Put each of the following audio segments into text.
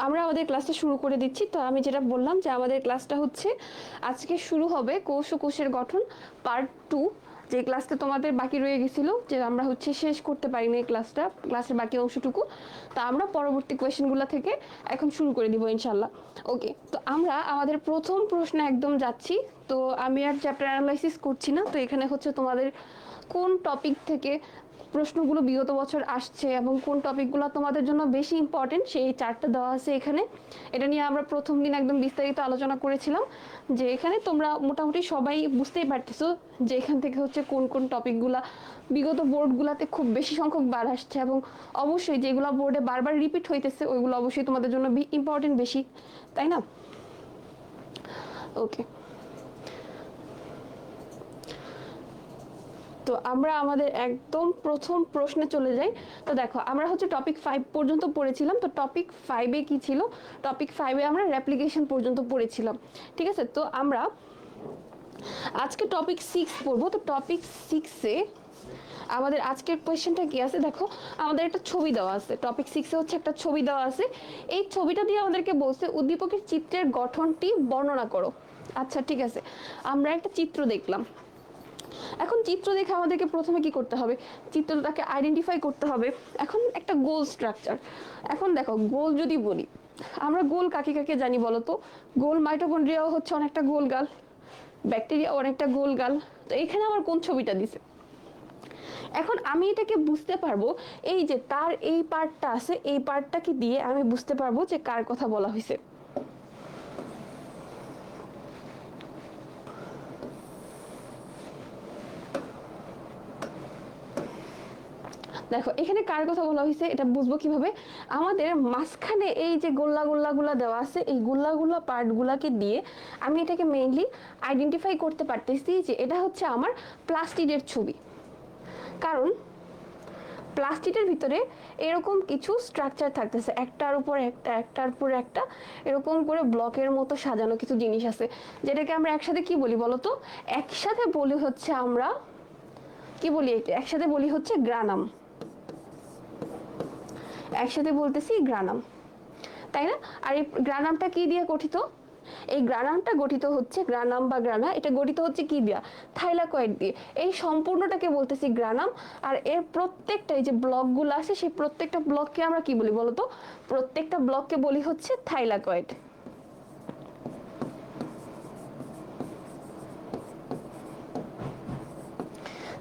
আমরা আমাদের ক্লাসটা শুরু করে দিচ্ছি। তো আমি যেটা বললাম যে আমাদের ক্লাসটা হচ্ছে আজকে শুরু হবে কোষ ও কোষের গঠন পার্ট 2, যে ক্লাসটা তোমাদের বাকি রয়ে গেছিলো, যে আমরা হচ্ছে শেষ করতে পারিনি এই ক্লাসের বাকি অংশটুকু। তা আমরা পরবর্তী কোয়েশ্চেনগুলো থেকে এখন শুরু করে দিব ইনশাল্লাহ। ওকে, তো আমরা আমাদের প্রথম প্রশ্নে একদম যাচ্ছি। তো আমি আর চ্যাপ্টার অ্যানালাইসিস করছি না। তো এখানে হচ্ছে তোমাদের কোন টপিক থেকে প্রশ্নগুলো বিগত বছর আসছে এবং কোন টপিকগুলো তোমাদের জন্য বেশি ইম্পর্টেন্ট সেই চার্টটা দেওয়া আছে এখানে। এটা নিয়ে আমরা প্রথম দিন একদম বিস্তারিত আলোচনা করেছিলাম, যে এখানে তোমরা মোটামুটি সবাই বুঝতেই পারতেছো যে এখান থেকে হচ্ছে কোন কোন টপিকগুলা বিগত বোর্ডগুলোতে খুব বেশি সংখ্যক বার আসছে, এবং অবশ্যই যেগুলো বোর্ডে বারবার রিপিট হইতেছে ওইগুলো অবশ্যই তোমাদের জন্য ইম্পর্টেন্ট বেশি, তাই না? ওকে, তো আমরা আমাদের একদম প্রথম প্রশ্নে চলে যাই। তো দেখো, আমরা হচ্ছে টপিক 5 পর্যন্ত পড়েছিলাম। তো টপিক 5-এ কি ছিল? টপিক 5-এ আমরা রেপ্লিকেশন পর্যন্ত পড়েছিলাম, ঠিক আছে? তো আমরা আজকে টপিক 6 পড়বো। তো টপিক 6-এ আমাদের আজকের কোয়েশ্চেনটা কি আছে দেখো, আমাদের একটা ছবি দেওয়া আছে। টপিক 6-এ হচ্ছে একটা ছবি দেওয়া আছে। এই ছবিটা দিয়ে আমাদেরকে বলছে উদ্দীপকের চিত্রের গঠনটি বর্ণনা করো। আচ্ছা ঠিক আছে, আমরা একটা চিত্র দেখলাম। এখন চিত্র দেখে আমাদেরকে প্রথমে কি করতে হবে? চিত্রটাকে আইডেন্টিফাই করতে হবে। এখন একটা গোল স্ট্রাকচার। এখন দেখো, গোল যদি বলি, আমরা গোল কাকে কাকে জানি বলো তো? গোল মাইটোকন্ড্রিয়াও হচ্ছে অনেকটা গোল গাল, ব্যাকটেরিয়া অনেকটা গোল গাল। তো এখানে আমার কোন ছবিটা দিছে? এখন আমি এটাকে বুঝতে পারবো, এই যে তার এই পার্টটা আছে, এই পার্টটাকে দিয়ে আমি বুঝতে পারবো যে কার কথা বলা হয়েছে। দেখো এখানে কার কথা বলা হয়েছে এটা বুঝবো কিভাবে? আমাদের মাঝখানে এই যে গোল্লা গোল্লাগুলা দেওয়া আছে, এই গোল্লাগুলা পার্টগুলাকে দিয়ে আমি এটাকে মেইনলি আইডেন্টিফাই করতে পারতেছি যে এটা হচ্ছে আমার প্লাস্টিডের ছবি। কারণ প্লাস্টিডের ভিতরে এরকম কিছু স্ট্রাকচার থাকতেছে, একটার উপর একটা, একটার উপর একটা, এরকম করে ব্লকের মতো সাজানো কিছু জিনিস আছে, যেটাকে আমরা একসাথে কি বলি বলতো? একসাথে বলি হচ্ছে আমরা কি বলি? একসাথে বলি হচ্ছে গ্রানাম। একসাথে বলতেছি গ্রানাম, তাই না? আর এই গ্রানামটা কি দিয়ে গঠিত? এই গ্রানামটা গঠিত হচ্ছে, গ্রানাম বা গ্রানা, এটা গঠিত হচ্ছে কি দিয়া? থাইলাকয়েড দিয়ে। এই সম্পূর্ণটাকে বলতেছি গ্রানাম। আর এর প্রত্যেকটা এই যে ব্লকগুলো আছে, সেই প্রত্যেকটা ব্লককে আমরা কি বলি বলতো? প্রত্যেকটা ব্লককে বলি হচ্ছে থাইলাকয়েড।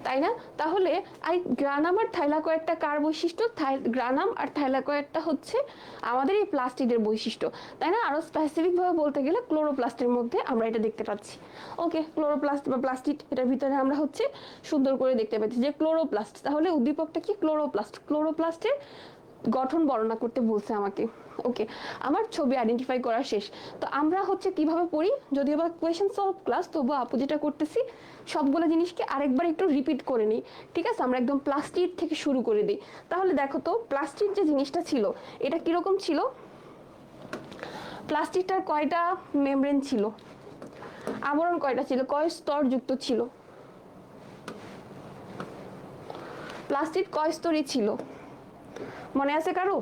তাই না? তাহলে এই গ্রানাম আর থাইলাকয়েডটা কার বৈশিষ্ট্য? গ্রানাম আর থাইলাকয়েডটা হচ্ছে আমাদের এই প্লাস্টিডের বৈশিষ্ট্য, তাই না? আরো স্পেসিফিক ভাবে বলতে গেলে ক্লোরোপ্লাস্টের মধ্যে আমরা এটা দেখতে পাচ্ছি। ওকে, ক্লোরোপ্লাস্ট বা প্লাস্টিড, এটার ভিতরে আমরা হচ্ছে সুন্দর করে দেখতে পাচ্ছি যে ক্লোরোপ্লাস্ট। তাহলে উদ্দীপকটা কি? ক্লোরোপ্লাস্ট। ক্লোরোপ্লাস্টের গঠন বর্ণনা করতে বলছে আমাকে। ওকে, আমার ছবি আইডেন্টিফাই করা শেষ। তো আমরা হচ্ছে কিভাবে পড়ি, যদিও বা কোয়েশ্চেন সলভ ক্লাস, তবুও আপু যেটা করতেছি সবগুলো জিনিসকে আরেকবার একটু রিপিট করে নিই, ঠিক আছে? আমরা একদম প্লাস্টিড থেকে শুরু করে দিই। তাহলে দেখো তো, প্লাস্টিড যে জিনিসটা ছিল এটা কিরকম ছিল? প্লাস্টিকটার কয়টা মেমব্রেন ছিল? আবরণ কয়টা ছিল? কয় স্তর যুক্ত ছিল? প্লাস্টিক কয় স্তরই ছিল? মনে আছে কারো?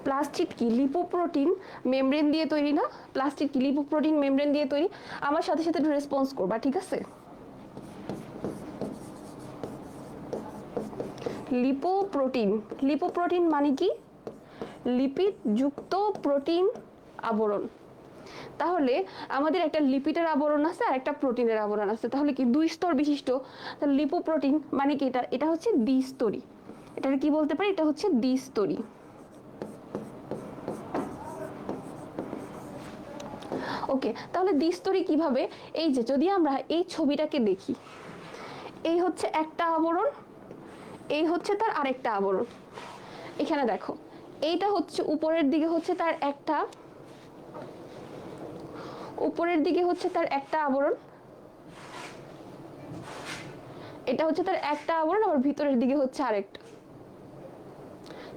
প্লাস্টিড কি লিপোপ্রোটিন মেমব্রেন দিয়ে তৈরি না? প্লাস্টিড কি লিপোপ্রোটিন মেমব্রেন দিয়ে তৈরি? আমার সাথে সাথে একটু রেসপন্স করবা, ঠিক আছে? লিপোপ্রোটিন। লিপোপ্রোটিন মানে কি? লিপিড যুক্ত প্রোটিন আবরণ। তাহলে আমাদের একটা লিপিডের আবরণ আছে আর একটা প্রোটিনের আবরণ আছে, তাহলে কি দুই স্তর বিশিষ্ট? তাহলে লিপোপ্রোটিন মানে কি? এটা হচ্ছে দ্বিস্তরী। এটাকে কি বলতে পারি? এটা হচ্ছে দ্বিস্তরী। ওকে, তাহলে দ্বিস্তরী কিভাবে? এই যে যদি আমরা এই ছবিটাকে দেখি, এই হচ্ছে একটা আবরণ, এই হচ্ছে তার আরেকটা আবরণ। এখানে দেখো, এইটা হচ্ছে উপরের দিকে হচ্ছে তার একটা, উপরের দিকে হচ্ছে তার একটা আবরণ, এটা হচ্ছে তার একটা আবরণ, আবার ভিতরের দিকে হচ্ছে আরেকটা।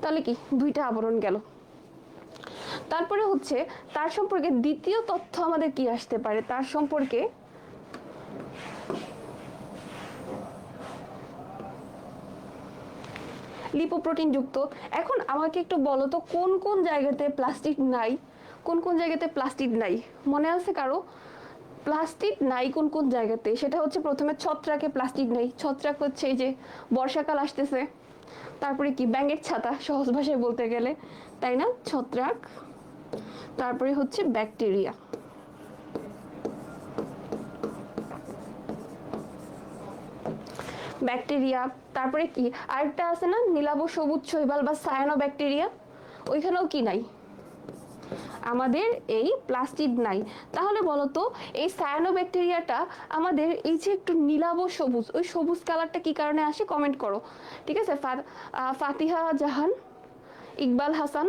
তাহলে কি দুইটা আবরণ গেল। তারপরে হচ্ছে তার সম্পর্কে দ্বিতীয় তথ্য আমাদের কি আসতে পারে? তার সম্পর্কে লিপোপ্রোটিন যুক্ত। এখন আমাকে একটু বলো তো কোন কোন জায়গাতে প্লাস্টিড নাই, কোন কোন জায়গাতে প্লাস্টিড নাই, মনে আছে কারো? প্লাস্টিক নাই কোন কোন জায়গাতে, সেটা হচ্ছে প্রথমে ছত্রাকে প্লাস্টিক নেই। ছত্রাক হচ্ছে এই যে বর্ষাকাল আসতেছে, তারপরে কি ব্যাঙের ছাতা সহজ ভাষায় বলতে গেলে, তাই না? ছত্রাক, তারপরে হচ্ছে ব্যাকটেরিয়া। ব্যাকটেরিয়া, তারপরে কি আরেকটা আছে না, নীলাভ সবুজ শৈবাল বা সায়ানো ব্যাকটেরিয়া, ওইখানেও কি নাই? আমাদের এই প্লাস্টিড নাই। তাহলে বলতো এই সায়ানো ব্যাকটেরিয়াটা আমাদের এই যে একটু নীলাভ সবুজ, ওই সবুজ কালারটা কি কারণে আসে কমেন্ট করো, ঠিক আছে? ফাতিহা জাহান, ইকবাল হাসান,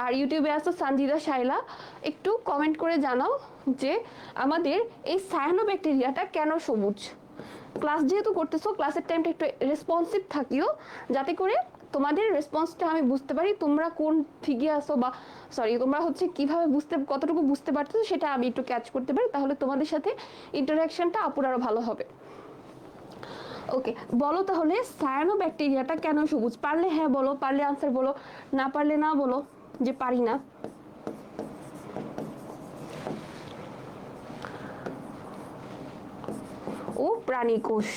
আর ইউটিউবে আসো সানজিদা শাইলা, একটু কমেন্ট করে জানাও যে আমাদের এই সায়ানো ব্যাকটেরিয়াটা কেন সবুজ। ক্লাস যেহেতু করতেছো, ক্লাসের টাইমটা একটু রেসপন্সিভ থাকিও, যাতে করে তোমাদের রেসপন্সটা আমি বুঝতে পারি তোমরা কোন দিকে আসো, বা সরি তোমরা হচ্ছে কিভাবে বুঝতে, কতটুকু বুঝতে পারছো সেটা আমি একটু ক্যাচ করতে পারি, তাহলে তোমাদের সাথে ইন্টারাকশনটা আপুর আরো ভালো হবে। ওকে, বলো তাহলে সায়ানো ব্যাকটেরিয়াটা কেন সবুজ? পারলে হ্যাঁ বলো, পারলে আনসার বলো, না পারলে না বলো যে পারি না। ও প্রাণী কোষ,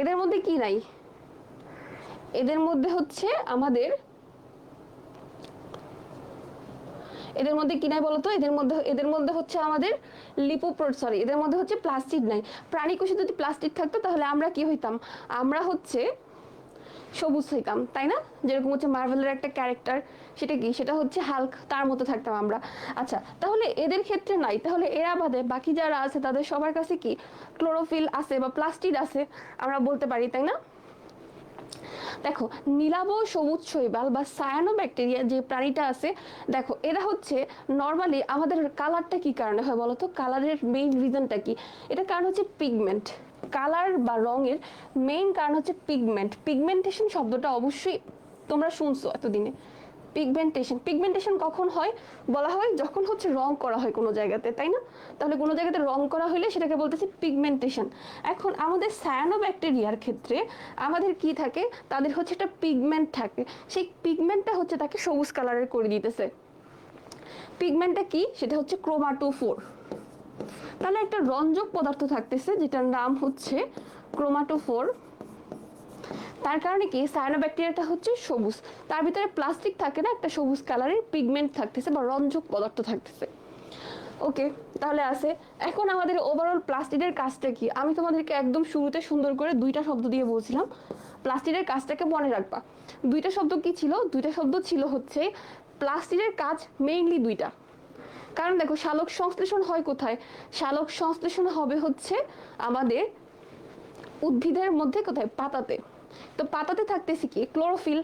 এদের মধ্যে কি নাই? এদের মধ্যে হচ্ছে আমাদের, এদের মধ্যে কি নাই বলতো? এদের মধ্যে হচ্ছে আমাদের সরি এদের মধ্যে হচ্ছে প্লাস্টিক নাই। প্রাণী কোষে যদি প্লাস্টিক থাকতো তাহলে আমরা কি হইতাম? আমরা হচ্ছে সবুজ হইতাম, তাই না? যেরকম হচ্ছে মার্ভেলের একটা ক্যারেক্টার, সেটা কি, সেটা হচ্ছে হাল্ক, তার মতো থাকতাম আমরা। আচ্ছা, তাহলে এদের ক্ষেত্রে নাই, তাহলে এরা বাদে বাকি যারা আছে তাদের সবার কাছে কি ক্লোরোফিল আছে বা প্লাস্টিড আছে আমরা বলতে পারি, তাই না? দেখো নীলাভ সবুজ শৈবাল বা সায়ানো ব্যাকটেরিয়া যে প্রাণীটা আছে, দেখো এরা হচ্ছে নর্মালি আমাদের কালারটা কি কারণে হয় বলতো? কালারের মেইন রিজনটা কি? এটা কারণ হচ্ছে পিগমেন্ট। কালার বা রঙের মেইন কারণ হচ্ছে পিগমেন্ট। পিগমেন্টেশন শব্দটা অবশ্যই তোমরা শুনছো এতদিনে। পিগমেন্টেশন কখন হয়? বলা হয় যখন হচ্ছে রং করা হয় কোনো জায়গাতে, তাই না? তাহলে কোনো জায়গাতে রং করা হলে সেটাকে বলতেছি পিগমেন্টেশন। এখন আমাদের সায়ানো ব্যাকটেরিয়ার ক্ষেত্রে আমাদের কি থাকে? তাদের হচ্ছে একটা পিগমেন্ট থাকে, সেই পিগমেন্টটা হচ্ছে তাকে সবুজ কালারের করে দিতেছে। পিগমেন্টটা কি? সেটা হচ্ছে ক্রোমাটোফোর। তাহলে একটা রঞ্জক পদার্থ থাকতেছে যেটার নাম হচ্ছে ক্রোমাটোফোর। তার কারণে কি সায়ানো ব্যাকটেরিয়াটা হচ্ছে সবুজ, তার ভিতরে প্লাস্টিক থাকে না, একটা সবুজ কালারের পিগমেন্ট থাকতেছে বা রঞ্জক পদার্থ থাকতেছে। ওকে, তাহলে আছে। এখন আমাদের ওভারঅল প্লাস্টিকের কাজটা কি? আমি তোমাদেরকে একদম শুরুতে সুন্দর করে দুইটা শব্দ দিয়ে বলছিলাম, প্লাস্টিকের কাজটাকে মনে রাখবা। দুইটা শব্দ কি ছিল? দুইটা শব্দ ছিল হচ্ছে প্লাস্টিকের কাজ মেইনলি দুইটা। কারণ দেখো সালোক সংশ্লেষণ হয় কোথায়? সালোক সংশ্লেষণ হবে হচ্ছে আমাদের উদ্ভিদের মধ্যে কোথায়? পাতাতে। তো পাতাতে থাকতেছে কি? ক্লোরোফিল।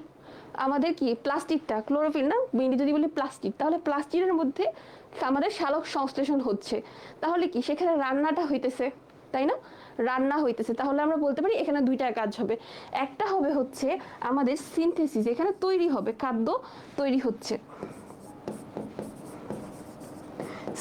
আমাদের কি প্লাস্টিকটা ক্লোরোফিল না, মেইনলি যদি বলি প্লাস্টিক, তাহলে প্লাস্টিকের মধ্যে আমাদের সালোক সংশ্লেষণ হচ্ছে। তাহলে কি সেখানে রান্নাটা হইতেছে, তাই না? রান্না হইতেছে, তাহলে আমরা বলতে পারি এখানে দুইটা কাজ হবে। একটা হবে হচ্ছে আমাদের সিনথেসিস, এখানে তৈরি হবে, খাদ্য তৈরি হচ্ছে,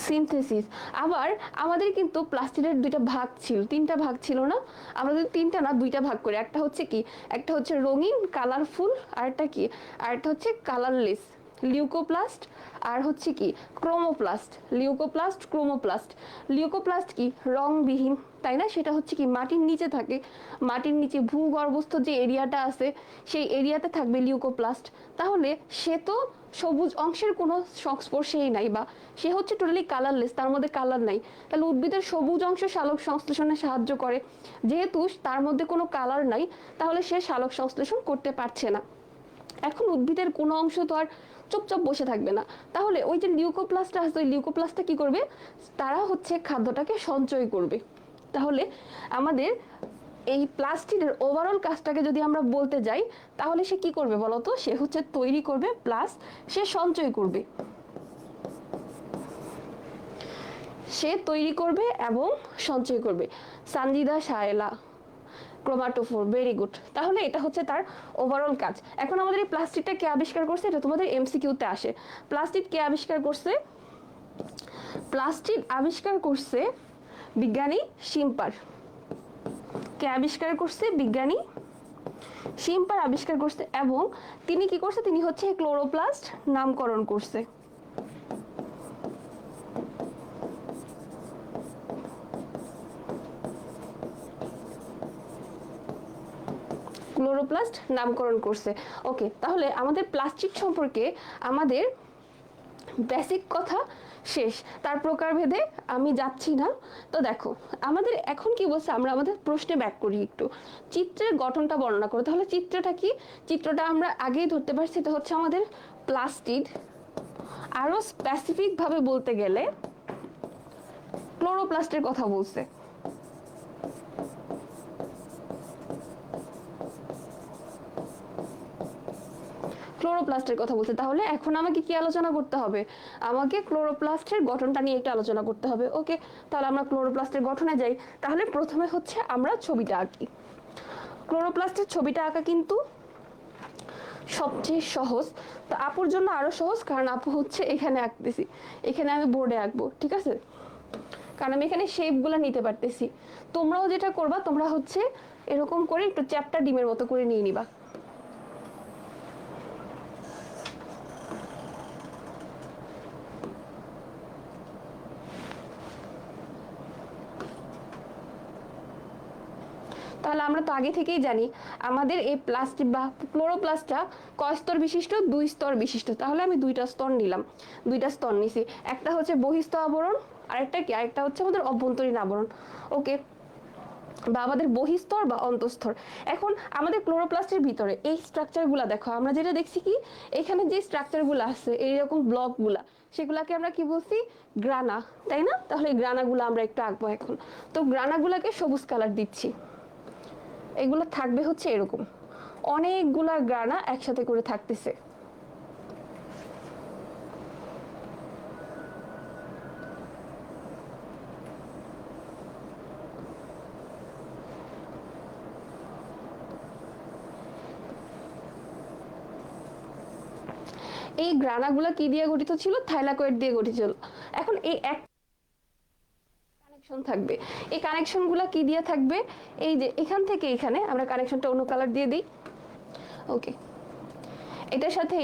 সিনথেসিস। আবার আমাদের কিন্তু প্লাস্টিকের দুইটা ভাগ ছিল, তিনটা ভাগ ছিল না? আমরা যদি তিনটা না দুইটা ভাগ করি, একটা হচ্ছে কি, একটা হচ্ছে রঙিন কালারফুল, আরেকটা কি, আরেকটা হচ্ছে কালারলেস, লিউকোপ্লাস্ট, আর হচ্ছে কি ক্রোমোপ্লাস্ট। Leucoplast, chromoplast. লিউকোপ্লাস্ট কি রংবিহীন, তাই না? সেটা হচ্ছে কি মাটির নিচে থাকে, মাটির নিচে ভূগর্ভস্থ যে এরিয়াটা আছে সেই এরিয়াতে থাকবে লিউকোপ্লাস্ট। তাহলে সে তো সবুজ অংশের কোনো সংস্পর্শেই নাই, বা সে হচ্ছে টোটালি কালারলেস, তার মধ্যে কালার নাই। তাহলে উদ্ভিদের সবুজ অংশ সালোক সংশ্লেষণে সাহায্য করে, যেহেতু তার মধ্যে কোনো কালার নাই তাহলে সে সালোক সংশ্লেষণ করতে পারছে না। এখন উদ্ভিদের কোনো অংশ তো আর চুপচাপ বসে থাকবে না, তাহলে ওই যে লিউকোপ্লাস্ট আছে, ওই লিউকোপ্লাস্টটা কি করবে? তারা হচ্ছে খাদ্যটাকে সঞ্চয় করবে। তাহলে আমাদের এই প্লাস্টিকের ওভারঅল কাজটাকে যদি আমরা বলতে যাই, তাহলে সে কি করবে বলতো? সে হচ্ছে তৈরি করবে প্লাস সে সঞ্চয় করবে। সে তৈরি করবে এবং সঞ্চয় করবে। Sanjida Shaila, chromatophore, very good. তাহলে এটা হচ্ছে তার ওভারঅল কাজ। এখন আমাদের এই প্লাস্টিকটা কে আবিষ্কার করছে? এটা তোমাদের এমসিকিউতে আসে। প্লাস্টিক কে আবিষ্কার করছে? প্লাস্টিক আবিষ্কার করছে বিজ্ঞানী শিম্পার। কে আবিষ্কার করছে? বিজ্ঞানী শিম্পার আবিষ্কার করছে, এবং তিনি কি করছে? তিনি হচ্ছে ক্লোরোপ্লাস্ট নামকরণ করছে। ক্লোরোপ্লাস্ট নামকরণ করছে। ওকে, তাহলে আমাদের প্লাস্টিক সম্পর্কে আমাদের বেসিক কথা শেষ। তার প্রকারভেদে আমি যাচ্ছি না। তো দেখো আমাদের এখন কি বলছে, আমরা আমাদের প্রশ্নে ব্যাক করি একটু। চিত্রের গঠনটা বর্ণনা করো। তাহলে চিত্রটা কি? চিত্রটা আমরা আগেই ধরতে পারছি, এটা হচ্ছে আমাদের প্লাস্টিড। আরো স্পেসিফিক ভাবে বলতে গেলে ক্লোরোপ্লাস্টের কথা বলছে। ক্লোরোপ্লাস্টের কথা বলছে। তাহলে এখন আমাকে কি আলোচনা করতে হবে? আমাকে ক্লোরোপ্লাস্টের গঠনটা নিয়ে একটু আলোচনা করতে হবে। ওকে, তাহলে আমরা ক্লোরোপ্লাস্টের গঠনে যাই। তাহলে প্রথমে হচ্ছে আমরা ছবিটা আঁকি। ক্লোরোপ্লাস্টের ছবিটা আঁকা কিন্তু সবচেয়ে সহজ। তো আপুর জন্য আরো সহজ, কারণ আপু হচ্ছে এখানে আঁকতেছি, এখানে আমি বোর্ডে আঁকবো, ঠিক আছে? কারণ আমি এখানে শেপগুলো নিতে পারতেছি। তোমরাও যেটা করবা, তোমরা হচ্ছে এরকম করে একটু চ্যাপ্টা ডিমের মতো করে নিয়ে নিবা। তাহলে আমরা তো আগে থেকেই জানি আমাদের এই প্লাস্টিক বা ক্লোরোপ্লাস্টটা কয় স্তর বিশিষ্ট? 2 স্তর বিশিষ্ট। তাহলে আমি 2টা স্তর নিলাম, 2টা স্তর নিছি। একটা হচ্ছে বহিস্থ আবরণ, আরেকটা কি? আরেকটা হচ্ছে আমাদের অভ্যন্তরীণ আবরণ। ওকে, বা আমাদের বহিস্তর বা অন্তঃস্তর। এখন আমাদের ক্লোরোপ্লাস্টের ভিতরে এই স্ট্রাকচারগুলো দেখো, আমরা যেটা দেখছি কি, এখানে যে স্ট্রাকচারগুলো আছে এইরকম ব্লকগুলা, সেগুলাকে আমরা কি বলছি? গ্রানা, তাই না? তাহলে এই গ্রানাগুলো আমরা একটু আঁকবো এখন। তো গ্রানাগুলাকে সবুজ কালার দিচ্ছি। এগুলো থাকবে হচ্ছে এরকম, অনেকগুলা গ্রানা একসাথে করে থাকতেছে। এই গ্রানাগুলা কি দিয়ে গঠিত ছিল? থাইলাকয়েড দিয়ে গঠিত ছিল। এখন এই এক কানেকশন থাকবে, এই কানেকশনগুলা কি দিয়ে থাকবে? এই যে এখান থেকে এখানে আমরা কানেকশনটা অন্য কালার দিয়ে দিই। ওকে, এটার সাথে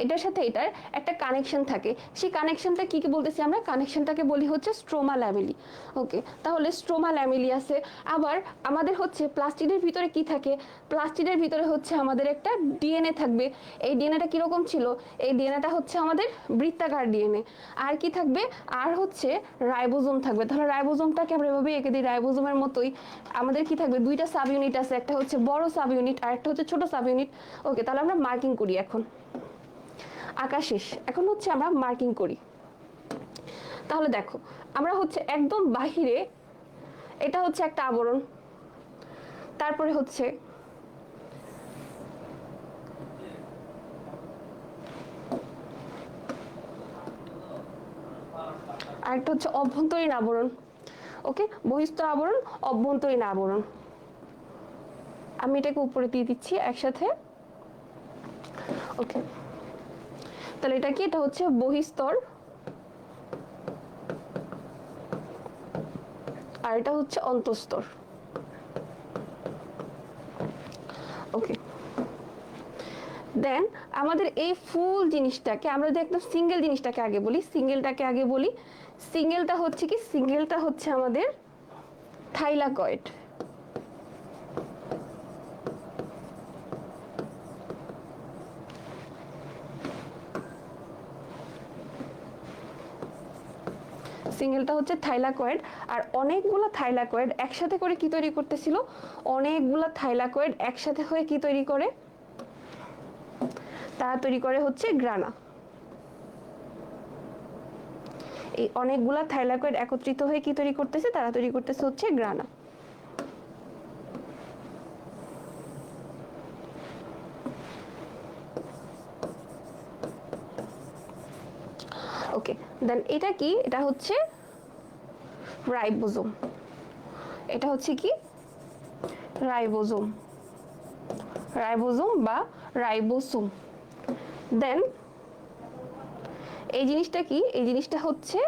এটার সাথে এটার একটা কানেকশন থাকে। সেই কানেকশনটা কি কি বলতেছি আমরা? কানেকশনটাকে বলি হচ্ছে স্ট্রোমা ল্যামেলি। ওকে, তাহলে স্ট্রোমা ল্যামেলি আছে। আবার আমাদের হচ্ছে প্লাস্টিডের ভিতরে কি থাকে? প্লাস্টিডের ভিতরে হচ্ছে আমাদের একটা ডিএনএ থাকবে। এই ডিএনএটা কিরকম ছিল? এই ডিএনএটা হচ্ছে আমাদের বৃত্তাকার ডিএনএ। আর কি থাকবে? আর হচ্ছে রাইবোজোম থাকবে। তাহলে রাইবোজোমটাকে আমরা এভাবে এঁকে দিই, রাইবোজোমের মতোই আমাদের কি থাকবে? 2টা সাব ইউনিট আছে, একটা হচ্ছে বড় সাব ইউনিট আর একটা হচ্ছে ছোট সাব ইউনিট। ওকে, তাহলে আমরা মার্কিং করি। এখন আঁকা শেষ, এখন হচ্ছে আমরা মার্কিং করি। তাহলে দেখো আমরা হচ্ছে একদম বাহিরে, এটা হচ্ছে একটা আবরণ, তারপরে হচ্ছে আরেকটা হচ্ছে অভ্যন্তরীণ আবরণ। ওকে, বহিস্থ আবরণ, অভ্যন্তরীণ আবরণ। আমি এটাকে উপরে দিয়ে দিচ্ছি একসাথে। ওকে, তাহলে এটা কি? এটা হচ্ছে বহিস্তর, আর এটা হচ্ছে অন্তঃস্তর। ওকে, দেন আমাদের এই ফুল জিনিসটাকে আমরা যদি একদম সিঙ্গেল জিনিসটাকে আগে বলি, সিঙ্গেলটাকে আগে বলি। সিঙ্গেলটা হচ্ছে কি? সিঙ্গেলটা হচ্ছে আমাদের থাইলাকয়েড। সিঙ্গেলটা হচ্ছে থাইলাকয়েড। আর অনেকগুলো থাইলাকয়েড একসাথে করে কি তৈরি করতেছিল? অনেকগুলো থাইলাকয়েড একসাথে হয়ে কি তৈরি করে? তারা তৈরি করে হচ্ছে গ্রানা। এই অনেকগুলা থাইলাকয়েড একত্রিত হয়ে কি তৈরি করতেছে? তারা তৈরি করতেছে হচ্ছে গ্রানা। ওকে, দেন এটা কি? এটা হচ্ছে রাইবোজোম। এটা হচ্ছে কি? রাইবোজোম, রাইবোজোম বা রাইবোসোম। দেন এই জিনিসটা কি? এই জিনিসটা হচ্ছে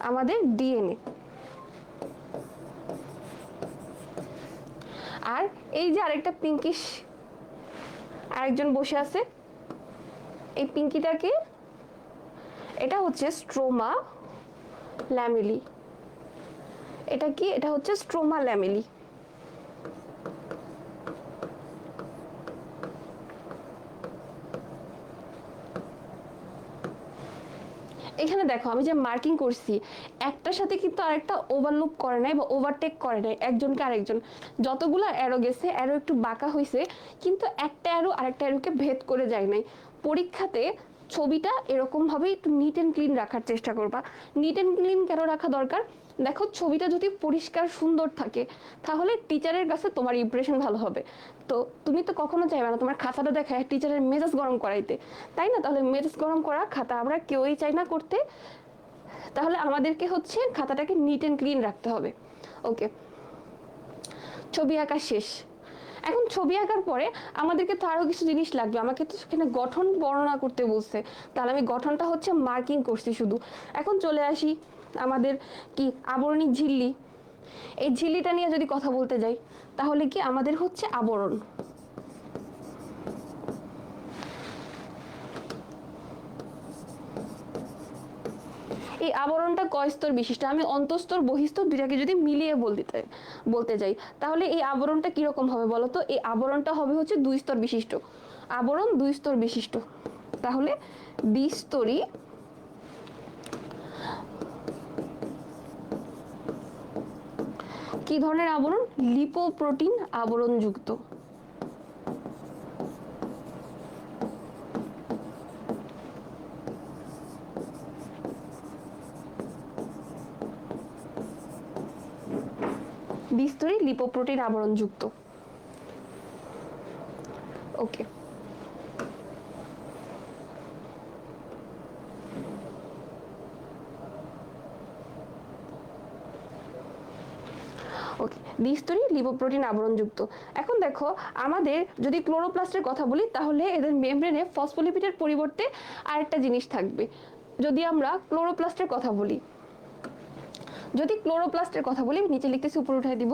আমাদের ডিএনএ। আর এই যে আরেকটা পিঙ্কিশ আরেকজন বসে আছে, এই পিঙ্কিটাকে, এটা হচ্ছে স্ট্রোমা ল্যামেলি। এটা কি? এটা হচ্ছে স্ট্রোমা ল্যামেলি। এখানে দেখো আমি যে মার্কিং করছি, একটার সাথে কিন্তু আরেকটা ওভারলুপ করে নাই বা ওভারটেক করে নাই একজনকে আরেকজন। যতগুলো অ্যারো গেছে, অ্যারো একটু বাঁকা হয়েছে, কিন্তু একটা অ্যারো আরেকটা অ্যারোকে ভেদ করে যায় নাই। পরীক্ষাতে ছবিটা এরকমভাবে একটু নিট অ্যান্ড ক্লিন রাখার চেষ্টা করবা। নিট অ্যান্ড ক্লিন কেন রাখা দরকার? দেখো ছবিটা যদি পরিষ্কার সুন্দর থাকে, তাহলে টিচারের কাছে তোমার ইমপ্রেশন ভালো হবে। তো তুমি তো কখনো চাইবে না তোমার খাতাটা দেখায় টিচারের মেজাজ গরম করাইতে, তাই না? তাহলে মেজাজ গরম করা খাতা আমরা কেউই চাই না করতে। তাহলে আমাদেরকে হচ্ছে খাতাটাকে নিট অ্যান্ড ক্লিন রাখতে হবে। ওকে, ছবি আঁকা শেষ। এখন ছবি আঁকার পরে আমাদেরকে তো আরো কিছু জিনিস লাগবে। আমাকে তো সেখানে গঠন বর্ণনা করতে বলছে, তাহলে আমি গঠনটা হচ্ছে মার্কিং করছি শুধু। এখন চলে আসি আমাদের কি আবরণী ঝিল্লি। এই ঝিল্লিটা নিয়ে যদি কথা বলতে যাই, তাহলে কি আমাদের হচ্ছে আবরণ। এই আবরণটা কয় স্তর বিশিষ্ট? আমি অন্তঃস্তর বহিঃস্তর দুইটাকে যদি মিলিয়ে বলতে যাই, তাহলে এই আবরণটা কিরকম হবে বলো তো? এই আবরণটা হবে হচ্ছে 2 স্তর বিশিষ্ট। আবরণ 2 স্তর বিশিষ্ট, তাহলে দ্বিস্তরী কি ধরনের আবরণ? লিপোপ্রোটিন আবরণ যুক্ত। দ্বিস্তরী লিপোপ্রোটিন আবরণ যুক্ত। ওকে, ওকে, দ্বিস্তরী লিপোপ্রোটিন আবরণযুক্ত। এখন দেখো আমাদের যদি ক্লোরোপ্লাস্টের কথা বলি, তাহলে এদের মেমব্রেনে ফসফোলিপিডের পরিবর্তে আরেকটা জিনিস থাকবে। যদি আমরা ক্লোরোপ্লাস্টের কথা বলি, নিচে লিখতেছি, উপরে উঠাই দিব।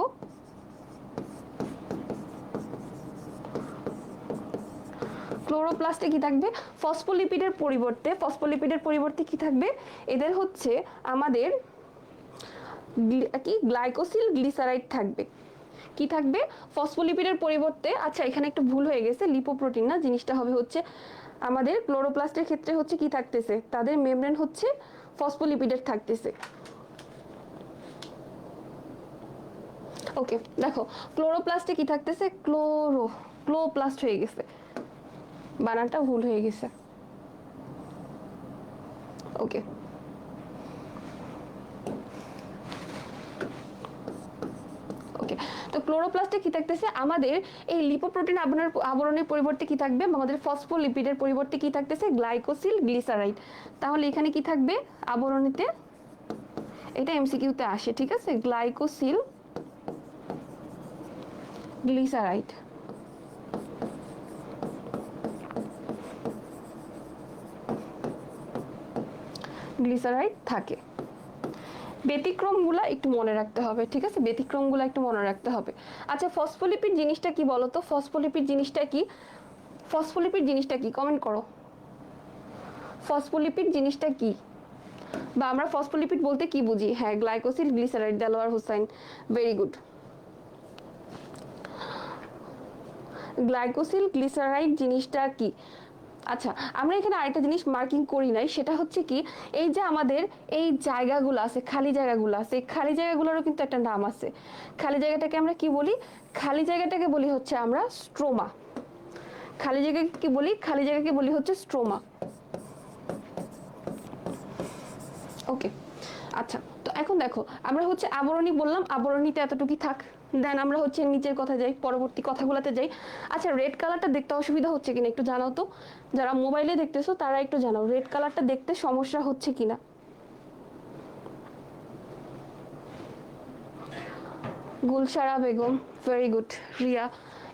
ক্লোরোপ্লাস্টে কি থাকবে? ফসফোলিপিডের পরিবর্তে কি থাকবে? এদের হচ্ছে আমাদের কি গ্লাইকোসিল গ্লিসারাইড থাকবে। কি থাকবে? ফসফোলিপিডের পরিবর্তে, আচ্ছা এখানে একটু ভুল হয়ে গেছে, লিপোপ্রোটিন না, জিনিসটা হবে হচ্ছে আমাদের ক্লোরোপ্লাস্টের ক্ষেত্রে হচ্ছে কি থাকতেছে, তাদের মেমব্রেন হচ্ছে ফসফোলিপিডের থাকতেছে। ওকে, দেখো ক্লোরোপ্লাস্টে কি থাকতেছে? ক্লোপ্লাস্ট হয়ে গেছে, বানানটা ভুল হয়ে গেছে। ওকে, তো ক্লোরোপ্লাস্টে কি থাকতেছে? আমাদের এই লিপোপ্রোটিন আবরণের পরিবর্তে কি থাকবে? আমাদের ফসফোলিপিডের পরিবর্তে কি থাকতেছে? গ্লাইকোসিল গ্লিসারাইড। তাহলে এখানে কি থাকবে আবরণীতে? এটা এমসিকিউতে আসে, ঠিক আছে? গ্লাইকোসিল গ্লিসারাইড। গ্লিসারাইড থাকে। ব্যতিক্রমগুলো একটু মনে রাখতে হবে, ঠিক আছে? ব্যতিক্রমগুলো একটু মনে রাখতে হবে। আচ্ছা, ফসফোলিপিড জিনিসটা কি বলো তো? ফসফোলিপিড জিনিসটা কি? কমেন্ট করো। ফসফোলিপিড জিনিসটা কি, বা আমরা ফসফোলিপিড বলতে কি বুঝি? হ্যাঁ, glycosyl glyceride, Delwar Hossain, very good. Glycosyl glyceride জিনিসটা কি? আচ্ছা, আমরা এখানে আরেকটা জিনিস মার্কিং করি নাই, সেটা হচ্ছে কি, এই যে আমাদের এই জায়গাগুলো আছে, খালি জায়গাগুলো আছে, খালি জায়গাগুলোরও কিন্তু একটা নাম আছে। খালি জায়গাটাকে আমরা কি বলি? খালি জায়গাটাকে বলি হচ্ছে আমরা স্ট্রোমা। খালি জায়গাকে কি বলি? খালি জায়গাকে বলি হচ্ছে স্ট্রোমা। ওকে, আচ্ছা, তো এখন দেখো আমরা হচ্ছে আবরণী বললাম, আবরণীতে এতটুকুই থাক। দেন আমরা হচ্ছে নিচের কথা যাই, পরবর্তী কথাগুলোতে যাই। আচ্ছা, রেড কালারটা দেখতে অসুবিধা হচ্ছে কিনা একটু জানাও তো। যারা মোবাইলে দেখতেছো তারা একটু জানাও রেড কালারটা দেখতে সমস্যা হচ্ছে কিনা। গুলশারা বেগম, ভেরি গুড। রিয়া,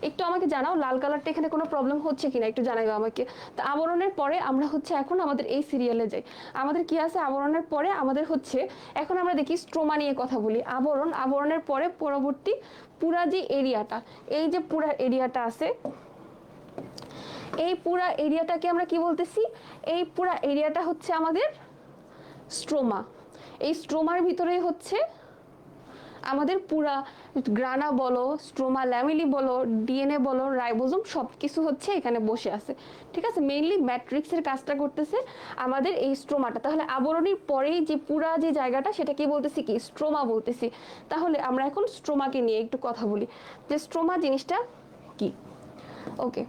একটু আমাকে জানাও লাল কালারটা এখানে কোনো প্রবলেম হচ্ছে কিনা, একটু জানাইও আমাকে। তো আবরণের পরে আমরা হচ্ছে এখন আমাদের এই সিরিয়ালে যাই। আমাদের কি আছে আবরণের পরে? আমাদের হচ্ছে এখন আমরা দেখি স্ট্রোমা নিয়ে কথা বলি। আবরণ, আবরণের পরে পরবর্তী পুরা যে এরিয়াটা, এই যে পুরা এরিয়াটা আছে, এই পুরা এরিয়াটাকে আমরা কি বলতেছি? এই পুরা এরিয়াটা হচ্ছে আমাদের স্ট্রোমা। এই স্ট্রোমার ভিতরেই হচ্ছে আমাদের পুরা গ্রানা বলো, স্ট্রোমা ল্যামিলি বলো, ডিএনএ বলো, রাইবোজোম সব কিছু হচ্ছে এখানে বসে আছে। ঠিক আছে, মেইনলি ম্যাট্রিক্সের কাজটা করতেছে আমাদের এই স্ট্রোমাটা। তাহলে আবরণীর পরেই যে পুরা যে জায়গাটা সেটা কি বলতেছি? কি স্ট্রোমা বলতেছি। তাহলে আমরা এখন স্ট্রোমাকে নিয়ে একটু কথা বলি যে স্ট্রোমা জিনিসটা কি। ওকে,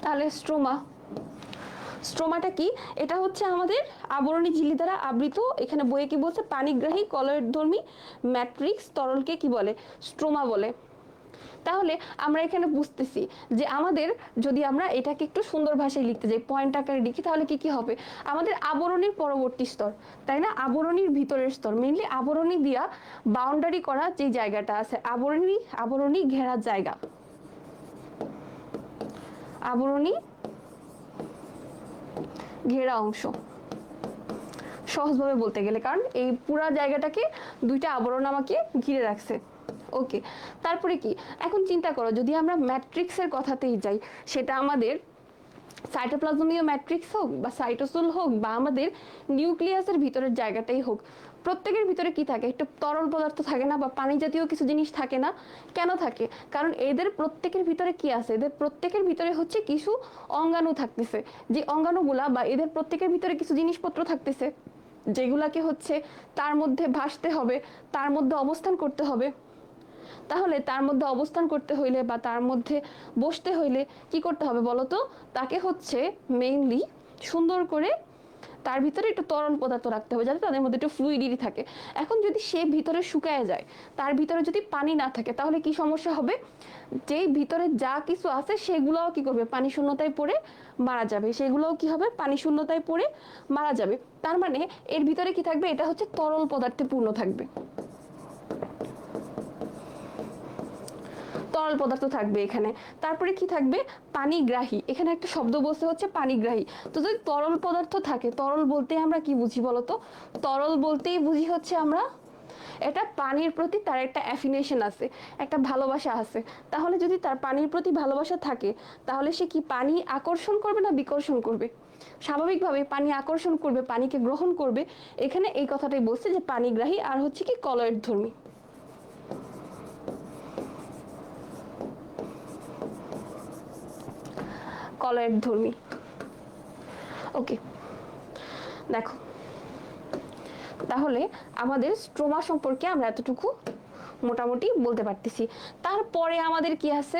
তাহলে স্ট্রোমাটা কি? এটা হচ্ছে আমাদের আবরণী ঝিল্লি দ্বারা আবৃত, এখানে বইয়ে কি বলছে? পানিগ্রাহী কলয়ধর্মী ম্যাট্রিক্স তরলকে কি বলে? স্ট্রোমা বলে। তাহলে আমরা এখানে বুঝতেছি যে আমাদের যদি আমরা এটাকে একটু সুন্দর ভাষায় লিখতে যাই, পয়েন্ট আকারে লিখি, তাহলে কি কি হবে? আমাদের আবরণীর পরবর্তী স্তর, তাই না? আবরণীর ভিতরের স্তর, মেইনলি আবরণী দিয়া বাউন্ডারি করা যে জায়গাটা আছে, আবরণী ঘেরার জায়গা, আবরণী ঘেরা অংশ সহজভাবে বলতে গেলে, কারণ এই পুরা জায়গাটাকে দুইটা আবরণ আমাকে ঘিরে রাখছে। ওকে, তারপরে কি? এখন চিন্তা করো, যদি আমরা ম্যাট্রিক্সের কথাতেই যাই, সেটা আমাদের সাইটোপ্লাজমীয় ম্যাট্রিক্স হোক বা সাইটোসোল হোক বা আমাদের নিউক্লিয়াসের ভিতরের জায়গাটাই হোক, প্রত্যেকের ভিতরে কি থাকে? একটু তরল পদার্থ থাকে না, বা পানি জাতীয় কিছু জিনিস থাকে না? কেন থাকে? কারণ এদের প্রত্যেকের ভিতরে কি আছে? এদের প্রত্যেকের ভিতরে হচ্ছে কিছু অঙ্গাণু থাকতেছে, যে অঙ্গাণুগুলা বা এদের প্রত্যেকের ভিতরে কিছু জিনিসপত্র থাকতেছে যেগুলাকে হচ্ছে তার মধ্যে ভাসতে হবে, তার মধ্যে অবস্থান করতে হবে। তাহলে তার মধ্যে অবস্থান করতে হইলে বা তার মধ্যে বসতে হইলে কি করতে হবে বলতো? তাকে হচ্ছে মেইনলি সুন্দর করে তার ভিতরে একটু তরল পদার্থ রাখতে হবে, যাতে তাদের মধ্যে একটু ফ্লুইডিটি থাকে। এখন যদি সে ভিতরে শুকায় যায়, তার ভিতরে যদি পানি না থাকে, তাহলে কি সমস্যা হবে? যেই ভিতরে যা কিছু আছে সেগুলোও কি করবে? পানি শূন্যতায় পড়ে মারা যাবে। সেগুলোও কি হবে? পানি শূন্যতায় পড়ে মারা যাবে। তার মানে এর ভিতরে কি থাকবে? এটা হচ্ছে তরল পদার্থে পূর্ণ থাকবে, তরল পদার্থ থাকবে এখানে। তারপরে কি থাকবে? পানিগ্রাহী। এখানে একটা শব্দ বলতে হচ্ছে পানিগ্রাহী। তো যদি তরল পদার্থ থাকে, তরল বলতে আমরা কি বুঝি বলতো? তরল বলতেই বুঝি হচ্ছে আমরা এটা পানির প্রতি তার একটা অ্যাফিনেশন আছে, একটা ভালোবাসা আছে। তাহলে যদি তার পানির প্রতি ভালোবাসা থাকে, তাহলে সে কি পানি আকর্ষণ করবে না বিকর্ষণ করবে? স্বাভাবিকভাবে পানি আকর্ষণ করবে, পানিকে গ্রহণ করবে। এখানে এই কথাটাই বলছে যে পানিগ্রাহী আর হচ্ছে কি কলয়ধর্মী। কলয়ধর্মী। ওকে, দেখো, তাহলে আমাদের স্ট্রোমা সম্পর্কে আমরা এতটুকু মোটামুটি বলতে পারতেছি। তারপরে আমাদের কি আছে?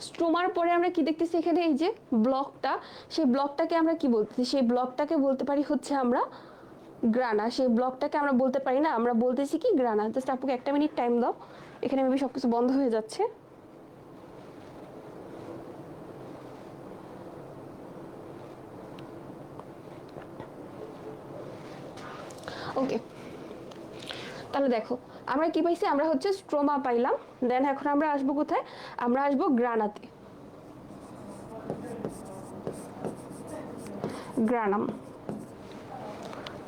স্ট্রোমার পরে আমরা কি দেখতেছি এখানে? এই যে ব্লকটা, সেই ব্লকটাকে আমরা কি বলতেছি? সেই ব্লকটাকে বলতে পারি হচ্ছে আমরা গ্রানা। সেই ব্লকটাকে আমরা বলতে পারি না, আমরা বলতেছি কি গ্রানা। জাস্ট আপুকে একটা মিনিট টাইম দাও, এখানে মেবি সবকিছু বন্ধ হয়ে যাচ্ছে। ওকে, তাহলে দেখো আমরা কি পাইছি? আমরা হচ্ছে স্ট্রোমা পাইলাম। দেন এখন আমরা আসবো কোথায়? আমরা আসবো গ্রানাতে, গ্রানাম।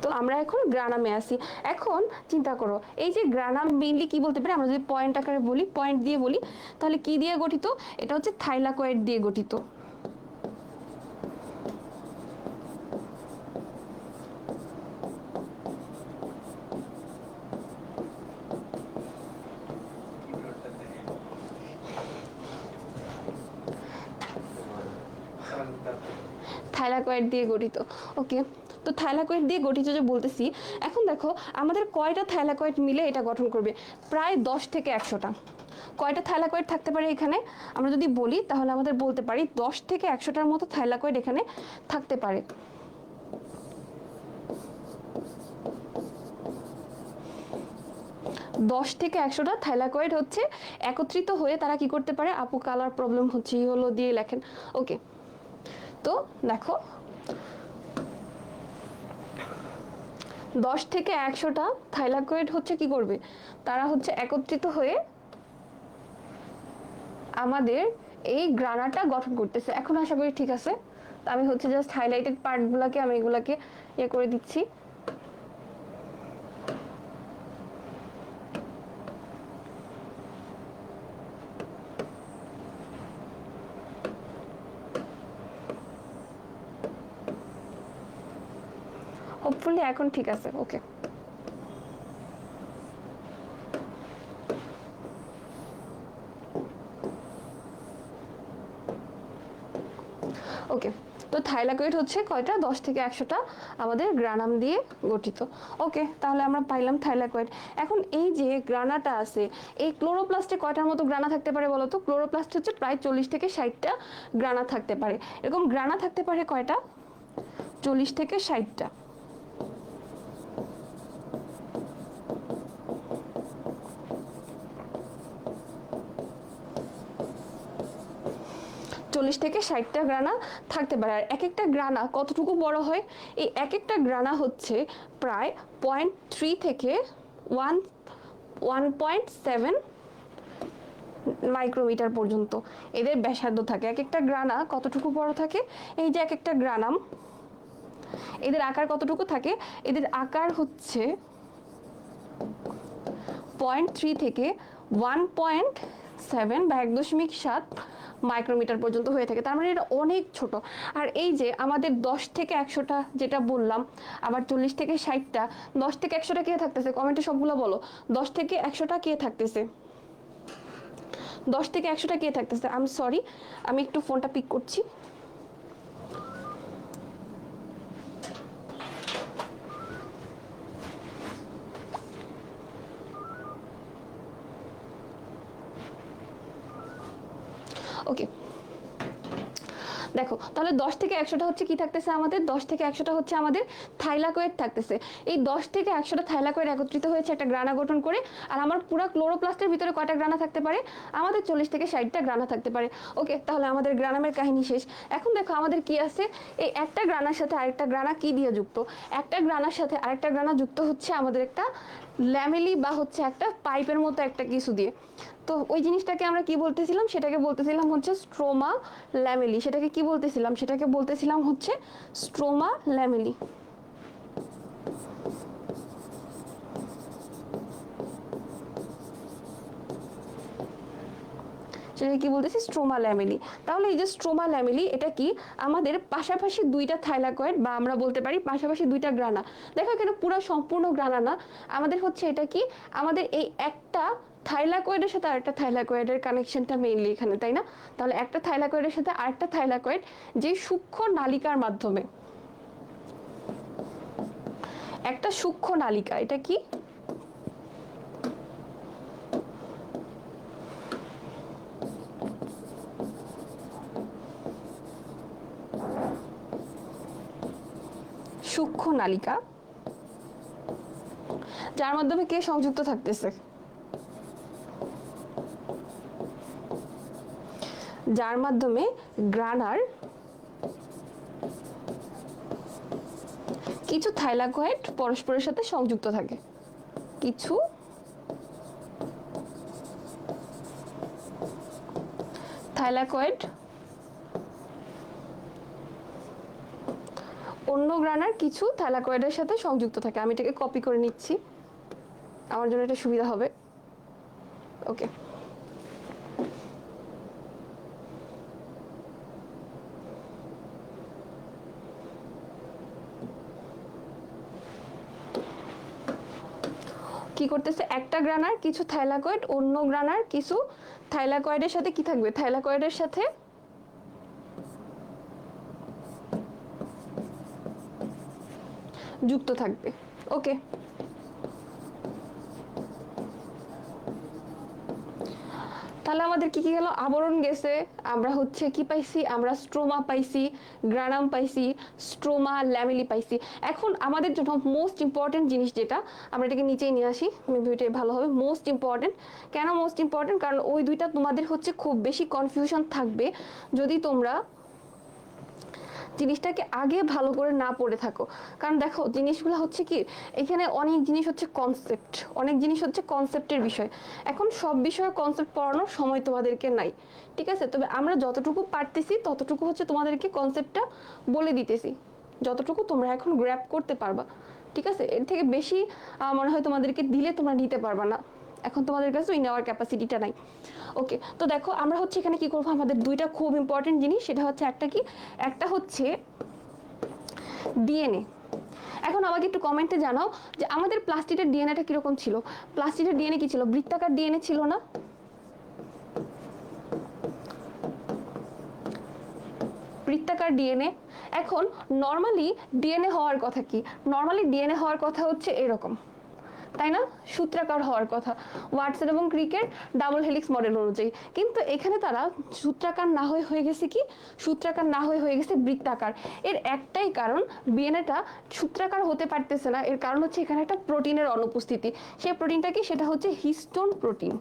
তো আমরা এখন গ্রানামে আসি। এখন চিন্তা করো, এই যে গ্রানাম মেইনলি কি বলতে পারি? আমরা যদি পয়েন্ট আকারে বলি, পয়েন্ট দিয়ে বলি, তাহলে কি দিয়ে গঠিত? এটা হচ্ছে থাইলাকয়েড দিয়ে গঠিত। থাইলাকয়েড দিয়ে গঠিত। ওকে, তো থাইলাকয়েড দিয়ে গঠিত যে বলতেছি, এখন দেখো আমাদের কয়টা থাইলাকয়েড মিলে এটা গঠন করবে? প্রায় 10 থেকে 100টা। কয়টা থাইলাকয়েড থাকতে পারে এখানে? আমরা যদি বলি তাহলে আমাদের বলতে পারি 10 থেকে 100টার মতো থাইলাকয়েড এখানে থাকতে পারে। 10 থেকে 100টা থাইলাকয়েড হচ্ছে একত্রিত হয়ে তারা কি করতে পারে? আপু কালার প্রবলেম হচ্ছে, হলো দিয়ে লেখেন। ওকে, তো দেখো 10 থেকে 100টা থাইলাকয়েড হচ্ছে কি করবে, তারা হচ্ছে একত্রিত হয়ে আমাদের এই গ্রানাটা গঠন করতেছে। এখন আশা করি ঠিক আছে। তো আমি হচ্ছে জাস্ট হাইলাইটেড পার্টগুলোকে আমি এগুলাকে ইয়ে করে দিচ্ছি। হোপফুলি এখন ঠিক আছে। ওকে, ওকে। তো থাইলাকয়েড হচ্ছে কয়টা, 10 থেকে 100টা আমাদের গ্রানাম দিয়ে গঠিত। ওকে, তাহলে আমরা পাইলাম থাইলাকয়েড। এখন এই যে গ্রানাটা আছে, এই ক্লোরোপ্লাস্টে কয়টার মতো গ্রানা থাকতে পারে বলো তো? ক্লোরোপ্লাস্ট হচ্ছে প্রায় 40 থেকে 60টা গ্রানা থাকতে পারে। এরকম গ্রানা থাকতে পারে কয়টা? 40 থেকে 60টা। 40 থেকে 60টা গ্রানা থাকতে পারে। আর এক একটা গ্রানা কতটুকু বড় হয়? এই এক একটা গ্রানা হচ্ছে প্রায় 0.3 থেকে 1.7 মাইক্রোমিটার পর্যন্ত এদের ব্যাসার্ধ থাকে। এক একটা গ্রানা কতটুকু বড় থাকে? এই যে এক একটা গ্রানাম, এদের আকার কতটুকু থাকে? এদের আকার হচ্ছে 0.3 থেকে 1.7 বা 1.7 মাইক্রোমিটার পর্যন্ত হয়ে থাকে। তার মানে এটা অনেক ছোট। আর এই যে আমাদের 10 থেকে 100টা যেটা বললাম, আবার 40 থেকে 60টা, 10 থেকে 100টা কে থাকতেছে? কমেন্টে সবগুলো বলো। 10 থেকে 100টা কে থাকতেছে? 10 থেকে 100টা কে থাকতেছে? আমি সরি, আমি একটু ফোনটা পিক করছি। ওকে, দেখো তাহলে 10 থেকে 100টা হচ্ছে কি থাকতেছে আমাদের? 10 থেকে 100টা হচ্ছে আমাদের থাইলাকয়েড থাকতেছে। এই 10 থেকে 100টা থাইলাকয়েড একত্রিত হয়েছে একটা গ্রানা গঠন করে। আর আমার পুরো ক্লোরোপ্লাস্টের ভিতরে কয়টা গ্রানা থাকতে পারে? আমাদের 40 থেকে 60টা গ্রানা থাকতে পারে। ওকে, তাহলে আমাদের গ্রানামের কাহিনী শেষ। এখন দেখো আমাদের কি আছে, এই একটা গ্রানার সাথে আরেকটা গ্রানা কি দিয়ে যুক্ত? একটা গ্রানার সাথে আরেকটা গ্রানা যুক্ত হচ্ছে আমাদের একটা ল্যামেলি বা হচ্ছে একটা পাইপের মতো একটা কিছু দিয়ে। তো ওই জিনিসটাকে আমরা কি বলতেছিলাম? সেটাকে বলতেছিলাম হচ্ছে স্ট্রোমা ল্যামেলি। সেটাকে কি বলতেছিলাম? সেটাকে বলতেছিলাম হচ্ছে স্ট্রোমা ল্যামেলি। সেটাকে কি বলতেছি? Stroma lamellae. তাহলে এই যে স্ট্রোমা ল্যামেলি, এটা কি আমাদের পাশাপাশি দুইটা থাইলাকয়েড বা আমরা বলতে পারি পাশাপাশি দুইটা গ্রানা। দেখো এখানে পুরো সম্পূর্ণ গ্রানা না, আমাদের হচ্ছে এটা কি, আমাদের এই একটা থাইলাকয়েডের সাথে আরেকটা থাইলাকয়েডের কানেকশনটা মেইনলি এখানে, তাই না? তাহলে একটা থাইলাকয়েডের সাথে আরেকটা থাইলাকয়েড যে সূক্ষ্ম নালিকার মাধ্যমে, একটা সূক্ষ্ম নালিকা, এটা কি সূক্ষ্ম নালিকা, যার মাধ্যমে কে সংযুক্ত থাকতেছে? যার মাধ্যমে গ্রানার কিছু থাইলাকয়েড পরস্পরের সাথে সংযুক্ত থাকে। কিছু থাইলাকয়েড অন্য গ্রানার কিছু থাইলাকয়েডের সাথে সংযুক্ত থাকে। আমি এটাকে কপি করে নিচ্ছি, আমার জন্য এটা সুবিধা হবে। ওকে, কি করতেছে? একটা গ্রানার কিছু থাইলাকয়েড অন্য গ্রানার কিছু থাইলাকয়েডের সাথে কি থাকবে? থাইলাকয়েডের সাথে যুক্ত থাকবে। ওকে, তাহলে আমাদের কি কি গেল? আবরণ গেছে, আমরা হচ্ছে কি পাইছি? আমরা স্ট্রোমা পাইছি, গ্রানাম পাইছি, স্ট্রোমা ল্যামেলি পাইছি। এখন আমাদের জন্য মোস্ট ইম্পর্টেন্ট জিনিস যেটা, আমরা এটাকে নিচেই নিয়ে আসি, মেবি এটাই ভালো হবে। মোস্ট ইম্পর্টেন্ট কেন মোস্ট ইম্পর্টেন্ট? কারণ ওই দুইটা তোমাদের হচ্ছে খুব বেশি কনফিউশন থাকবে যদি তোমরা জিনিসটাকে আগে ভালো করে না পড়ে থাকো। কারণ দেখো জিনিসগুলো হচ্ছে কি, এখানে অনেক জিনিস হচ্ছে কনসেপ্ট, অনেক জিনিস হচ্ছে কনসেপ্টের বিষয়। এখন সব বিষয়ে কনসেপ্ট পড়ানোর সময় তোমাদেরকে নাই, ঠিক আছে? তবে আমরা যতটুকু পারতেছি ততটুকু হচ্ছে তোমাদেরকে কনসেপ্টটা বলে দিতেছি, যতটুকু তোমরা এখন গ্র্যাব করতে পারবা, ঠিক আছে? এর থেকে বেশি মনে হয় তোমাদেরকে দিলে তোমরা নিতে পারবা না, এখন তোমাদের কাছে ওই নেওয়ার ক্যাপাসিটিটা নাই। ওকে, তো দেখো আমরা হচ্ছে এখানে কি করবো, আমাদের দুইটা খুব ইম্পর্টেন্ট জিনিস, সেটা হচ্ছে একটা কি, একটা হচ্ছে ডিএনএ। এখন আমাকে একটু কমেন্টে জানাও যে আমাদের প্লাস্টিকের ডিএনএটা কিরকম ছিল। প্লাস্টিকের ডিএনএ কি ছিল? বৃত্তাকার ডিএনএ ছিল না? বৃত্তাকার ডিএনএ। এখন নর্মালি ডিএনএ হওয়ার কথা কি, নর্মালি ডিএনএ হওয়ার কথা হচ্ছে এরকম, তাই না? সূত্রাকার হওয়ার কথা ওয়াটসন এবং ক্রিকের ডাবল হেলিক্স মডেল অনুযায়ী। কিন্তু এখানে তারা সূত্রাকার না হয়ে গেছে কি, সূত্রাকার না হয়ে গেছে বৃত্তাকার। এর একটাই কারণ, ডিএনএটা সূত্রাকার হতে পারতেছে না, এর কারণ হচ্ছে এখানে একটা প্রোটিনের অনুপস্থিতি। সেই প্রোটিনটা কি, সেটা হচ্ছে হিস্টোন প্রোটিন।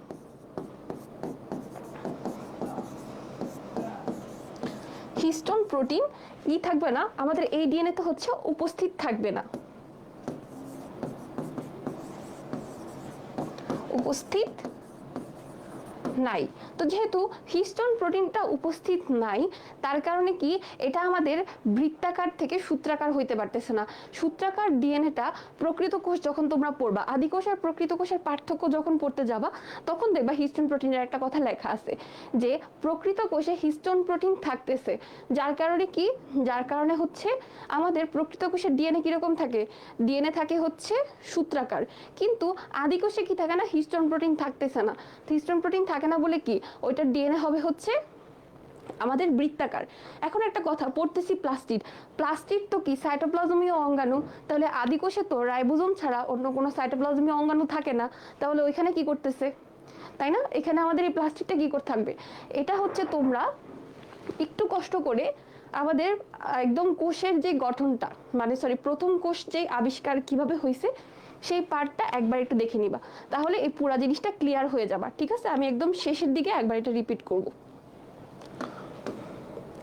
হিস্টোন প্রোটিন কি থাকবে না আমাদের এই ডিএনএ তে হচ্ছে উপস্থিত থাকবে না, উপস্থিত নাই। তো যেহেতু হিস্টোন প্রোটিনটা উপস্থিত নাই, তার কারণে কি এটা আমাদের বৃত্তাকার থেকে সূত্রাকার হইতে পারতেছে না। সূত্রাকার ডিএনএটা প্রকৃত কোষ যখন তোমরা পড়বা, আদি কোষ আর প্রকৃত কোষের পার্থক্য যখন পড়তে যাবা, তখন দেখবা হিস্টোন প্রোটিনের একটা কথা লেখা আছে যে প্রকৃত কোষে হিস্টোন প্রোটিন থাকতেছে, যার কারণে কি, যার কারণে হচ্ছে আমাদের প্রকৃত কোষের ডিএনএ কিরকম থাকে, ডিএনএ থাকে হচ্ছে সূত্রাকার। কিন্তু আদি কোষে কি থাকে না, হিস্টোন প্রোটিন থাকতেছে না। হিস্টোন প্রোটিন থাকে না বলে কি ওইটার ডিএনএ হবে হচ্ছে আমাদের বৃত্তাকার। এখন একটা কথা পড়তেছি, প্লাস্টিড, প্লাস্টিড তো কি সাইটোপ্লাজমীয় অঙ্গাণু, তাহলে আদি কোষে তো রাইবোজোম ছাড়া অন্য কোনো সাইটোপ্লাজমীয় অঙ্গাণু থাকে না, তাহলে ওইখানে কি করতেছে, তাই না? এখানে আমাদের এই প্লাস্টিকটা কি করতে থাকবে, এটা হচ্ছে তোমরা একটু কষ্ট করে আমাদের একদম কোষের যে গঠনটা, মানে সরি প্রথম কোষ যে আবিষ্কার কিভাবে হয়েছে সেই পার্টটা একবার একটু দেখে নিবা, তাহলে এই পুরো জিনিসটা ক্লিয়ার হয়ে যাবে, ঠিক আছে? আমি একদম শেষের দিকে একবার এটা রিপিট করব।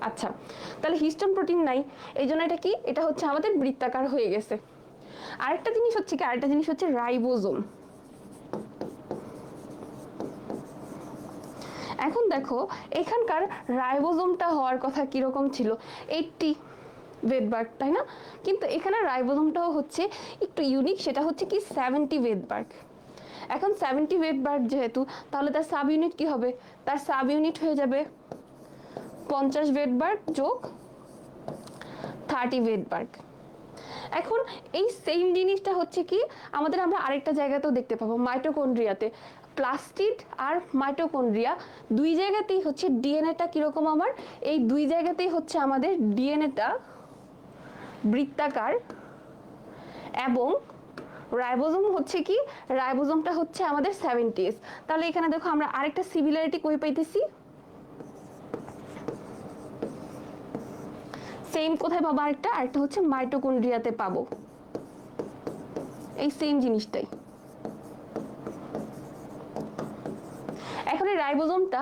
আচ্ছা, তাহলে হিস্টোন প্রোটিন নাই, এই জন্য এটা কি, এটা হচ্ছে আমাদের বৃত্তাকার হয়ে গেছে। আরেকটা জিনিস হচ্ছে কি, আরেকটা জিনিস হচ্ছে রাইবোজোম। এখন দেখো এখানকার রাইবোজোমটা হওয়ার কথা কিরকম ছিল, 80 ওয়েটবার্গ, তাই না? কিন্তু এখানে রাইবোজোমটাও হচ্ছে একটু ইউনিক, সেটা হচ্ছে কি 70 ওয়েটবার্গ। এখন 70 ওয়েটবার্গ যেহেতু, তাহলে তার সাব ইউনিট কি হবে, তার সাব ইউনিট হয়ে যাবে 50 ওয়েটবার্গ যোগ 30 ওয়েটবার্গ। এখন এই সেম জিনিসটা হচ্ছে কি আমাদের আমরা আরেকটা জায়গাতেও দেখতে পাবো, মাইটোকন্ড্রিয়াতে। প্লাস্টিড আর মাইটোকন্ড্রিয়া দুই জায়গাতেই হচ্ছে ডিএনএটা কিরকম, আমার এই দুই জায়গাতেই হচ্ছে আমাদের ডিএনএটা বৃত্তাকার, এবং রাইবোজোম হচ্ছে কি, রাইবোজোমটা হচ্ছে আমাদের 70s। তাহলে এখানে দেখো আমরা আরেকটা সিমিলারিটি কই পাইতেছি, সেম কোথায় পাবো, আরেকটা হচ্ছে মাইটোকন্ড্রিয়াতে পাবো এই সেম জিনিসটাই। এখন এই রাইবোজোমটা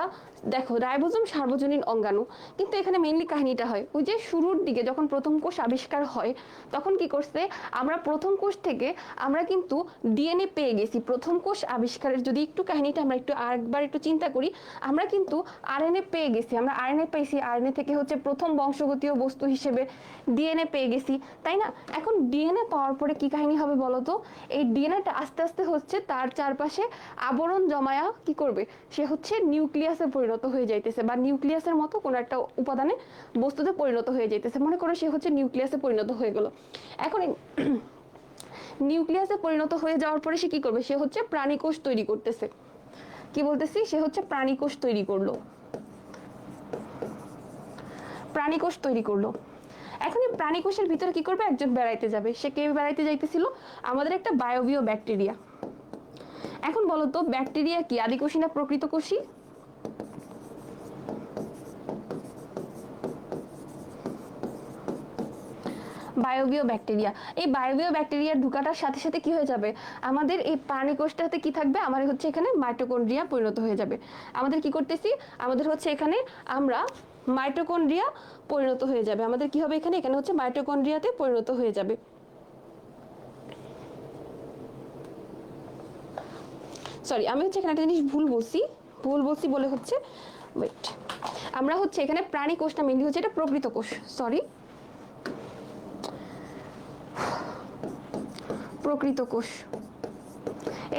দেখো, রাইবোজোম সার্বজনীন অঙ্গাণু, কিন্তু এখানে মেইনলি কাহিনীটা হয় ওই যে শুরুর দিকে যখন প্রথম কোষ আবিষ্কার হয়, তখন কি করছে, আমরা প্রথম কোষ থেকে আমরা কিন্তু ডিএনএ পেয়ে গেছি। প্রথম কোষ আবিষ্কারের যদি একটু কাহিনীটা আমরা একটু আরেকবার একটু চিন্তা করি, আমরা কিন্তু আরএনএ পেয়ে গেছি, আমরা আরএনএ পাইছি, আরএনএ থেকে হচ্ছে প্রথম বংশগতীয় বস্তু হিসেবে ডিএনএ পেয়ে গেছি, তাই না? এখন ডিএনএ পাওয়ার পরে কি কাহিনী হবে বলতো, এই ডিএনএটা আস্তে আস্তে হচ্ছে তার চারপাশে আবরণ জমায়া কি করবে, সে হচ্ছে নিউক্লিয়াসে পরিণত হয়ে যাইতেছে, বা নিউক্লিয়াসের মতো কোনো একটা উপাদানে বস্তুতে পরিণত হয়ে যাইতেছে। মনে করো সে হচ্ছে নিউক্লিয়াসে পরিণত হয়ে গেল। এখন নিউক্লিয়াসে পরিণত হয়ে যাওয়ার পরে সে কি করবে, সে হচ্ছে প্রাণীকোষ তৈরি করতেছে। কি বলতেছি, সে হচ্ছে প্রাণীকোষ তৈরি করলো, প্রাণীকোষ তৈরি করলো। এখন এই প্রাণীকোষের ভিতরে কি করবে, একজন বেড়াইতে যাবে। সে কে বেড়াইতে যাইতেছিল, আমাদের একটা বায়োবিও ব্যাকটেরিয়া। এখন বলতো ব্যাকটেরিয়া কি আদিকোষী না প্রকৃত কোষী? বায়োবিও ব্যাকটেরিয়া। এই বায়োবিও ব্যাকটেরিয়া ঢুকাটার সাথে সাথে কি হয়ে যাবে, আমাদের এই প্রাণীকোষটাতে কি থাকবে, আমার হচ্ছে এখানে মাইটোকন্ড্রিয়া পরিণত হয়ে যাবে। আমাদের কি করতেছি, আমাদের হচ্ছে এখানে আমরা মাইটোকন্ড্রিয়া পরিণত হয়ে যাবে। আমাদের কি হবে এখানে, এখানে হচ্ছে মাইটোকন্ড্রিয়াতে পরিণত হয়ে যাবে। সরি, আমি হচ্ছে এখানে একটা জিনিস ভুল বলছি বলে হচ্ছে, ওয়েট, আমরা হচ্ছে এখানে প্রাণী কোষটা মেনলি হচ্ছে এটা প্রকৃত কোষ, সরি, প্রকৃত কোষ,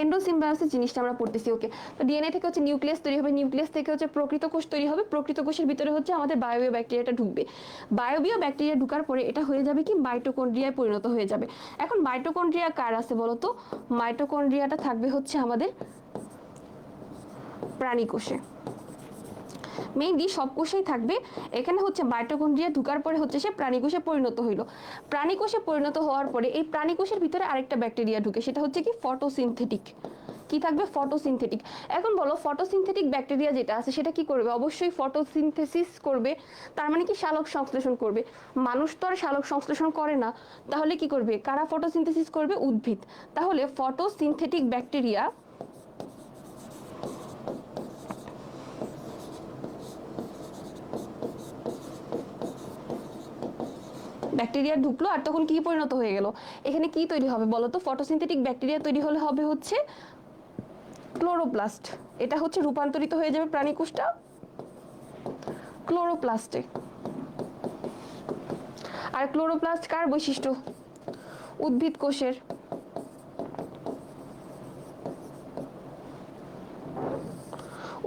এন্ডোসিম্বায়োসিস জিনিসটা আমরা পড়তেছি। ওকে, তো ডিএনএ থেকে হচ্ছে নিউক্লিয়াস তৈরি হবে, নিউক্লিয়াস থেকে হচ্ছে প্রকৃত কোষ তৈরি হবে, প্রকৃত কোষের ভিতরে হচ্ছে আমাদের বায়োবিও ব্যাকটেরিয়াটা ঢুকবে, বায়োবিও ব্যাকটেরিয়া ঢুকার পরে এটা হয়ে যাবে কি মাইটোকন্ড্রিয়ায় পরিণত হয়ে যাবে। এখন মাইটোকন্ড্রিয়া কার আছে বলো তো? মাইটোকন্ড্রিয়াটা থাকবে হচ্ছে আমাদের প্রাণী কোষে, মেইনলি সব কোষেই থাকবে। এখানে হচ্ছে মাইটোকন্ড্রিয়া ঢুকার পরে হচ্ছে সে প্রাণী কোষে পরিণত হইলো। প্রাণী কোষে পরিণত হওয়ার পরে এই প্রাণী কোষের ভিতরে আরেকটা ব্যাকটেরিয়া ঢুকে, সেটা হচ্ছে কি ফটোসিনথেটিক। কি থাকবে? ফটোসিনথেটিক। এখন বলো ফটোসিনথেটিক ব্যাকটেরিয়া যেটা আছে সেটা কি করবে? অবশ্যই ফটোসিনথেসিস করবে, তার মানে কি সালোক সংশ্লেষণ করবে। মানুষ তো আর সালোক সংশ্লেষণ করে না, তাহলে কি করবে? কারা ফটোসিনথেসিস করবে? উদ্ভিদ। তাহলে ফটোসিনথেটিক ব্যাকটেরিয়া ব্যাকটেরিয়া ঢুকলো আর তখন কি পরিণত হয়ে গেল? এখানে কি তৈরি হবে বলো তো? ফটোসিনথেটিক ব্যাকটেরিয়া তৈরি হলে হবে হচ্ছে ক্লোরোপ্লাস্ট। এটা হচ্ছে রূপান্তরিত হয়ে যাবে প্রাণী কোষটা ক্লোরোপ্লাস্টে। আর ক্লোরোপ্লাস্ট কার বৈশিষ্ট্য? উদ্ভিদ কোষের।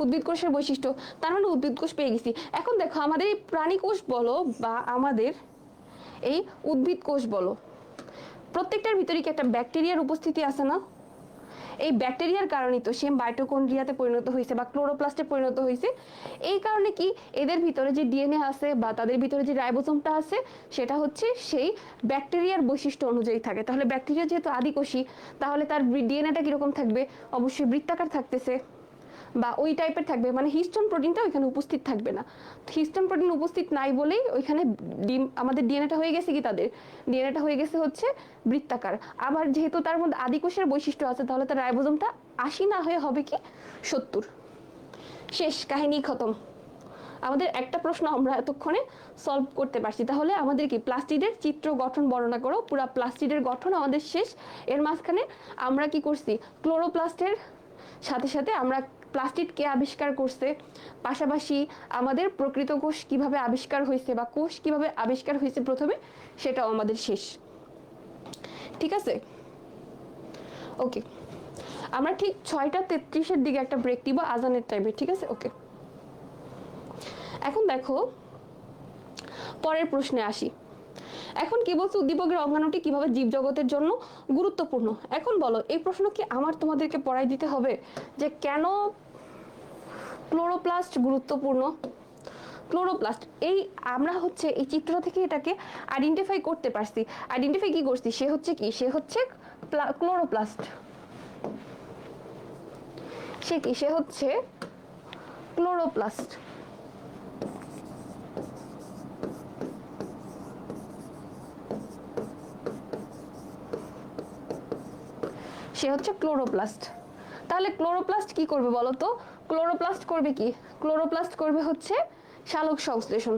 উদ্ভিদ কোষের বৈশিষ্ট্য, তার মানে উদ্ভিদ কোষ পেয়ে গেছি। এখন দেখো আমাদের এই প্রাণী কোষ বলো বা আমাদের এই উদ্ভিদ কোষ বলো, প্রত্যেকটার ভিতরে কি একটা ব্যাকটেরিয়ার উপস্থিতি আছে না? এই ব্যাকটেরিয়ার কারণেই তো সে মাইটোকন্ড্রিয়াতে পরিণত হয়েছে বা ক্লোরোপ্লাস্টে পরিণত হয়েছে। এই কারণে কি এদের ভিতরে যে ডিএনএ আছে বা তাদের ভিতরে যে রাইবোসোমটা আছে সেটা হচ্ছে সেই ব্যাকটেরিয়ার বৈশিষ্ট্য অনুযায়ী থাকে। তাহলে ব্যাকটেরিয়া যেহেতু আদিকোষী, তাহলে তার ডিএনএটা কিরকম থাকবে? অবশ্যই বৃত্তাকার থাকতেছে বা ওই টাইপের থাকবে, মানে হিস্টোন প্রোটিনটা ওইখানে উপস্থিত থাকবে না। হিস্টোন প্রোটিন উপস্থিত নাই বলেই ওইখানে আমাদের ডিএনএটা হয়ে গেছে কি, তাদের ডিএনএটা হয়ে গেছে হচ্ছে বৃত্তাকার। আবার যেহেতু তার মধ্যে আদিকোষের বৈশিষ্ট্য আছে, তাহলে তার রাইবোসোমটা 80 না হয়ে হবে কি 70। শেষ, কাহিনী খতম। আমাদের একটা প্রশ্ন আমরা এতক্ষণে সলভ করতে পারছি। তাহলে আমাদের কি প্লাস্টিডের চিত্র গঠন বর্ণনা করো। পুরা প্লাস্টিডের গঠন আমাদের শেষ। এর মাঝখানে আমরা কি করছি? ক্লোরোপ্লাস্টের সাথে সাথে আমরা প্লাস্টিড কে আবিষ্কার করছে, পাশাপাশি আমাদের প্রকৃত কোষ কিভাবে আবিষ্কার হয়েছে বা কোষ কিভাবে আবিষ্কার হয়েছে প্রথমে, সেটাও আমাদের শেষ। ঠিক আছে, ওকে। আমরা ঠিক 6:33-এর দিকে একটা ব্রেক দিব আজানের টাইমে, ঠিক আছে? ওকে, এখন দেখো পরের প্রশ্নে আসি। এখন কি বলছে? উদ্দীপকের অঙ্গাণুটি কিভাবে জীবজগতের জন্য গুরুত্বপূর্ণ। এখন বলো, এই প্রশ্ন কি আমার তোমাদেরকে পড়াই দিতে হবে যে কেন ক্লোরোপ্লাস্ট গুরুত্বপূর্ণ? ক্লোরোপ্লাস্ট, এই আমরা হচ্ছে এই চিত্র থেকে এটাকে আইডেন্টিফাই করতে পারছি। আইডেন্টিফাই কি করছি? সে হচ্ছে কি, সে হচ্ছে ক্লোরোপ্লাস্ট। সে কি, সে হচ্ছে ক্লোরোপ্লাস্ট। সে হচ্ছে ক্লোরোপ্লাস্ট। তাহলে ক্লোরোপ্লাস্ট কি করবে বলো তো? ক্লোরোপ্লাস্ট করবে কি? ক্লোরোপ্লাস্ট করবে হচ্ছে সালোক সংশ্লেষণ।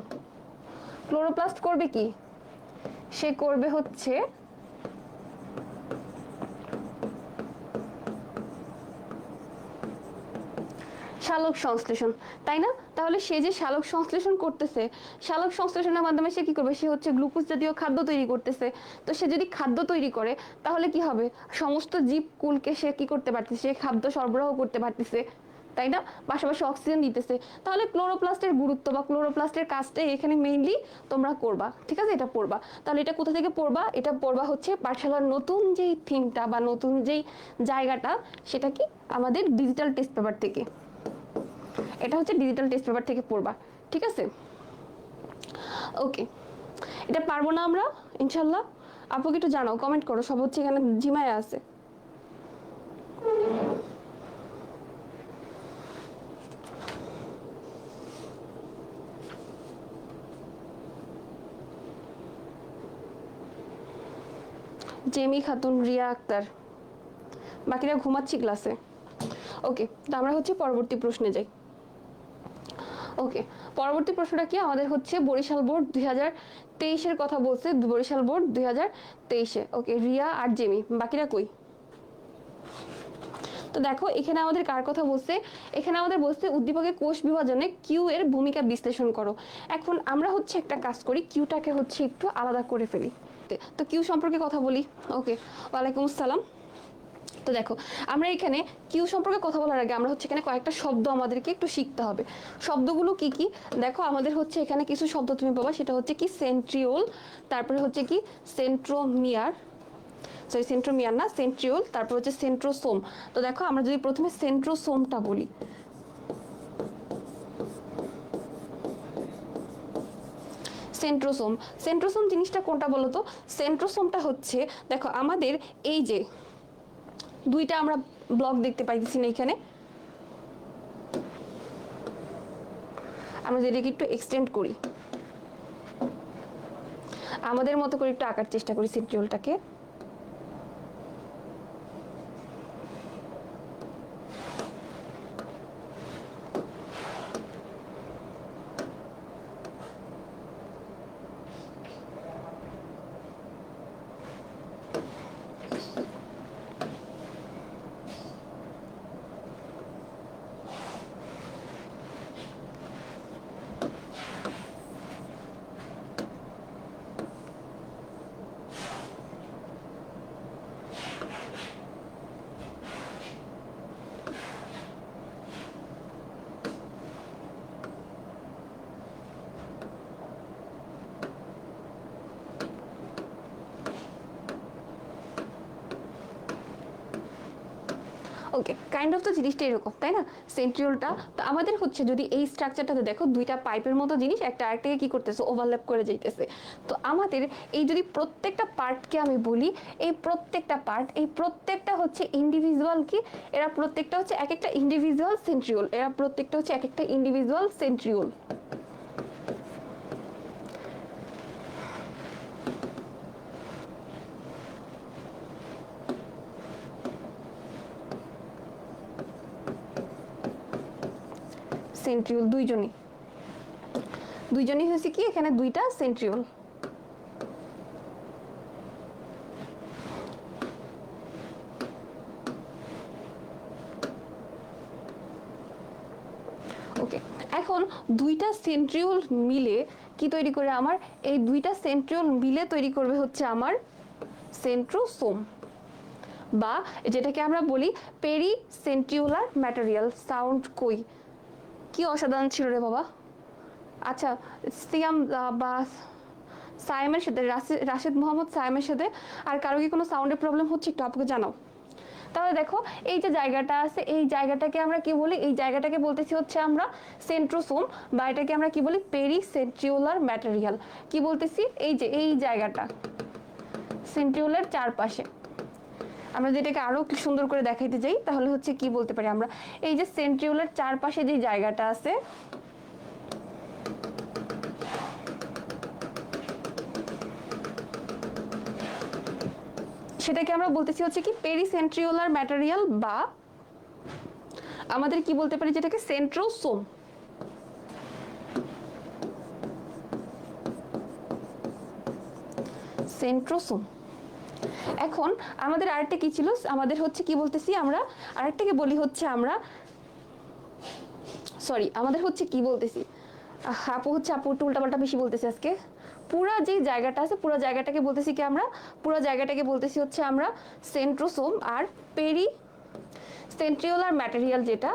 ক্লোরোপ্লাস্ট করবে কি? সে করবে হচ্ছে সালোক সংশ্লেষণ, তাই না? তাহলে সে যে সালোক সংশ্লেষণ করতেছে, সালোক সংশ্লেষণের মাধ্যমে সে কি করবে? সে হচ্ছে গ্লুকোজ জাতীয় খাদ্য তৈরি করতেছে। তো সে যদি খাদ্য তৈরি করে তাহলে কি হবে? সমস্ত জীবকুলকে সে কি করতে পারতেছে? সে খাদ্য সরবরাহ করতে পারতেছে, তাই না? পাশাপাশি অক্সিজেন দিতেছে। তাহলে ক্লোরোপ্লাস্টের গুরুত্ব বা ক্লোরোপ্লাস্টের কাজটাই এখানে মেইনলি তোমরা করবা, ঠিক আছে? এটা পড়বা। তাহলে এটা কোথা থেকে পড়বা? এটা পড়বা হচ্ছে পাঠশালার নতুন যেই থিমটা বা নতুন যেই জায়গাটা, সেটা কি আমাদের ডিজিটাল টেস্ট পেপার থেকে। এটা হচ্ছে ডিজিটাল টেস্ট পেপার থেকে পড়বা, ঠিক আছে? ওকে, এটা পারবো না আমরা ইনশাল্লাহ? আপুকে একটু জানাও, কমেন্ট করো। সব হচ্ছে এখানে ঝিমায় আছে। জেমি খাতুন, রিয়া আক্তার, বাকিরা ঘুমাচ্ছি ক্লাসে। ওকে, তো আমরা হচ্ছে পরবর্তী প্রশ্নে যাই। ওকে, পরবর্তী প্রশ্নটা কি আমাদের হচ্ছে বরিশাল বোর্ড 2023-এর কথা বলছে, বরিশাল বোর্ড 2023-এ। ওকে, রিয়া আর জেমি, বাকিরা কই? তো দেখো এখানে আমাদের কার কথা বলছে, এখানে আমাদের বলছে উদ্দীপকের কোষ বিভাজনে কিউ এর ভূমিকা বিশ্লেষণ করো। এখন আমরা হচ্ছে একটা কাজ করি, কিউটাকে হচ্ছে একটু আলাদা করে ফেলি। তো কিউ সম্পর্কে কথা বলি। ওকে, ওয়ালাইকুম আসসালাম। তো দেখো আমরা এখানে কিউ সম্পর্কে কথা বলার আগে আমরা হচ্ছে এখানে কয়েকটা শব্দ আমাদেরকে একটু শিখতে হবে। শব্দগুলো কি কি দেখো, আমাদের হচ্ছে এখানে কিছু শব্দ তুমি পাবা, সেটা হচ্ছে কি সেন্ট্রিওল, তারপরে হচ্ছে কি সেন্ট্রোমিয়ার, সরি সেন্ট্রোমিয়ার না, সেন্ট্রিওল, তারপর হচ্ছে সেন্ট্রোসোম। তো দেখো আমরা যদি প্রথমে সেন্ট্রোসোমটা বলি, সেন্ট্রোসোম, সেন্ট্রোসোম জিনিসটা কোনটা বলো তো? সেন্ট্রোসোমটা হচ্ছে দেখো আমাদের এই যে দুইটা আমরা ব্লক দেখতে পাইতেছি না এখানে, আমরা যেটাকে একটু এক্সটেন্ড করি, আমাদের মতো করে একটু আঁকার চেষ্টা করি সেন্ট্রিওলটাকে। ওকে, কাইন্ড অফ তো জিনিসটা এরকম, তাই না? সেন্ট্রিওলটা তো আমাদের হচ্ছে যদি এই স্ট্রাকচারটাতে দেখো দুইটা পাইপের মতো জিনিস একটা আরেকটাকে কি করতেছে, ওভারল্যাপ করে যাইতেছে। তো আমাদের এই যদি প্রত্যেকটা পার্টকে আমি বলি, এই প্রত্যেকটা পার্ট, এই প্রত্যেকটা হচ্ছে ইন্ডিভিজুয়াল কি, এরা প্রত্যেকটা হচ্ছে এক একটা ইন্ডিভিজুয়াল সেন্ট্রিওল, এরা প্রত্যেকটা হচ্ছে এক একটা ইন্ডিভিজুয়াল সেন্ট্রিওল। সেন্ট্রিওল দুইজনই, দুইজনই হচ্ছে কি এখানে দুইটা সেন্ট্রিওল। ওকে, এখন দুইটা সেন্ট্রিওল মিলে কি তৈরি করে আমার, এই দুইটা সেন্ট্রিওল মিলে তৈরি করবে হচ্ছে আমার সেন্ট্রোসোম, বা যেটাকে আমরা বলি পেরি সেন্ট্রিওলার ম্যাটেরিয়াল। সাউন্ড কই, কি অসাধারণ ছিল রে বাবা। আচ্ছা, সিয়াম বা সায়েমের সাথে, রাশেদ মোহাম্মদ সায়েমের সাথে আর কারো কি কোনো সাউন্ডের প্রবলেম হচ্ছে একটু আপনাকে জানাও। তাহলে দেখো এই যে জায়গাটা আছে, এই জায়গাটাকে আমরা কি বলি, এই জায়গাটাকে বলতেছি হচ্ছে আমরা সেন্ট্রোসোম, বা এটাকে আমরা কি বলি পেরি সেন্ট্রিওলার ম্যাটেরিয়াল। কি বলতেছি, এই যে এই জায়গাটা সেন্ট্রিওলের চারপাশে, আমরা যেটাকে আরো সুন্দর করে দেখাইতে যাই তাহলে হচ্ছে কি বলতে পারি আমরা, এই যে সেন্ট্রিওলের চারপাশে যে জায়গাটা আছে, সেটাকে আমরা বলতেছি হচ্ছে কি পেরিসেন্ট্রিওলার ম্যাটেরিয়াল, বা আমাদের কি বলতে পারি যেটাকে সেন্ট্রোসোম। সেন্ট্রোসোম। এখন আমাদের আরেকটা কি ছিল, আমাদের হচ্ছে কি বলতেছি আমরা, আরেকটাকে বলি হচ্ছে আমরা, সরি আমাদের হচ্ছে কি বলতেছি, আপু হচ্ছে আপু একটু উল্টাপাল্টা বেশি বলতেছি আজকে। পুরা যে জায়গাটা আছে পুরো জায়গাটাকে বলতেছি কি আমরা, পুরো জায়গাটাকে বলতেছি হচ্ছে আমরা সেন্ট্রোসোম। আর পেরি সেন্ট্রিওলার ম্যাটেরিয়াল যেটা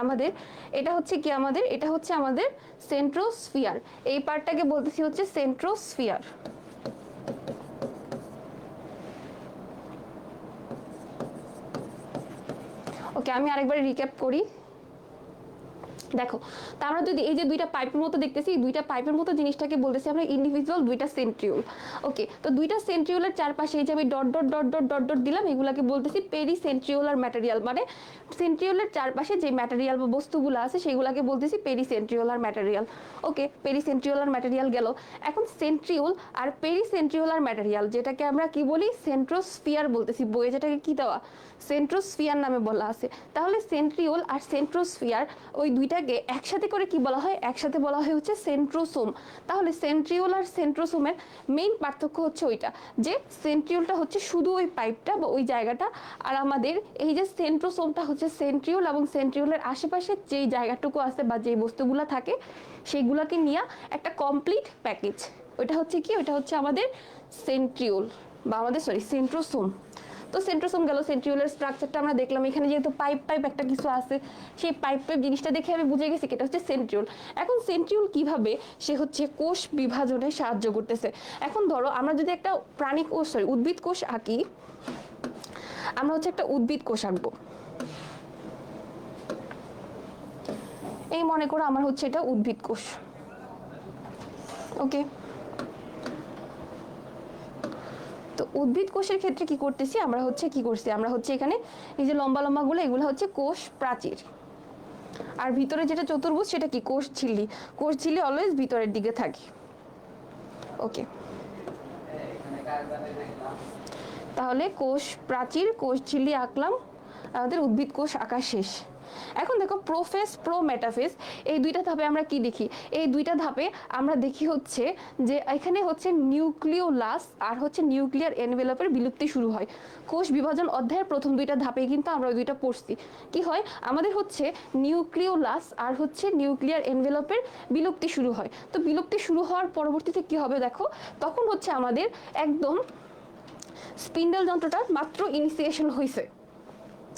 আমাদের, এটা হচ্ছে কি আমাদের, এটা হচ্ছে আমাদের সেন্ট্রোস্ফিয়ার। এই পার্টটাকে বলতেছি হচ্ছে সেন্ট্রোস্ফিয়ার। ওকে, আমি আরেকবার রিক্যাপ করি। দেখো, তা আমরা যদি এই যে দুইটা পাইপের মতো দেখতেছি, এই দুইটা পাইপের মতো জিনিসটাকে বলতেছি আমরা ইন্ডিভিজুয়াল দুইটা সেন্ট্রিওল। ওকে, তো দুইটা সেন্ট্রিওলের চারপাশে এই যে আমি dot dot dot dot dot dot দিলাম, এগুলাকে বলতেছি পেরি সেন্ট্রিওলার ম্যাটেরিয়াল, মানে সেন্ট্রিওলের চারপাশে যে ম্যাটেরিয়াল বা বস্তুগুলো আছে সেগুলোকে বলতেছি পেরি সেন্ট্রিওলার ম্যাটেরিয়াল। ওকে, পেরি সেন্ট্রিওলার ম্যাটেরিয়াল গেল। এখন সেন্ট্রিওল আর পেরি সেন্ট্রিওলার ম্যাটেরিয়াল যেটাকে আমরা কি বলি সেন্ট্রোস্ফিয়ার বলতেছি, বইয়ে যেটাকে কি দেওয়া সেন্ট্রোস্ফিয়ার নামে বলা আছে। তাহলে সেন্ট্রিওল আর সেন্ট্রোস্ফিয়ার ওই দুই দুইটাকে একসাথে করে কি বলা হয়, একসাথে বলা হয় হচ্ছে সেন্ট্রোসোম। তাহলে সেন্ট্রিওল আর সেন্ট্রোসোমের মেইন পার্থক্য হচ্ছে ওইটা, যে সেন্ট্রিওলটা হচ্ছে শুধু ওই পাইপটা বা ওই জায়গাটা, আর আমাদের এই যে সেন্ট্রোসোমটা হচ্ছে সেন্ট্রিওল এবং সেন্ট্রিওলের আশেপাশে যেই জায়গাটুকু আছে বা যেই বস্তুগুলো থাকে সেইগুলোকে নিয়ে একটা কমপ্লিট প্যাকেজ। ওইটা হচ্ছে কি, ওইটা হচ্ছে আমাদের সেন্ট্রিওল বা আমাদের সেন্ট্রোসোম। তো সেন্ট্রোসোম গেল, সেন্ট্রিওলের স্ট্রাকচারটা আমরা দেখলাম, এখানে যেহেতু পাইপ পাইপ একটা কিছু আছে, সেই পাইপ পাইপ জিনিসটা দেখে আমি বুঝে গেছি এটা হচ্ছে সেন্ট্রিওল। এখন সেন্ট্রিওল কিভাবে সে হচ্ছে কোষ বিভাজনে সাহায্য করতেছে। এখন ধরো আমরা যদি একটা প্রাণী কোষ উদ্ভিদ কোষ আঁকি, আমরা হচ্ছে একটা উদ্ভিদ কোষ আঁকবো, এই মনে করো আমার হচ্ছে এটা উদ্ভিদ কোষ। ওকে, তো উদ্ভিদ কোষের ক্ষেত্রে কি করতেছি আমরা হচ্ছে কি করছি, আমরা হচ্ছে এখানে এই যে লম্বা লম্বা গুলো এগুলো হচ্ছে কোষ প্রাচীর, আর ভিতরে যেটা চতুর্ভুজ সেটা কি কোষ ঝিল্লি। কোষ ঝিল্লি অলওয়েজ ভিতরের দিকে থাকে। ওকে, তাহলে কোষ প্রাচীর কোষ ঝিল্লি আঁকলাম, আমাদের উদ্ভিদ কোষ আঁকা শেষ। এখন দেখো প্রোফেজ প্রো মেটাফেজ, এই দুইটা ধাপে আমরা কি দেখি, এই দুইটা ধাপে আমরা দেখি হচ্ছে যে এখানে হচ্ছে নিউক্লিওলাস আর হচ্ছে নিউক্লিয়ার এনভেলপের বিলুপ্তি শুরু হয়। কোষ বিভাজন অধ্যায়ের প্রথম দুইটা ধাপে কিন্তু আমরা ওই দুইটা পড়ছি। কি হয় আমাদের হচ্ছে নিউক্লিওলাস আর হচ্ছে নিউক্লিয়ার এনভেলপের বিলুপ্তি শুরু হয়। তো বিলুপ্তি শুরু হওয়ার পরবর্তীতে কি হবে দেখো, তখন হচ্ছে আমাদের একদম স্পিন্ডল যন্ত্রটা মাত্র ইনিশিয়েশন হয়েছে,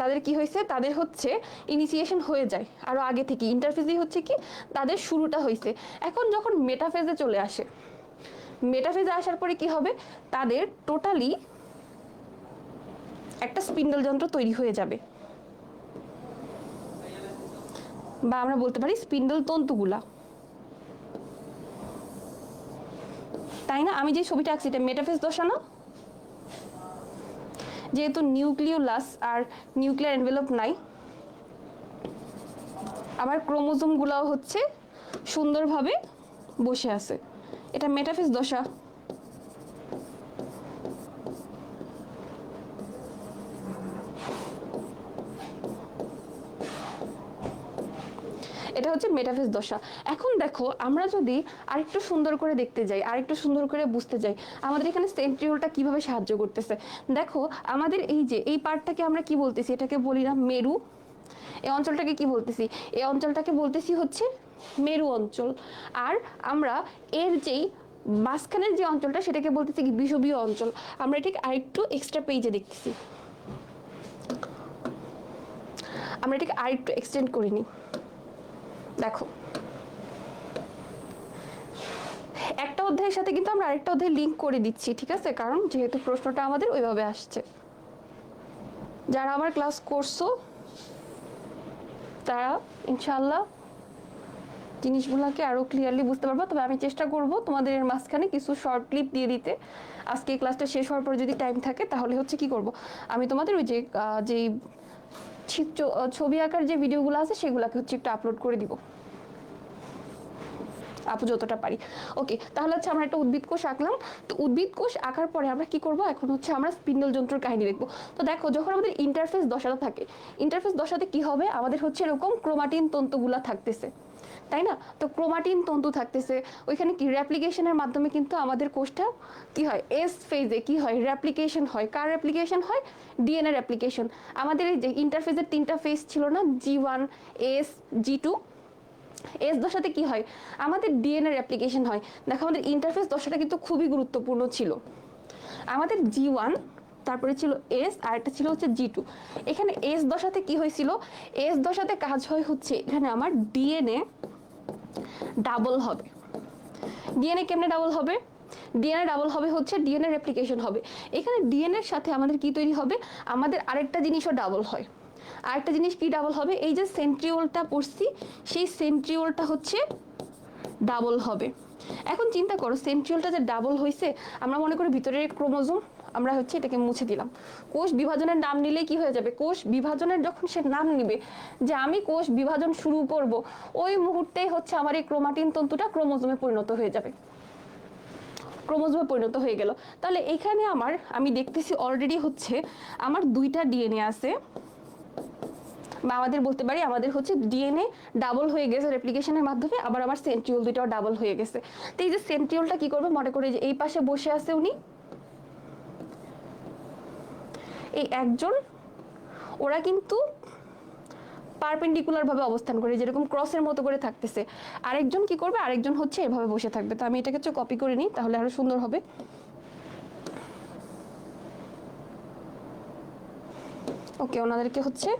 তাদের কি হয়েছে, তাদের হচ্ছে ইনিশিয়েশন হয়ে যায় আরো আগে থেকে, ইন্টারফেজই হচ্ছে কি তাদের শুরুটা হয়েছে। এখন যখন মেটাফেজে চলে আসে, মেটাফেজে আসার পরে কি হবে, তাদের টোটালি একটা স্পিন্ডল যন্ত্র তৈরি হয়ে যাবে, বা আমরা বলতে পারি স্পিন্ডল তন্তুগুলা, তাই না? আমি যে ছবিটা আঁকছি এটা মেটাফেজ দশা না? যেহেতু নিউক্লিওলাস আর নিউক্লিয়ার এনভেলপ নাই, আবার ক্রোমোজোম গুলাও হচ্ছে সুন্দরভাবে বসে আছে, এটা মেটাফেজ দশা। এটা হচ্ছে মেটাফেজ দশা। এখন দেখো আমরা যদি আরেকটু সুন্দর করে দেখতে যাই, আরেকটু সুন্দর করে বুঝতে যাই আমাদের এখানে সেন্ট্রিওলটা কিভাবে সাহায্য করতেছে। দেখো আমাদের এই যে এই পার্টটাকে আমরা কি বলতেছি, এটাকে বলি না মেরু, এই অঞ্চলটাকে কি বলতেছি, এই অঞ্চলটাকে বলতেছি হচ্ছে মেরু অঞ্চল। আর আমরা এর যেই মাঝখানের যে অঞ্চলটা সেটাকে বলতেছি কি বিষুবীয় অঞ্চল। আমরা এটাকে আরেকটু এক্সট্রা পেজে দেখতেছি, আমরা এটাকে আরেকটু এক্সটেন্ড করে নিই। দেখো একটা অধ্যায়ের সাথে কিন্তু আমরা আরেকটা অধ্যায় লিঙ্ক করে দিচ্ছি, ঠিক আছে, কারণ যেহেতু প্রশ্নটা আমাদের ওইভাবে আসছে। যারা আমার ক্লাস করছো তারা ইনশাআল্লাহ জিনিসগুলোকে আরো ক্লিয়ারলি বুঝতে পারবো। তবে আমি চেষ্টা করব তোমাদের এর মাঝখানে কিছু শর্ট ক্লিপ দিয়ে দিতে। আজকে এই ক্লাসটা শেষ হওয়ার পর যদি টাইম থাকে তাহলে হচ্ছে কি করব, আমি তোমাদের ওই যে যেই ছবি আঁকার যে ভিডিওগুলো আছে সেগুলোকে হচ্ছে একটু আপলোড করে দিব আপু যতটা পারি। ওকে, তাহলে হচ্ছে আমরা একটা উদ্ভিদ কোষ আঁকলাম। তো উদ্ভিদ কোষ আঁকার পরে আমরা কি করব, এখন হচ্ছে আমরা স্পিন্ডল যন্ত্রের কাহিনী দেখবো। তো দেখো যখন আমাদের ইন্টারফেস দশাটা থাকে, ইন্টারফেস দশাতে কি হবে, আমাদের হচ্ছে এরকম ক্রোমাটিন তন্তুগুলা থাকতেছে, তাই না? তো ক্রোমাটিন তন্তু থাকতেছে, ওইখানে কি রেপ্লিকেশনের মাধ্যমে কিন্তু আমাদের কোষটা কি হয়, এস ফেজে কি হয়, রেপ্লিকেশন হয়। কার রেপ্লিকেশন হয়? DNA replication. আমাদের এই যে ইন্টারফেজের তিনটা ফেজ ছিল না, G1, S, G2, এস দশাতে কি হয়, আমাদের ডিএনএ রেপ্লিকেশন হয়। দেখো আমাদের ইন্টারফেস দশাটা কিন্তু খুবই গুরুত্বপূর্ণ ছিল। আমাদের G1, তারপরে ছিল এস, আর একটা ছিল হচ্ছে G2। এখানে এস দশাতে কি হয়েছিল, এস দশাতে কাজ হয় হচ্ছে এখানে আমার ডিএনএ ডাবল হবে। ডিএনএ কেমনে ডাবল হবে, ডিএনএ ডাবল হবে হচ্ছে ডিএনএ রেপ্লিকেশন হবে। এখানে ডিএনএর সাথে আমাদের কি তৈরি হবে, আমাদের আরেকটা জিনিসও ডাবল হয়। আরেকটা জিনিস কি ডাবল হবে, এই যে সেন্ট্রিওলটা পড়ছি সেই সেন্ট্রিওলটা হচ্ছে ডাবল হবে। এখন চিন্তা করো সেন্ট্রিওলটা যে ডাবল হয়েছে, আমরা মনে করি ভিতরের ক্রোমোজোম, আমরা হচ্ছে এটাকে মুছে দিলাম। কোষ বিভাজনের নাম নিলেই কি হয়ে যাবে, কোষ বিভাজনের যখন সে নাম নিবে যে আমি কোষ বিভাজন শুরু করব, ওই মুহূর্তেই হচ্ছে আমার এই ক্রোমাটিন তন্তুটা ক্রোমোজোমে পরিণত হয়ে যাবে, ক্রোমোজোমে পরিণত হয়ে গেল। তাহলে এখানে আমি দেখতেছি অলরেডি হচ্ছে আমার দুইটা ডিএনএ আছে, বা আমাদের বলতে পারি আমাদের হচ্ছে ডিএনএ ডাবল হয়ে গেছে রেপ্লিকেশনের মাধ্যমে, আবার আমার সেন্ট্রিওল দুইটাও ডাবল হয়ে গেছে। তো এই যে সেন্ট্রিওলটা কি করবে, মনে করে যে এই পাশে বসে আছে উনি, এই একজন, ওরা কিন্তু পারপেন্ডিকুলার ভাবে অবস্থান করে, যেরকম ক্রসের মতো করে থাকতেছে। আরেকজন কি করবে, আরেকজন হচ্ছে এভাবে বসে থাকবে। তো আমি এটাকে হচ্ছে কপি করে নিই, তাহলে আরো সুন্দর হবে। ওকে, ওনাদেরকে হচ্ছে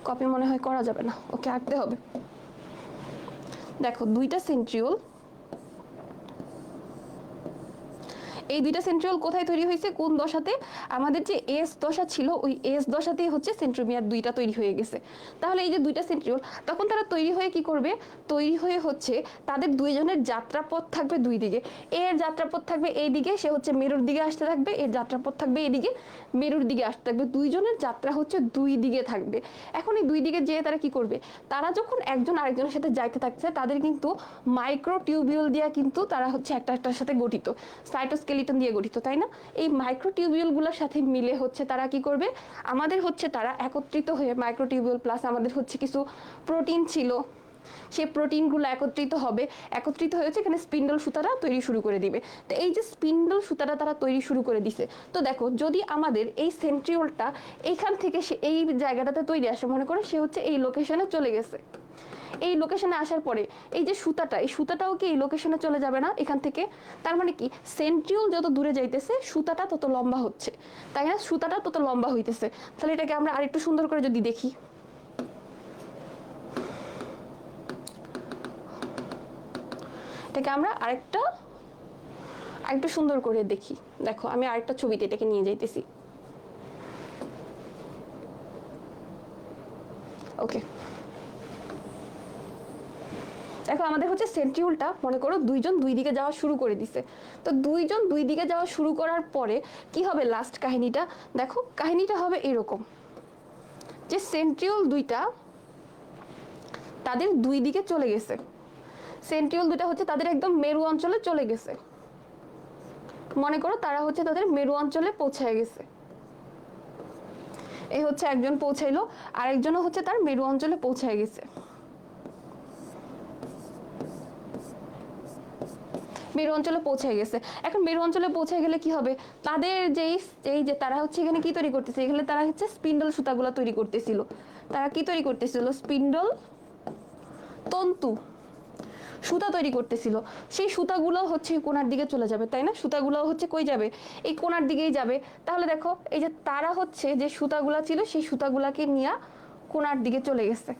কপি মনে হয় করা যাবে না, ওকে আঁকতে হবে। দেখো দুইটা সেন্ট্রিওল, এই দুইটা সেন্ট্রিওল কোথায় তৈরি হয়েছে, কোন দশাতে, আমাদের যে এস দশা ছিল ওই এস দশাতেই হচ্ছে সেন্ট্রোমিয়ার দুইটা তৈরি হয়ে গেছে। তাহলে এই যে দুইটা সেন্ট্রিওল তখন তারা তৈরি হয়ে কি করবে, তৈরি হয়ে হচ্ছে তাদের দুইজনের যাত্রাপথ থাকবে দুই দিকে। এর যাত্রাপথ থাকবে এই দিকে, সে হচ্ছে মেরুর দিকে আসতে থাকবে, এর যাত্রাপথ থাকবে এইদিকে, মেরুর দিকে আসতে থাকবে, দুইজনের যাত্রা হচ্ছে দুই দিকে থাকবে। এখন এই দুই দিকে যেয়ে তারা কি করবে, তারা যখন একজন আরেকজনের সাথে যাইতে থাকছে, তাদের কিন্তু মাইক্রো টিউবিউল দিয়ে কিন্তু তারা হচ্ছে একটা একটার সাথে গঠিত, সাইটোস্কেলিটন দিয়ে গঠিত, তাই না? এই মাইক্রো টিউবিউলগুলোর সাথে মিলে হচ্ছে তারা কি করবে, আমাদের হচ্ছে তারা একত্রিত হয়ে, মাইক্রো টিউবিউল প্লাস আমাদের হচ্ছে কিছু প্রোটিন ছিল, সেই প্রোটিনগুলো একত্রিত হবে, একত্রিত হয়েছে এখানে স্পিন্ডল সুতাটা তৈরি শুরু করে দিবে। তো এই যে স্পিন্ডল সুতাটা তারা তৈরি শুরু করে দিছে, তো দেখো যদি আমাদের এই সেন্ট্রিওলটা এইখান থেকে সে এই জায়গাটাতে তৈরি আসে, মনে করো সে হচ্ছে এই লোকেশনে চলে গেছে, এই লোকেশনে আসার পরে এই যে সুতাটা, এই সুতাটাও কি এই লোকেশনে চলে যাবে না এখান থেকে? তার মানে কি, সেন্ট্রিওল যত দূরে যাইতেছে সুতাটা তত লম্বা হচ্ছে, তাই না? সুতাটা তত লম্বা হইতেছে। তাহলে এটাকে আমরা আরেকটু সুন্দর করে যদি দেখি, এটাকে আমরা আরেকটু সুন্দর করে দেখি। দেখো আমি আরেকটা ছবিতে এটাকে নিয়ে যাইতেছি। ওকে, দেখো আমাদের হচ্ছে সেন্ট্রিওলটা মনে করো দুইজন দুই দিকে যাওয়া শুরু করে দিছে। তো দুইজন দুই দিকে যাওয়া শুরু করার পরে কি হবে লাস্ট কাহিনীটা, দেখো কাহিনীটা হবে এরকম যে সেন্ট্রিওল দুইটা তাদের দুই দিকে চলে গেছে, সেন্ট্রিওল দুইটা হচ্ছে তাদের একদম মেরু অঞ্চলে চলে গেছে, মনে করো তারা হচ্ছে তাদের মেরু অঞ্চলে পৌঁছায় গেছে। এই হচ্ছে একজন পৌঁছাইলো, আরেকজনও হচ্ছে তার মেরু অঞ্চলে পৌঁছায় গেছে। মেরু অঞ্চলে পৌঁছে গেছে। এখন মেরু অঞ্চলে পৌঁছে গেলে কি হবে, তাদের যেই এই যে তারা হচ্ছে এখানে কি তৈরি করতেছে, এখানে তারা হচ্ছে স্পিন্ডল সুতাগুলো তৈরি করতেছিল। তারা কি তৈরি করতেছিল, স্পিন্ডল তন্তু সুতা তৈরি করতেছিল। সেই সুতাগুলো হচ্ছে কোনার দিকে চলে যাবে, তাই না? সুতাগুলো হচ্ছে কই যাবে, এই কোনার দিকেই যাবে। তাহলে দেখো এই যে তারা হচ্ছে যে সুতাগুলা ছিল সেই সুতাগুলাকে নিয়ে কোনার দিকে চলে গেছে।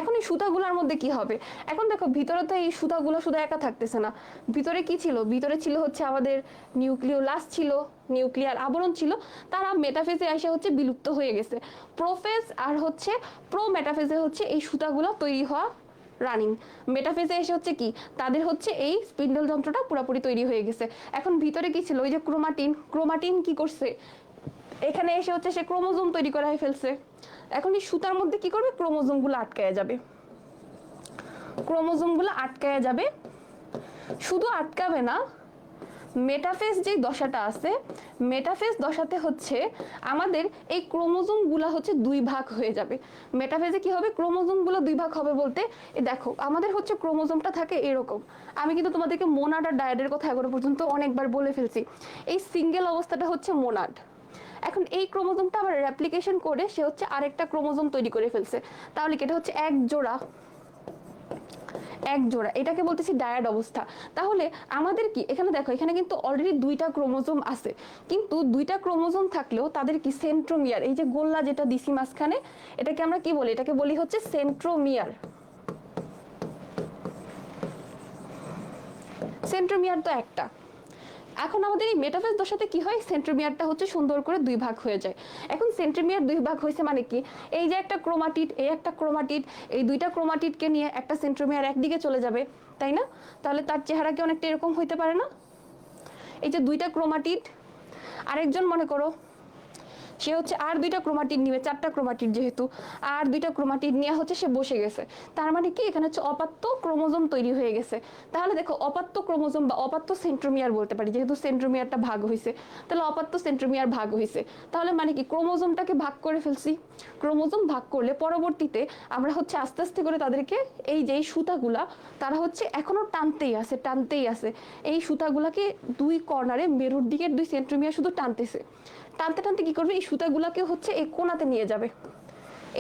এখন এই সুতাগুলোর মধ্যে কি হবে, এখন দেখো ভিতরে তো এই সুতাগুলো শুধু একা থাকতেছে না, ভিতরে কি ছিল, ভিতরে ছিল হচ্ছে আমাদের নিউক্লিওলাস ছিল, নিউক্লিয়ার আবরণ ছিল, তারা মেটাফেজে এসে হচ্ছে বিলুপ্ত হয়ে গেছে। প্রোফেজ আর হচ্ছে প্রো মেটাফেজে হচ্ছে এই সুতাগুলো তৈরি হওয়া রানিং। মেটাফেজে এসে হচ্ছে কি, তাদের হচ্ছে এই স্পিন্ডল যন্ত্রটা পুরোপুরি তৈরি হয়ে গেছে। এখন ভিতরে কি ছিল, ওই যে ক্রোমাটিন, ক্রোমাটিন কি করছে, এখানে এসে হচ্ছে সে ক্রোমোজোম তৈরি করা হয়ে ফেলছে। এখন এই সুতার মধ্যে কি করবে, ক্রোমোজোমগুলো আটকায়া যাবে, ক্রোমোজোমগুলো আটকায়া যাবে। শুধু আটকাবে না, মেটাফেজ যে দশাটা আছে, মেটাফেজ দশাতে হচ্ছে আমাদের এই ক্রোমোজোমগুলো হচ্ছে দুই ভাগ হয়ে যাবে। মেটাফেজে কি হবে, ক্রোমোজোমগুলো দুই ভাগ হবে বলতে, দেখো আমাদের হচ্ছে ক্রোমোজোমটা থাকে এরকম। আমি কিন্তু তোমাদেরকে মোনাড আর ডায়াডের কথা এখনো পর্যন্ত অনেকবার বলে ফেলছি। এই সিঙ্গেল অবস্থাটা হচ্ছে মোনাড। এখন এই ক্রোমোজোমটা আবার রেপ্লিকেশন করে সে হচ্ছে আরেকটা ক্রোমোজোম তৈরি করে ফেলছে, তাহলে এটা হচ্ছে এক জোড়া, এক জোড়া, এটাকে বলতেছি ডায়াড অবস্থা। তাহলে আমাদের কি এখানে দেখো, এখানে কিন্তু অলরেডি দুইটা ক্রোমোজোম আছে, কিন্তু দুইটা ক্রোমোজোম থাকলেও তাদের কি সেন্ট্রোমিয়ার, এই যে গোল্লা যেটা দিছি মাঝখানে, এটাকে আমরা কি বলি, এটাকে বলি হচ্ছে সেন্ট্রোমিয়ার। সেন্ট্রোমিয়ার তো একটা। এখন আমাদের এই মেটাফেজ দশাতে কি হয়, সেন্ট্রোমিয়ারটা হচ্ছে সুন্দর করে দুই ভাগ হয়ে যায়। এখন সেন্ট্রোমিয়ার দুই ভাগ হয়েছে মানে কি, এই যে একটা ক্রোমাটিড, এই একটা ক্রোমাটিড, এই দুইটা ক্রোমাটিডকে নিয়ে একটা সেন্ট্রোমিয়ার একদিকে চলে যাবে, তাই না? তাহলে তার চেহারা কি অনেকটা এরকম হইতে পারে না? এই যে দুইটা ক্রোমাটিড, আরেকজন মনে করো সে হচ্ছে আর দুইটা ক্রোমাটিড নিবে, চারটা ক্রোমাটিড যেহেতু, আর দুইটা ক্রোমাটিড নিয়ে হচ্ছে সে বসে গেছে। তার মানে কি এখানে হচ্ছে অপাত্য ক্রোমোজোম তৈরি হয়ে গেছে। তাহলে দেখো অপাত্য ক্রোমোজোম বা অপাত্য সেন্ট্রোমিয়ার বলতে পারি, যেহেতু সেন্ট্রোমিয়ারটা ভাগ হয়েছে, তাহলে অপাত্য সেন্ট্রোমিয়ার ভাগ হয়েছে। তাহলে মানে কি ক্রোমোজোমটাকে ভাগ করে ফেলছি। ক্রোমোজোম ভাগ করলে পরবর্তীতে আমরা হচ্ছে আস্তে আস্তে করে তাদেরকে এই যে সুতাগুলা তারা হচ্ছে এখনো টানতেই আছে। এই সুতাগুলাকে দুই কর্নারে মেরুর দিকের দুই সেন্ট্রোমিয়ার শুধু টানতেছে। টানতে টানতে কি করবে, এই সুতাগুলাকে হচ্ছে এই কোণাতে নিয়ে যাবে।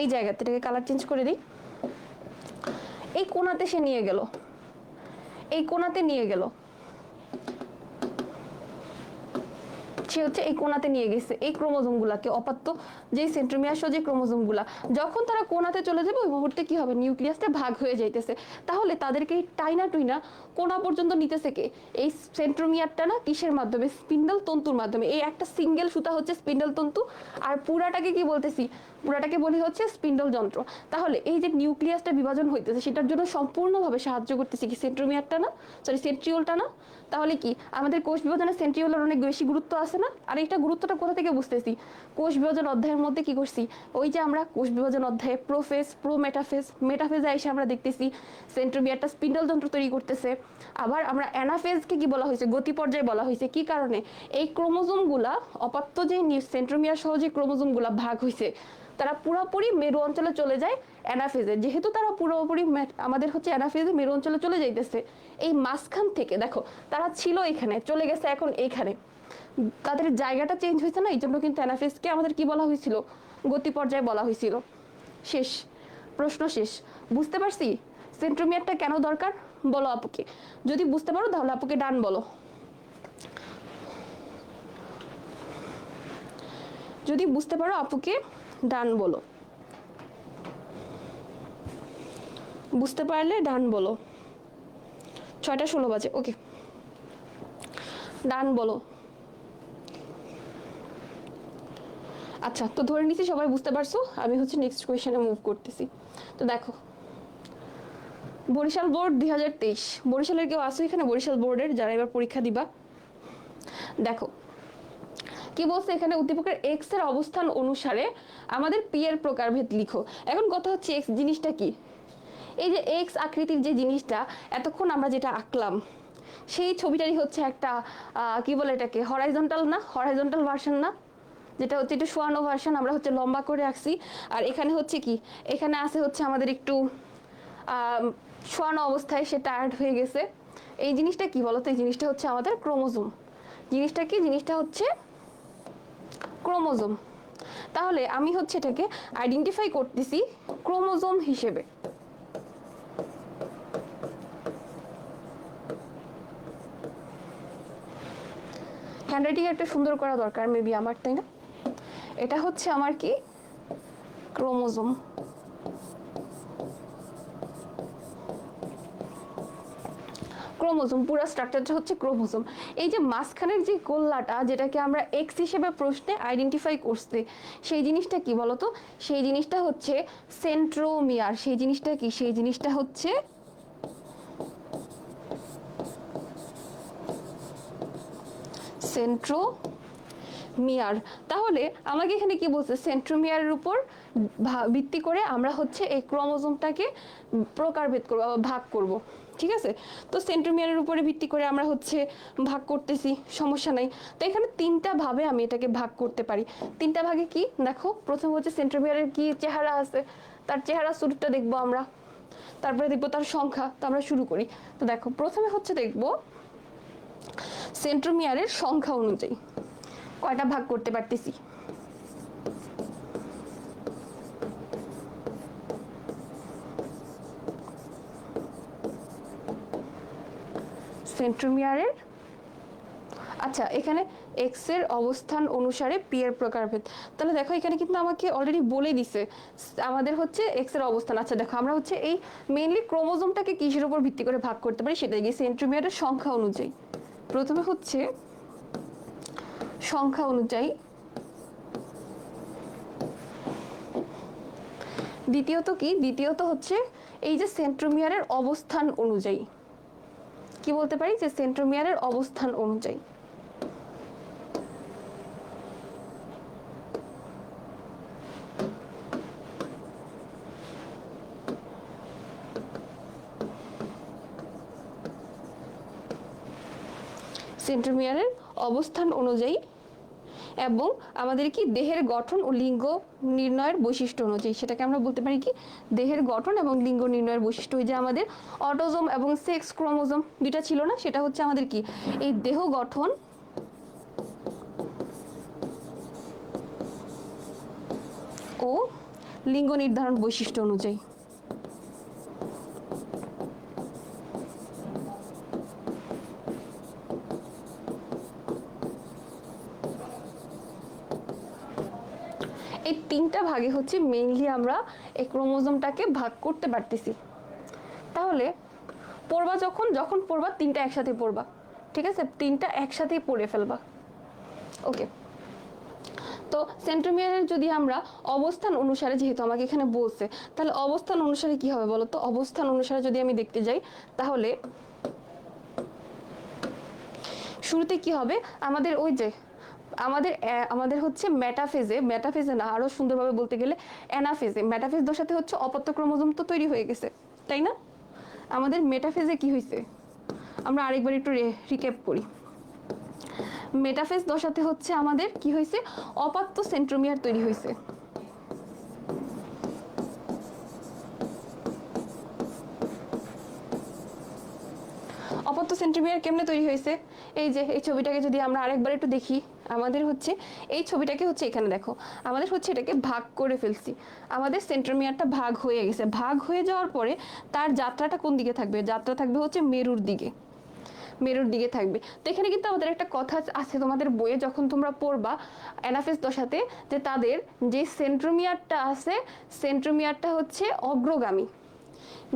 এই জায়গাতে এটাকে কালার চেঞ্জ করে দিই। এই কোণাতে সে নিয়ে গেল, এই কোণাতে নিয়ে গেল, সে হচ্ছে এই কোণাতে নিয়ে গেছে এই ক্রোমোজোম গুলাকে, অপাত্য যে সেন্ট্রোমিয়ার সহ যে ক্রোমোজোম গুলা। যখন তারা কোণাতে চলে যাবে ওই মুহূর্তে কি হবে, নিউক্লিয়াসটা ভাগ হয়ে যাইতেছে। তাহলে তাদেরকে এই টাইনা টুইনা কোণা পর্যন্ত নিতেছে কে, এই সেন্ট্রোমিয়ারটা না কিসের মাধ্যমে, স্পিন্ডল তন্তুর মাধ্যমে। এই একটা সিঙ্গেল সুতা হচ্ছে স্পিন্ডল তন্তু, আর পুরাটাকে কি বলতেছি, পুরাটাকে বলি হচ্ছে স্পিন্ডল যন্ত্র। তাহলে এই যে নিউক্লিয়াসটা বিভাজন হইতেছে সেটার জন্য সম্পূর্ণভাবে সাহায্য করতেছে কি, সেন্ট্রোমিয়ারটা না, সরি সেন্ট্রিওলটা না। তাহলে কি আমাদের কোষ বিভাজনে সেন্ট্রিওলের অনেক বেশি গুরুত্ব আছে না। আর এটা গুরুত্বটা কোথা থেকে বুঝতেছি, কোষ বিভাজন অধ্যায়ের মধ্যে কি করছি, ওই যে আমরা কোষ বিভাজন অধ্যায়ে প্রোফেজ প্রোমেটাফেজ, মেটাফেজে এসে আমরা দেখতেছি সেন্ট্রোমিয়ারটা স্পিন্ডল যন্ত্র তৈরি করতেছে। আবার আমরা অ্যানাফেজকে কি বলা হয়েছে, গতি পর্যায়ে বলা হয়েছে। কি কারণে, এই ক্রোমোজোমগুলা অপাত্য যে সেন্ট্রোমিয়ার সহ যে ক্রোমোজোমগুলা ভাগ হয়েছে তারা পুরোপুরি মেরু অঞ্চলে চলে যায় অ্যানাফেজে। যেহেতু তারা পুরোপুরি আমাদের হচ্ছে অ্যানাফেজে মেরু অঞ্চলে চলে যাইতেছে, এই মাঝখান থেকে দেখো তারা ছিল এখানে, চলে গেছে এখন এইখানে, তাদের জায়গাটা চেঞ্জ হয়েছে না। এই জন্য কিন্তু অ্যানাফেজকে আমাদের কি বলা হয়েছিল, গতি পর্যায়ে বলা হয়েছিল। শেষ, প্রশ্ন শেষ। বুঝতে পারছি সেন্ট্রোমিয়ারটা কেন দরকার, বলো আপুকে। যদি বুঝতে পারো তাহলে আপুকে ডান বলো। যদি বুঝতে পারো আপুকে ডান বলো, বুঝতে পারলে ডান বলো। 6টা 16 বাজে, ওকে ডান বলো। আচ্ছা, তো ধরে নিচ্ছি সবাই বুঝতে পারছো। আমি হচ্ছে নেক্সট কোয়েশ্চেনে মুভ করতেছি। তো দেখো বরিশাল বোর্ড 2023, বরিশালের কেউ আসো এখানে, বরিশাল বোর্ডের যারা এবার পরীক্ষা দিবা। দেখো কি বলছে এখানে, উদ্দীপকের এক্স এর অবস্থান অনুসারে আমাদের পি এর প্রকারভেদ লিখো। এখন কথা হচ্ছে এক্স জিনিসটা কি, এই যে এক্স আকৃতির যে জিনিসটা এতক্ষণ আমরা যেটা আঁকলাম সেই ছবিটারই হচ্ছে একটা কি বলে এটাকে, হরাইজন্টাল না, হরাইজন্টাল ভার্সন না, যেটা হচ্ছে একটু শোয়ানো ভার্সন। আমরা হচ্ছে লম্বা করে আঁকছি, আর এখানে হচ্ছে কি, এখানে আছে হচ্ছে আমাদের একটু শোয়ানো অবস্থায় সে টায়ার্ড হয়ে গেছে। এই জিনিসটা কি বলতো, এই জিনিসটা হচ্ছে আমাদের ক্রোমোজোম। জিনিসটা কি, জিনিসটা হচ্ছে ক্রোমোজোম। তাহলে আমি হচ্ছে এটাকে আইডেন্টিফাই করতেছি ক্রোমোজোম হিসেবে। হ্যান্ডরাইটিং একটা সুন্দর করা দরকার মেবি আমার, তাই না। এটা হচ্ছে আমার কি, ক্রোমোজোম। ক্রোমোজোম পুরো স্ট্রাকচারটা হচ্ছে ক্রোমোজোম। এই যে মাঝখানের যে গোল্লাটা যেটাকে আমরা এক্স হিসেবে প্রশ্নে আইডেন্টিফাই করছি, সেই জিনিসটা কি বলতো, সেই জিনিসটা হচ্ছে সেন্ট্রোমিয়ার। সেই জিনিসটা কি, সেই জিনিসটা হচ্ছে সেন্ট্রোমিয়ার। তাহলে আমাকে এখানে কি বলছে, সেন্ট্রোমিয়ারের উপর ভিত্তি করে আমরা হচ্ছে এই ক্রোমোজোমটাকে প্রকারভেদ করব, ভাগ করব। ঠিক আছে, তো সেন্ট্রোমিয়ারের উপরে ভিত্তি করে আমরা হচ্ছে ভাগ করতেছি, সমস্যা নাই। তো এখানে 3টা ভাবে আমি এটাকে ভাগ করতে পারি। 3টা ভাগে কি দেখো, প্রথম হচ্ছে সেন্ট্রোমিয়ারের কি চেহারা আছে, তার চেহারা শুরুটা দেখবো আমরা, তারপরে দেখবো তার সংখ্যা। তো আমরা শুরু করি। তো দেখো প্রথমে হচ্ছে দেখবো সেন্ট্রোমিয়ারের সংখ্যা অনুযায়ী কয়টা ভাগ করতে পারতেছি। সেন্ট্রোমিয়ারের, আচ্ছা এখানে এক্স এর অবস্থান অনুসারে পি এর প্রকারভেদ। তাহলে দেখো এখানে কিন্তু আমাকে অলরেডি বলে দিছে আমাদের হচ্ছে এক্স এর অবস্থান। আচ্ছা দেখো আমরা হচ্ছে এই মেইনলি ক্রোমোজোমটাকে কিসের উপর ভিত্তি করে ভাগ করতে পারি, সেটা গিয়ে সেন্ট্রোমিয়ারের সংখ্যা অনুযায়ী। প্রথমে হচ্ছে সংখ্যা অনুযায়ী, দ্বিতীয়ত কি, দ্বিতীয়ত হচ্ছে এই যে সেন্ট্রোমিয়ারের অবস্থান অনুযায়ী। কি বলতে পারি, যে সেন্ট্রোমিয়ারের অবস্থান অনুযায়ী। সেন্ট্রোমিয়ারের অবস্থান অনুযায়ী এবং আমাদের কি দেহের গঠন ও লিঙ্গ নির্ণয়ের বৈশিষ্ট্য অনুযায়ী, সেটাকে আমরা বলতে পারি কি দেহের গঠন এবং লিঙ্গ নির্ণয়ের বৈশিষ্ট্য। ওই যে আমাদের অটোজোম এবং সেক্স ক্রোমোজোম দুইটা ছিল না, সেটা হচ্ছে আমাদের কি এই দেহ গঠন ও লিঙ্গ নির্ধারণ বৈশিষ্ট্য অনুযায়ী। এই তিনটা ভাগে হচ্ছে মেইনলি আমরা এই ক্রোমোজোমটাকে ভাগ করতে পারতেছি। তাহলে পড়বা যখন যখন পড়বা তিনটা একসাথে পড়বা, ঠিক আছে, তিনটা একসাথেই পড়ে ফেলবা। ওকে, তো সেন্ট্রোমিয়ারের যদি আমরা অবস্থান অনুসারে, যেহেতু আমাকে এখানে বলছে, তাহলে অবস্থান অনুসারে কি হবে বলো তো? অবস্থান অনুসারে যদি আমি দেখতে যাই তাহলে শুরুতে কি হবে আমাদের, ওই যে আমাদের হচ্ছে মেটাফেজে না, আরো সুন্দরভাবে বলতে গেলে অ্যানাফেজে, মেটাফেজ দশাতে হচ্ছে অপত্য ক্রোমোজোম তো তৈরি হয়ে গেছে, তাই না? আমাদের মেটাফেজে কি হয়েছে আমরা আরেকবার একটু রিক্যাপ করি। মেটাফেজ দশাতে হচ্ছে আমাদের কি হয়েছে, অপাত্য সেন্ট্রোমিয়ার তৈরি হয়েছে। অপত্য সেন্ট্রোমিয়ার কেমনে তৈরি হয়েছে? এই যে এই ছবিটাকে যদি আমরা আরেকবার একটু দেখি, আমাদের হচ্ছে এই ছবিটাকে হচ্ছে এখানে দেখো, আমাদের হচ্ছে এটাকে ভাগ করে ফেলছি, আমাদের সেন্ট্রোমিয়ারটা ভাগ হয়ে গেছে। ভাগ হয়ে যাওয়ার পরে তার যাত্রাটা কোন দিকে থাকবে? যাত্রা থাকবে হচ্ছে মেরুর দিকে, মেরুর দিকে থাকবে। তো এখানে কিন্তু আমাদের একটা কথা আছে তোমাদের বইয়ে যখন তোমরা পড়বা অ্যানাফেজ দশাতে, যে তাদের যে সেন্ট্রোমিয়ারটা আছে, সেন্ট্রোমিয়ারটা হচ্ছে অগ্রগামী।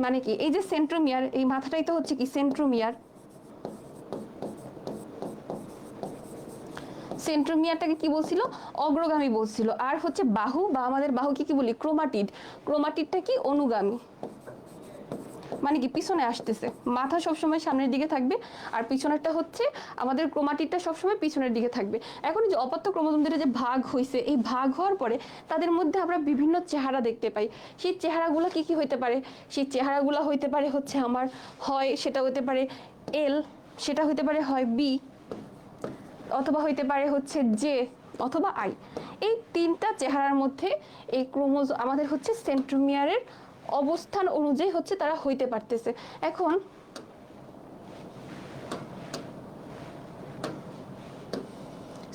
মানে কি, এই যে সেন্ট্রোমিয়ার, এই মাথাটাই তো হচ্ছে কি সেন্ট্রোমিয়ার, সেন্ট্রোমিয়ারটাকে কি বলছিল? অগ্রগামী বলছিল। আর হচ্ছে বাহু বা আমাদের বাহুকে কি বলি? ক্রোমাটিড। ক্রোমাটিডটা কি? অনুগামী, মানে কি পিছনে আসতেছে। মাথা সবসময় সামনের দিকে থাকবে আর পিছনেরটা হচ্ছে আমাদের ক্রোমাটিডটা সবসময় পিছনের দিকে থাকবে। এখন যে অপত্য ক্রোমোজোম দুটো যে ভাগ হয়েছে, এই ভাগ হওয়ার পরে তাদের মধ্যে আমরা বিভিন্ন চেহারা দেখতে পাই। সেই চেহারাগুলো কি কি হইতে পারে? সেই চেহারাগুলো হইতে পারে হচ্ছে আমার, হয় সেটা হইতে পারে এল, সেটা হইতে পারে হয় বি, অথবা হইতে পারে হচ্ছে জে, অথবা আই। এই তিনটা চেহারার মধ্যে এই ক্রোমোজোম আমাদের হচ্ছে সেন্ট্রোমিয়ারের অবস্থান অনুযায়ী হচ্ছে তারা হইতে পারতেছে। এখন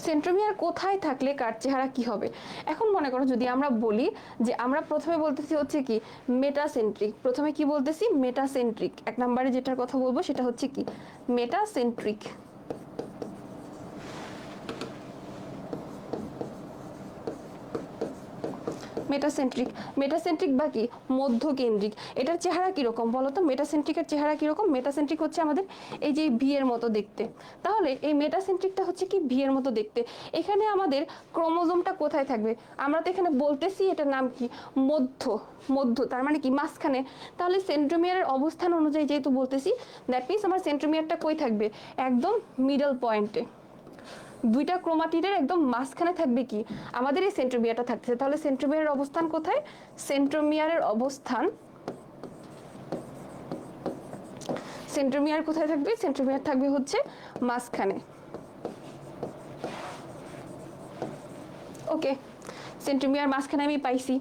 সেন্ট্রোমিয়ার কোথায় থাকলে কার চেহারা কি হবে? এখন মনে করো যদি আমরা বলি যে আমরা প্রথমে বলতেছি হচ্ছে কি মেটাসেন্ট্রিক, প্রথমে কি বলতেছি? মেটাসেন্ট্রিক। এক নম্বরে যেটার কথা বলবো সেটা হচ্ছে কি মেটাসেন্ট্রিক। মেটাসেন্ট্রিক, মেটাসেন্ট্রিক বা কি মধ্যকেন্দ্রিক। এটার চেহারা কিরকম বলো তো? মেটাসেন্ট্রিকের চেহারা কিরকম? মেটাসেন্ট্রিক হচ্ছে আমাদের এই যে ভি এর মতো দেখতে। তাহলে এই মেটাসেন্ট্রিকটা হচ্ছে কি ভি এর মতো দেখতে। এখানে আমাদের ক্রোমোজোমটা কোথায় থাকবে? আমরা তো এখানে বলতেছি এটার নাম কি মধ্য, মধ্য তার মানে কি মাঝখানে। তাহলে সেন্ট্রোমিয়ারের অবস্থান অনুযায়ী যেহেতু বলতেছি, দ্যাট মিনস আমার সেন্ট্রোমিয়ারটা কই থাকবে? একদম মিডল পয়েন্টে, দুইটা ক্রোমাটিডের একদম মাঝখানে থাকবে কি আমাদের এই সেন্ট্রোমিয়ারটা থাকতেছে। তাহলে সেন্ট্রোমিয়ারের অবস্থান কোথায়? সেন্ট্রোমিয়ারের অবস্থান, সেন্ট্রোমিয়ার কোথায় থাকবে? সেন্ট্রোমিয়ার থাকবে হচ্ছে মাঝখানে। ওকে, সেন্ট্রোমিয়ার মাঝখানে আমি পাইছি।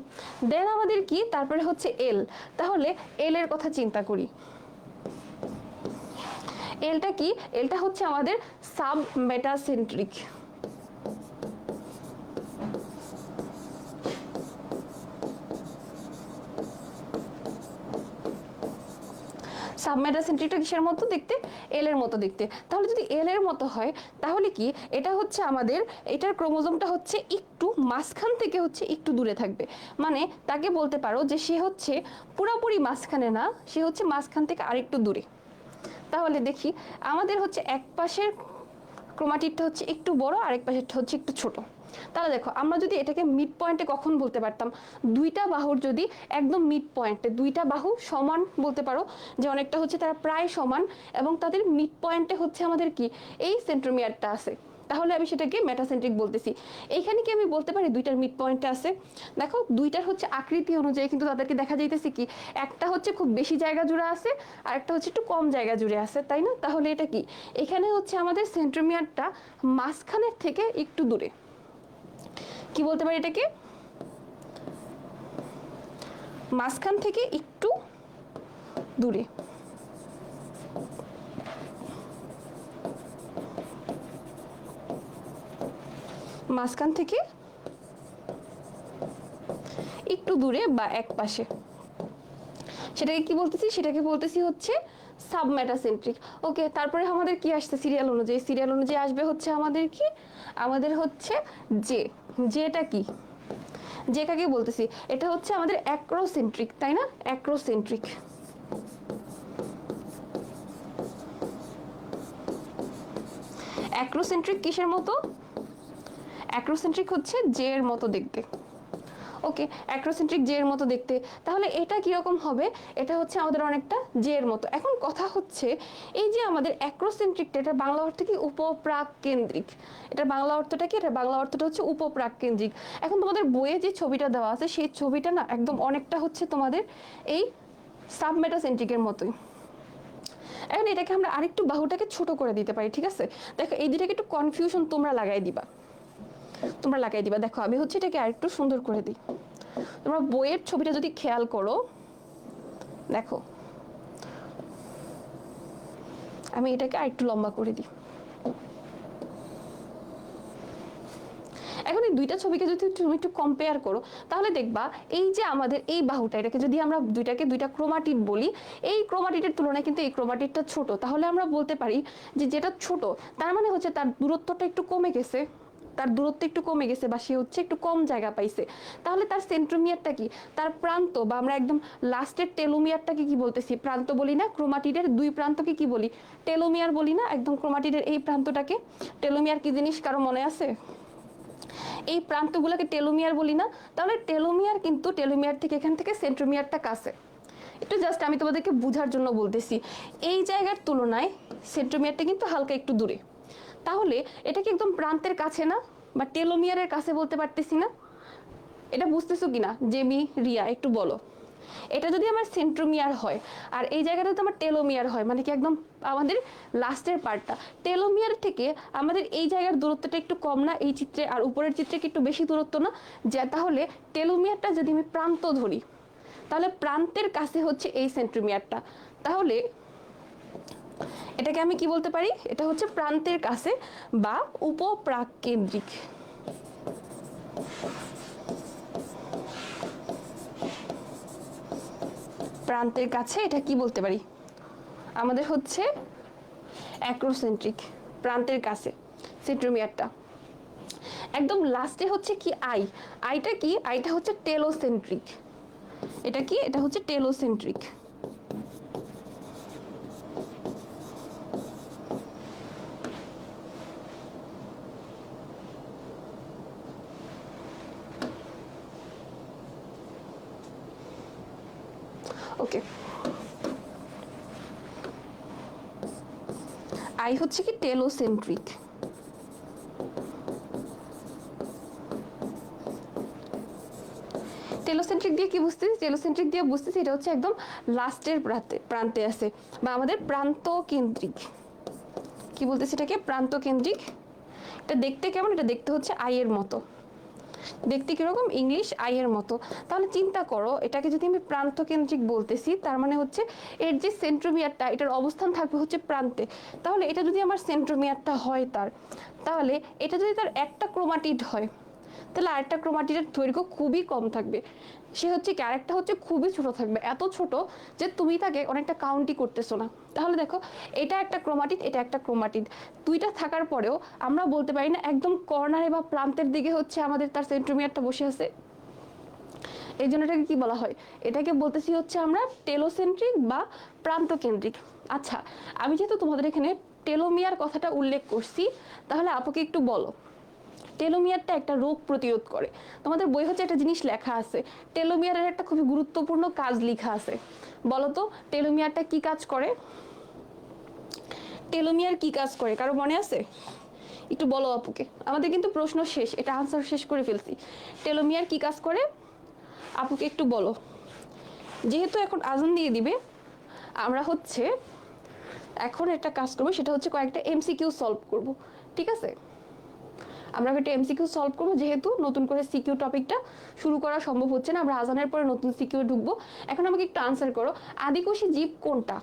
দেন আমাদের কি তারপরে হচ্ছে এল। তাহলে এল এর কথা চিন্তা করি। এলটা কি? এলটা হচ্ছে আমাদের সাব মেটাসেন্ট্রিক। সাবমেটাসেন্ট্রিকটা কিসের মতো দেখতে? এল এর মতো দেখতে। তাহলে যদি এল এর মতো হয় তাহলে কি এটা হচ্ছে আমাদের, এটার ক্রোমোজোমটা হচ্ছে একটু মাঝখান থেকে হচ্ছে একটু দূরে থাকবে। মানে তাকে বলতে পারো যে সে হচ্ছে পুরোপুরি মাঝখানে না, সে হচ্ছে মাঝখান থেকে আরেকটু দূরে। তাহলে দেখি আমাদের হচ্ছে এক পাশের ক্রোমাটিডটা হচ্ছে একটু বড়, আরেক পাশেরটা হচ্ছে একটু ছোট। তাহলে দেখো আমরা যদি এটাকে মিড পয়েন্টে কখন বলতে পারতাম? দুইটা বাহুর যদি একদম মিড পয়েন্টে, দুইটা বাহু সমান বলতে পারো যে অনেকটা হচ্ছে তারা প্রায় সমান এবং তাদের মিড পয়েন্টে হচ্ছে আমাদের কি এই সেন্ট্রোমিয়ারটা আছে। তাহলে আমি সেটাকে মেটাসেন্ট্রিক বলতেছি। এইখানে কি আমি বলতে পারি দুইটার মিড পয়েন্টে আছে? দেখো দুইটার হচ্ছে আকৃতি অনুযায়ী কিন্তু তাদেরকে দেখা যাইতেছে কি একটা হচ্ছে খুব বেশি জায়গা জুড়ে আছে আর একটা হচ্ছে একটু কম জায়গা জুড়ে আছে, তাই না? তাহলে এটা কি এখানে হচ্ছে আমাদের সেন্ট্রোমিয়ারটা মাঝখানের থেকে একটু দূরে। কি বলতে পারি এটাকে? মাঝখান থেকে একটু দূরে। মাঝখান থেকে একটু দূরে বা এক পাশে, সেটাকে কি বলতেছি? সেটাকে বলতেছি হচ্ছে সাবমেটাসেন্ট্রিক। ওকে, তারপরে আমাদের কি আসছে সিরিয়াল অনুযায়ী? সিরিয়াল অনুযায়ী আসবে হচ্ছে আমাদের কি, আমাদের হচ্ছে জে। যেটা কি, যে কাকে বলতেছি? এটা হচ্ছে আমাদের অ্যাক্রোসেন্ট্রিক, তাই না? অ্যাক্রোসেন্ট্রিক। অ্যাক্রোসেন্ট্রিক কিসের মতো? অ্যাক্রোসেন্ট্রিক হচ্ছে জে এর মতো দেখতে। ওকে, অ্যাক্রোসেন্ট্রিক জে এর মতো দেখতে। তাহলে এটা কিরকম হবে? এটা হচ্ছে আমাদের অনেকটা জে এর মতো। এখন কথা হচ্ছে এই যে আমাদের অ্যাক্রোসেন্ট্রিকটা, এটা বাংলা অর্থ কি? উপপ্রাক কেন্দ্রিক। এটা বাংলা অর্থটা কি? এটা বাংলা অর্থটা হচ্ছে উপপ্রাক কেন্দ্রিক। এখন তোমাদের বইয়ে যে ছবিটা দেওয়া আছে সেই ছবিটা না একদম অনেকটা হচ্ছে তোমাদের এই সাবমেটাসেন্ট্রিকের মতোই। এখন এটাকে আমরা আরেকটু বাহুটাকে ছোট করে দিতে পারি, ঠিক আছে? দেখো এই দুটাকে একটু কনফিউশন তোমরা লাগাই দিবা, তোমরা লাগাই দিবা। দেখো আমি হচ্ছে এটাকে আরেকটু সুন্দর করে দিই। তোমরা বইয়ের ছবিটা যদি খেয়াল করো, দেখো আমি এটাকে আরেকটু লম্বা করে দিই। এখন এই দুইটা ছবিকে যদি তুমি একটু কম্পেয়ার করো তাহলে দেখবা এই যে আমাদের এই বাহুটা, এটাকে যদি আমরা দুইটা ক্রোমাটিড বলি, এই ক্রোমাটিডের তুলনায় কিন্তু এই ক্রোমাটিডটা ছোট। তাহলে আমরা বলতে পারি যে যেটা ছোট তার মানে হচ্ছে তার দূরত্বটা একটু কমে গেছে, তার দূরত্ব একটু কমে গেছে বা সে হচ্ছে একটু কম জায়গা পাইছে। তাহলে তার সেন্ট্রোমিয়ারটা কি, তার প্রান্ত বা আমরা একদম লাস্টের টেলোমিয়ারটাকে কি বলতেছি? প্রান্ত বলি না? ক্রোমাটিডের দুই প্রান্তকে কি বলি? টেলোমিয়ার বলি না? একদম ক্রোমাটিডের এই প্রান্তটাকে টেলোমিয়ার কি জিনিস কারো মনে আছে? এই প্রান্তগুলোকে টেলোমিয়ার বলি না? তাহলে টেলোমিয়ার কিন্তু টেলোমিয়ার থেকে এখান থেকে সেন্ট্রোমিয়ারটা কাছে। একটু জাস্ট আমি তোমাদেরকে বোঝার জন্য বলতেছি, এই জায়গার তুলনায় সেন্ট্রোমিয়ারটা কিন্তু হালকা একটু দূরে। তাহলে এটা কি একদম প্রান্তের কাছে না বা টেলোমিয়ারের কাছে বলতে পারতেছি না? এটা বুঝতেছো কিনা জেমি, রিয়া একটু বলো। এটা যদি আমার সেন্ট্রোমিয়ার হয় আর এই জায়গাটা যদি আমার টেলোমিয়ার হয়, মানে কি একদম আমাদের লাস্টের পার্টটা, টেলোমিয়ার থেকে আমাদের এই জায়গার দূরত্বটা একটু কম না এই চিত্রে? আর উপরের চিত্রে কি একটু বেশি দূরত্ব না? যে তাহলে টেলোমিয়ারটা যদি আমি প্রান্ত ধরি তাহলে প্রান্তের কাছে হচ্ছে এই সেন্ট্রোমিয়ারটা। তাহলে এটাকে আমি কি বলতে পারি? এটা হচ্ছে প্রান্তের কাছে বা উপপ্রাককেন্দ্রিক। প্রান্তের কাছে এটা কি বলতে পারি? আমাদের হচ্ছে অ্যাক্রোসেন্ট্রিক, প্রান্তের কাছে সেন্ট্রোমিয়ারটা। একদম লাস্টে হচ্ছে কি আই, আইটা কি? আইটা হচ্ছে টেলোসেন্ট্রিক। এটা কি? এটা হচ্ছে টেলোসেন্ট্রিক। ওকে, আই হচ্ছে কি? টেলোসেন্ট্রিক। টেলোসেন্ট্রিক দিয়ে কি বুঝতেছি? টেলোসেন্ট্রিক দিয়ে বুঝতেছি এটা হচ্ছে একদম লাস্টের প্রান্তে আছে বা আমাদের প্রান্ত কেন্দ্রিক। কি বলতেছি এটাকে? প্রান্ত কেন্দ্রিক। এটা দেখতে কেমন? এটা দেখতে হচ্ছে আই এর মতো। দেখতে কিরকম? ইংলিশ আই এর মতো। তাহলে চিন্তা করো এটাকে যদি আমি প্রান্ত কেন্দ্রিক বলতেছি তার মানে হচ্ছে এর যে সেন্ট্রোমিয়ারটা এটার অবস্থান থাকবে হচ্ছে প্রান্তে। তাহলে এটা যদি আমার সেন্ট্রোমিয়ারটা হয় তাহলে এটা যদি তার একটা ক্রোমাটিড হয় তাহলে আরেকটা ক্রোমাটিডের দৈর্ঘ্য খুবই কম থাকবে। সে হচ্ছে কি আরেকটা হচ্ছে খুবই ছোট থাকবে, এত ছোট যে তুমি তাকে অনেকটা কাউন্টই করতেছো না। তাহলে দেখো এটা একটা ক্রোমাটিড, এটা একটা ক্রোমাটিড, দুইটা থাকার পরেও আমরা বলতে পারি না একদম কর্নারে বা প্রান্তের দিকে হচ্ছে আমাদের তার সেন্ট্রোমিয়ারটা বসে আছে। এই জন্য এটাকে কি বলা হয়? এটাকে বলতেছি হচ্ছে আমরা টেলোসেন্ট্রিক বা প্রান্তকেন্দ্রিক। আচ্ছা, আমি যেহেতু তোমাদের এখানে টেলোমিয়ার কথাটা উল্লেখ করছি তাহলে আপুকে একটু বলো টেলোমিয়ারটা একটা রোগ প্রতিরোধ করে। তোমাদের বই হচ্ছে একটা জিনিস লেখা আছে, টেলোমিয়ারের একটা খুবই গুরুত্বপূর্ণ কাজ লেখা আছে। বলো তো টেলোমিয়ারটা কি কাজ করে? টেলোমিয়ার কি কাজ করে কারো মনে আছে? একটু বলো আপুকে। আমাদের কিন্তু প্রশ্ন শেষ, এটা আনসার শেষ করে ফেলছি। টেলোমিয়ার কি কাজ করে আপুকে একটু বলো। যেহেতু এখন আজান দিয়ে দিবে, আমরা হচ্ছে এখন একটা কাজ করবো, সেটা হচ্ছে কয়েকটা এমসিকিউ সলভ করব, ঠিক আছে? আমরা একটা এমসিকিউ সলভ করবো, যেহেতু নতুন করে সিকিউ টপিকটা শুরু করা সম্ভব হচ্ছে না, আমরা আজানের পরে নতুন সিকিউ ঢুকবো। এখন আমাকে একটু আনসার করো, আদিকোষী জীব কোনটা?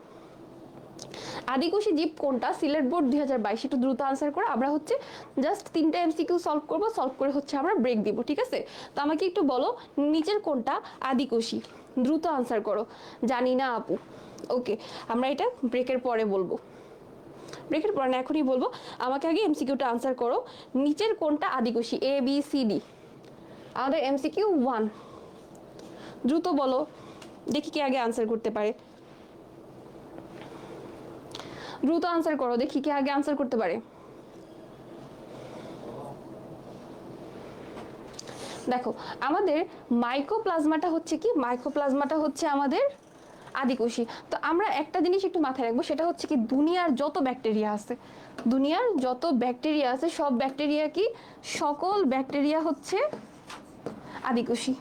আদিকোষী জীব কোনটা? সিলেট বোর্ড 2022, একটু দ্রুত আনসার করো। আমরা হচ্ছে জাস্ট 3টা এমসিকিউ সলভ করব, সলভ করে হচ্ছে আমরা ব্রেক দিব, ঠিক আছে? তো আমাকে একটু বলো নিচের কোনটা আদিকোষী, দ্রুত আনসার করো। জানি না আপু। ওকে, আমরা এটা ব্রেকের পরে বলবো, ব্রেকের পরে না, এখনই বলবো। আমাকে আগে এমসিকিউটা আনসার করো, নিচের কোনটা আদিকোষী? A B C D. আমাদের এমসিকিউ 1, দ্রুত বলো, দেখি কে আগে আনসার করতে পারে। দ্রুত আনসার করো, দেখি কে আগে আনসার করতে পারে। দেখো, আমাদের মাইক্রোপ্লাজমাটা হচ্ছে কি? মাইক্রোপ্লাজমাটা হচ্ছে আমাদের আদিকোষী। তো আমরা একটা জিনিস একটু মাথায় রাখবো, সেটা হচ্ছে কি দুনিয়ার যত ব্যাকটেরিয়া আছে, দুনিয়ার যত ব্যাকটেরিয়া আছে সব ব্যাকটেরিয়া কি? সকল ব্যাকটেরিয়া হচ্ছে আদিকোষী।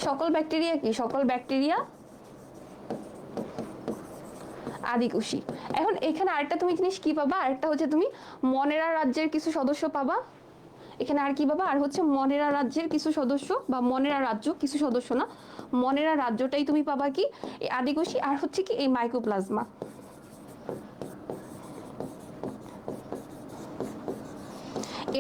সকল ব্যাকটেরিয়া কি? সকল ব্যাকটেরিয়া আদিকোষী। এখন এখানে আরেকটা তুমি জিনিস কি পাবা? আরেকটা হচ্ছে তুমি মনেরা রাজ্যের কিছু সদস্য পাবা। এখানে আর কি পাবা? আর হচ্ছে মনেরা রাজ্যের কিছু সদস্য, বা মনেরা রাজ্য, কিছু সদস্য না, মনেরা রাজ্যটাই তুমি পাবা কি? এই আদিকোষী। আর হচ্ছে কি এই মাইক্রোপ্লাজমা।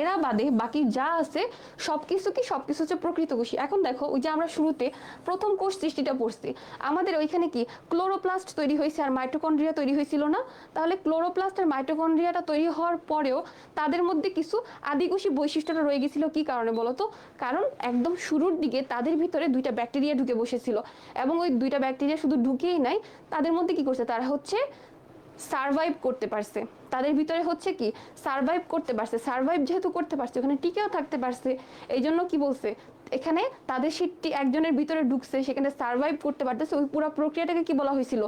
এরা বাদে বাকি যা আছে সবকিছু কি? সবকিছু হচ্ছে প্রকৃতকোষী। এখন দেখো, ওই যে আমরা শুরুতে প্রথম কোষ সৃষ্টিটা পড়ছি, আমাদের ওইখানে কি ক্লোরোপ্লাস্ট তৈরি হয়েছে আর মাইটোকন্ড্রিয়া তৈরি হয়েছিল না? তাহলে ক্লোরোপ্লাস্ট আর মাইটোকন্ড্রিয়াটা তৈরি হওয়ার পরেও তাদের মধ্যে কিছু আদিকোষী বৈশিষ্ট্যটা রয়ে গেছিল। কি কারণে বলো তো? কারণ একদম শুরুর দিকে তাদের ভিতরে 2টা ব্যাকটেরিয়া ঢুকে বসেছিল, এবং ওই 2টা ব্যাকটেরিয়া শুধু ঢুকেই নাই, তাদের মধ্যে কি করছে? তারা হচ্ছে সারভাইভ করতে পারছে। তাদের ভিতরে হচ্ছে কি সারভাইভ করতে পারছে। সারভাইভ যেহেতু করতে পারছে, ওখানে টিকেও থাকতে পারছে, এই জন্য কি বলছে এখানে তাদের শীতটি একজনের ভিতরে ঢুকছে, সেখানে সারভাইভ করতে পারতেছে। ওই পুরো প্রক্রিয়াটাকে কি বলা হয়েছিল?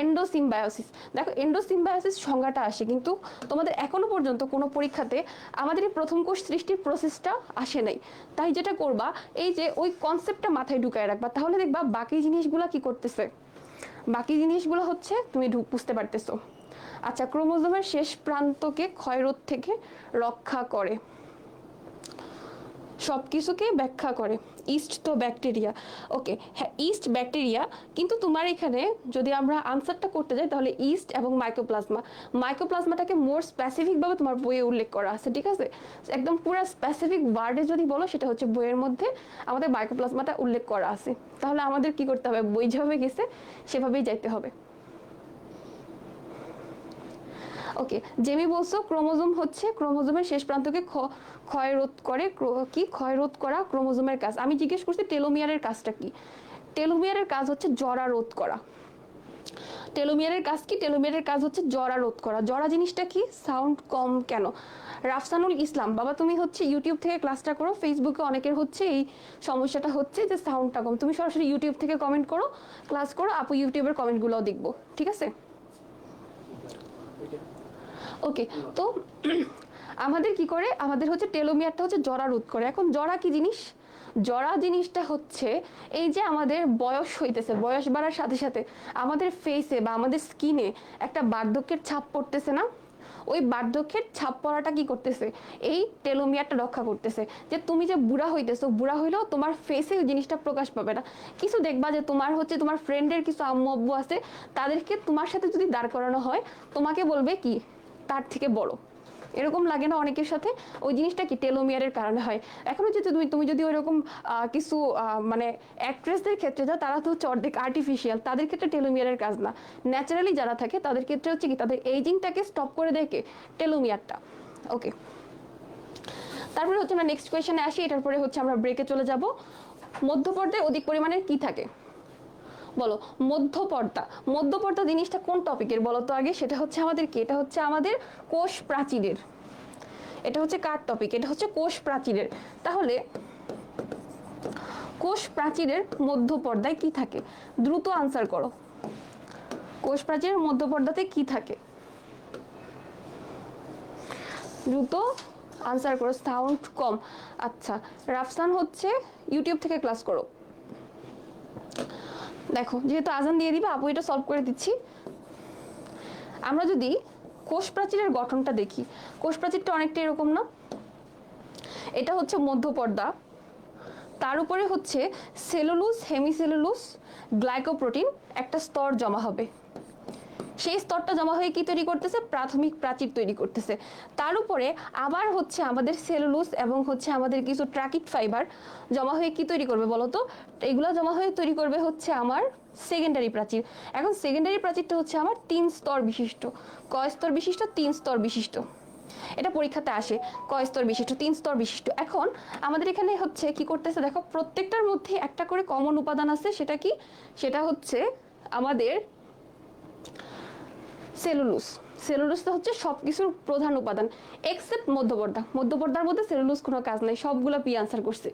এন্ডোসিম্বায়োসিস। দেখো, এন্ডোসিম্বায়োসিস সংজ্ঞাটা আসে, কিন্তু তোমাদের এখনো পর্যন্ত কোনো পরীক্ষাতে আমাদের এই প্রথম কোষ সৃষ্টির প্রসেসটা আসে নাই। তাই যেটা করবা, এই যে ওই কনসেপ্টটা মাথায় ঢুকায় রাখবা, তাহলে দেখবা বাকি জিনিসগুলো কি করতেছে, বাকি জিনিসগুলো হচ্ছে তুমি বুঝতে পারতেছো। আচ্ছা, ক্রোমোজোমের শেষ প্রান্তকে ক্ষয়রোধ থেকে রক্ষা করে, সবকিছুকে ব্যাখ্যা করে। ইস্ট তো ব্যাকটেরিয়া, ওকে হ্যাঁ ইস্ট ব্যাকটেরিয়া, কিন্তু তোমার এখানে যদি আমরা আনসারটা করতে যাই তাহলে ইস্ট এবং মাইক্রোপ্লাজমা, মাইক্রোপ্লাজমাটাকে মোর স্পেসিফিকভাবে তোমার বইয়ে উল্লেখ করা আছে, ঠিক আছে? একদম পুরো স্পেসিফিক ওয়ার্ডে যদি বলো, সেটা হচ্ছে বইয়ের মধ্যে আমাদের মাইক্রোপ্লাজমাটা উল্লেখ করা আছে। তাহলে আমাদের কি করতে হবে? বই যেভাবে গেছে সেভাবেই যাইতে হবে। ওকে, জেমি বলছো ক্রোমোজোম হচ্ছে ক্রোমোজোমের শেষ প্রান্তকে ক্ষয়রোধ করে। কি ক্ষয়রোধ করা ক্রোমোজোমের কাজ? আমি জিজ্ঞেস করছি টেলোমিয়ারের কাজটা কি? টেলোমিয়ারের কাজ হচ্ছে জরা রোধ করা। টেলোমিয়ারের কাজ কি? টেলোমিয়ারের কাজ হচ্ছে জরা রোধ করা। জরা জিনিসটা কি? সাউন্ড কম কেন? রাফসানুল ইসলাম, বাবা তুমি হচ্ছে ইউটিউব থেকে ক্লাসটা করো, ফেসবুকে অনেকের হচ্ছে এই সমস্যাটা হচ্ছে যে সাউন্ডটা কম। তুমি সরাসরি ইউটিউব থেকে কমেন্ট করো, ক্লাস করো, আপু ইউটিউবের কমেন্টগুলোও দেখবো, ঠিক আছে? ওকে, তো আমাদের কি করে? আমাদের হচ্ছে টেলোমিয়ারটা হচ্ছে জরা রোধ করে। এখন জরা কি জিনিস? জরা জিনিসটা হচ্ছে এই যে আমাদের বয়স হইতেছে, বয়স বাড়ার সাথে সাথে আমাদের ফেসে বা আমাদের স্কিনে একটা বার্ধক্যের ছাপ পড়তেছে না? ওই বার্ধক্যের ছাপ পড়াটা কি করতেছে? এই টেলোমিয়ারটা রক্ষা করতেছে। যে তুমি যে বুড়া হইতেছো, বুড়া হইলেও তোমার ফেসে ওই জিনিসটা প্রকাশ পাবে না। কিছু দেখবা যে তোমার হচ্ছে তোমার ফ্রেন্ডের কিছু আম্মু আব্বু আছে, তাদেরকে তোমার সাথে যদি দাঁড় করানো হয়, তোমাকে বলবে কি তার থেকে বড়। এরকম লাগে না অনেকের সাথে? ওই জিনিসটা কি টেলোমিয়ারের কারণে হয়। এখনো যদি তুমি যদি ওইরকম কিছু মানে অ্যাক্ট্রেসদের ক্ষেত্রে যাও, তারা তো হচ্ছে অর্ধেক আর্টিফিশিয়াল, তাদের ক্ষেত্রে টেলোমিয়ারের কাজ না। ন্যাচারালি যারা থাকে তাদের ক্ষেত্রে হচ্ছে কি তাদের এইজিংটাকে স্টপ করে দেয় কে? টেলোমিয়ারটা। ওকে, তারপরে হচ্ছে আমরা নেক্সট কোয়েশনে আসি, এটার পরে হচ্ছে আমরা ব্রেকে চলে যাব। মধ্যপর্দায় অধিক পরিমাণের কি থাকে? বলো, মধ্যপর্দা। মধ্যপর্দা জিনিসটা কোন টপিকের বলো তো আগে? সেটা হচ্ছে আমাদের কি? এটা হচ্ছে আমাদের কোষ প্রাচীরের। এটা হচ্ছে কার টপিক? এটা হচ্ছে কোষ প্রাচীরের। তাহলে কোষ প্রাচীরের মধ্যপর্দায় কি থাকে? দ্রুত আনসার করো। কোষ প্রাচীরের মধ্যপর্দাতে কি থাকে? দ্রুত আনসার করো, সাউন্ড কম। আচ্ছা, রাফসান হচ্ছে ইউটিউব থেকে ক্লাস করো। দেখো, যেহেতু আজান দিয়ে দিবা, আপু এটা সলভ করে দিচ্ছি। আমরা যদি কোষ প্রাচীরের গঠনটা দেখি, কোষ প্রাচীরটা অনেকটা এরকম না? এটা হচ্ছে মধ্যপর্দা, তার উপরে হচ্ছে সেলুলোজ, হেমিসেলুলোজ, গ্লাইকোপ্রোটিন একটা স্তর জমা হবে। সেই স্তরটা জমা হয়ে কি তৈরি করতেছে? প্রাথমিক প্রাচীর তৈরি করতেছে। তার উপরে আবার হচ্ছে আমাদের সেলুলোজ এবং হচ্ছে আমাদের কিছু ট্রাকিট ফাইবার জমা হয়ে কি তৈরি করবে বলো তো? এগুলো জমা হয়ে তৈরি করবে হচ্ছে আমার সেকেন্ডারি প্রাচীর। এখন সেকেন্ডারি প্রাচীরটা হচ্ছে আমার 3 স্তর বিশিষ্ট। কয় স্তর বিশিষ্ট? 3 স্তর বিশিষ্ট। এটা পরীক্ষাতে আসে, কয় স্তর বিশিষ্ট? 3 স্তর বিশিষ্ট। এখন আমাদের এখানে হচ্ছে কি করতেছে দেখো, প্রত্যেকটার মধ্যে একটা করে কমন উপাদান আছে। সেটা কি? সেটা হচ্ছে আমাদের সেলুলোজ। সেলুলোজটা হচ্ছে সবকিছুর প্রধান উপাদান এক্সেপ্ট মধ্যপর্দা। মধ্যপর্দার মধ্যে সেলুলোজ কোনো কাজ নাই, সবগুলো পি আনসার করছে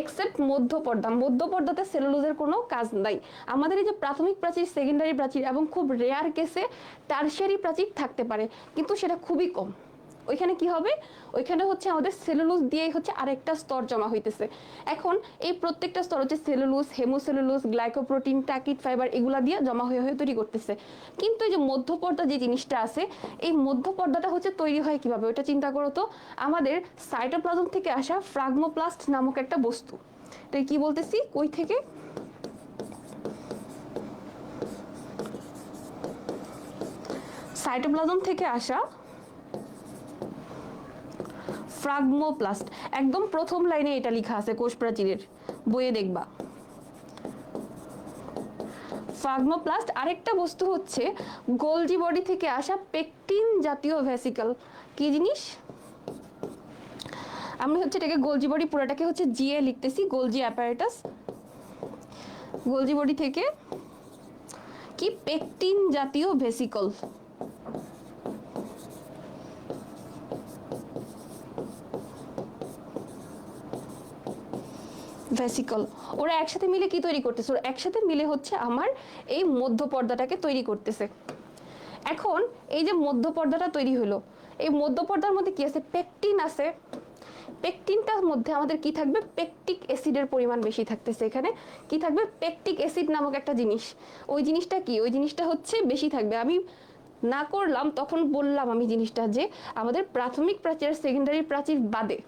এক্সেপ্ট মধ্যপর্দা। মধ্যপর্দাতে সেলুলোজের কোনো কাজ নাই। আমাদের এই যে প্রাথমিক প্রাচীর, সেকেন্ডারি প্রাচীর এবং খুব রেয়ার কেসে টারশিয়ারি প্রাচীর থাকতে পারে, কিন্তু সেটা খুবই কম। ওইখানে কি হবে? ওইখানে হচ্ছে আমাদের সেলুলোজ দিয়ে হচ্ছে আরেকটা স্তর জমা হইতেছে। এখন এই প্রত্যেকটা স্তর হচ্ছে সেলুলোজ, হেমোসেলুলোজ, গ্লাইকোপ্রোটিন, ট্যাকিট ফাইবার এগুলা দিয়ে জমা হয়ে হয়ে তৈরি করতেছে। কিন্তু এই যে মধ্যপর্দা যে জিনিসটা আছে, এই মধ্যপর্দাটা হচ্ছে তৈরি হয় কিভাবে? ওইটা চিন্তা করো তো। আমাদের সাইটোপ্লাজম থেকে আসা ফ্রাগমোপ্লাস্ট নামক একটা বস্তু। তো কি বলতেছি? কই থেকে? সাইটোপ্লাজম থেকে আসা ফ্রাগমোপ্লাস্ট। একদম প্রথম লাইনে এটা লেখা আছে কোষ প্রাচীরের বইয়ে, দেখবা ফ্রাগমোপ্লাস্ট। আরেকটা বস্তু হচ্ছে গোলজি বডি থেকে আসা পেকটিন জাতীয় ভেসিকল। কি জিনিস? আমি হচ্ছে এটাকে গোলজি বডি পুরোটাকে হচ্ছে জিএ লিখতেছি, গোলজি অ্যাপারেটাস। গোলজি বডি থেকে কি পেকটিন জাতীয় ভেসিকল। ভেসিকল ওরা একসাথে মিলে কি তৈরি করতেছে? ওরা একসাথে মিলে হচ্ছে আমার এই মধ্যপর্দাটাকে তৈরি করতেছে। এখন এই যে মধ্যপর্দাটা তৈরি হলো, এই মধ্যপর্দার মধ্যে কি আছে? পেকটিন আছে। পেকটিনটার মধ্যে আমাদের কি থাকবে? পেকটিক অ্যাসিডের পরিমাণ বেশি থাকতেছে। এখানে কি থাকবে? পেকটিক অ্যাসিড নামক একটা জিনিস। ওই জিনিসটা কি? ওই জিনিসটা হচ্ছে বেশি থাকবে। আমি না করলাম তখন বললাম আমি জিনিসটা, যে আমাদের প্রাথমিক প্রাচীর, সেকেন্ডারি প্রাচীর বাদে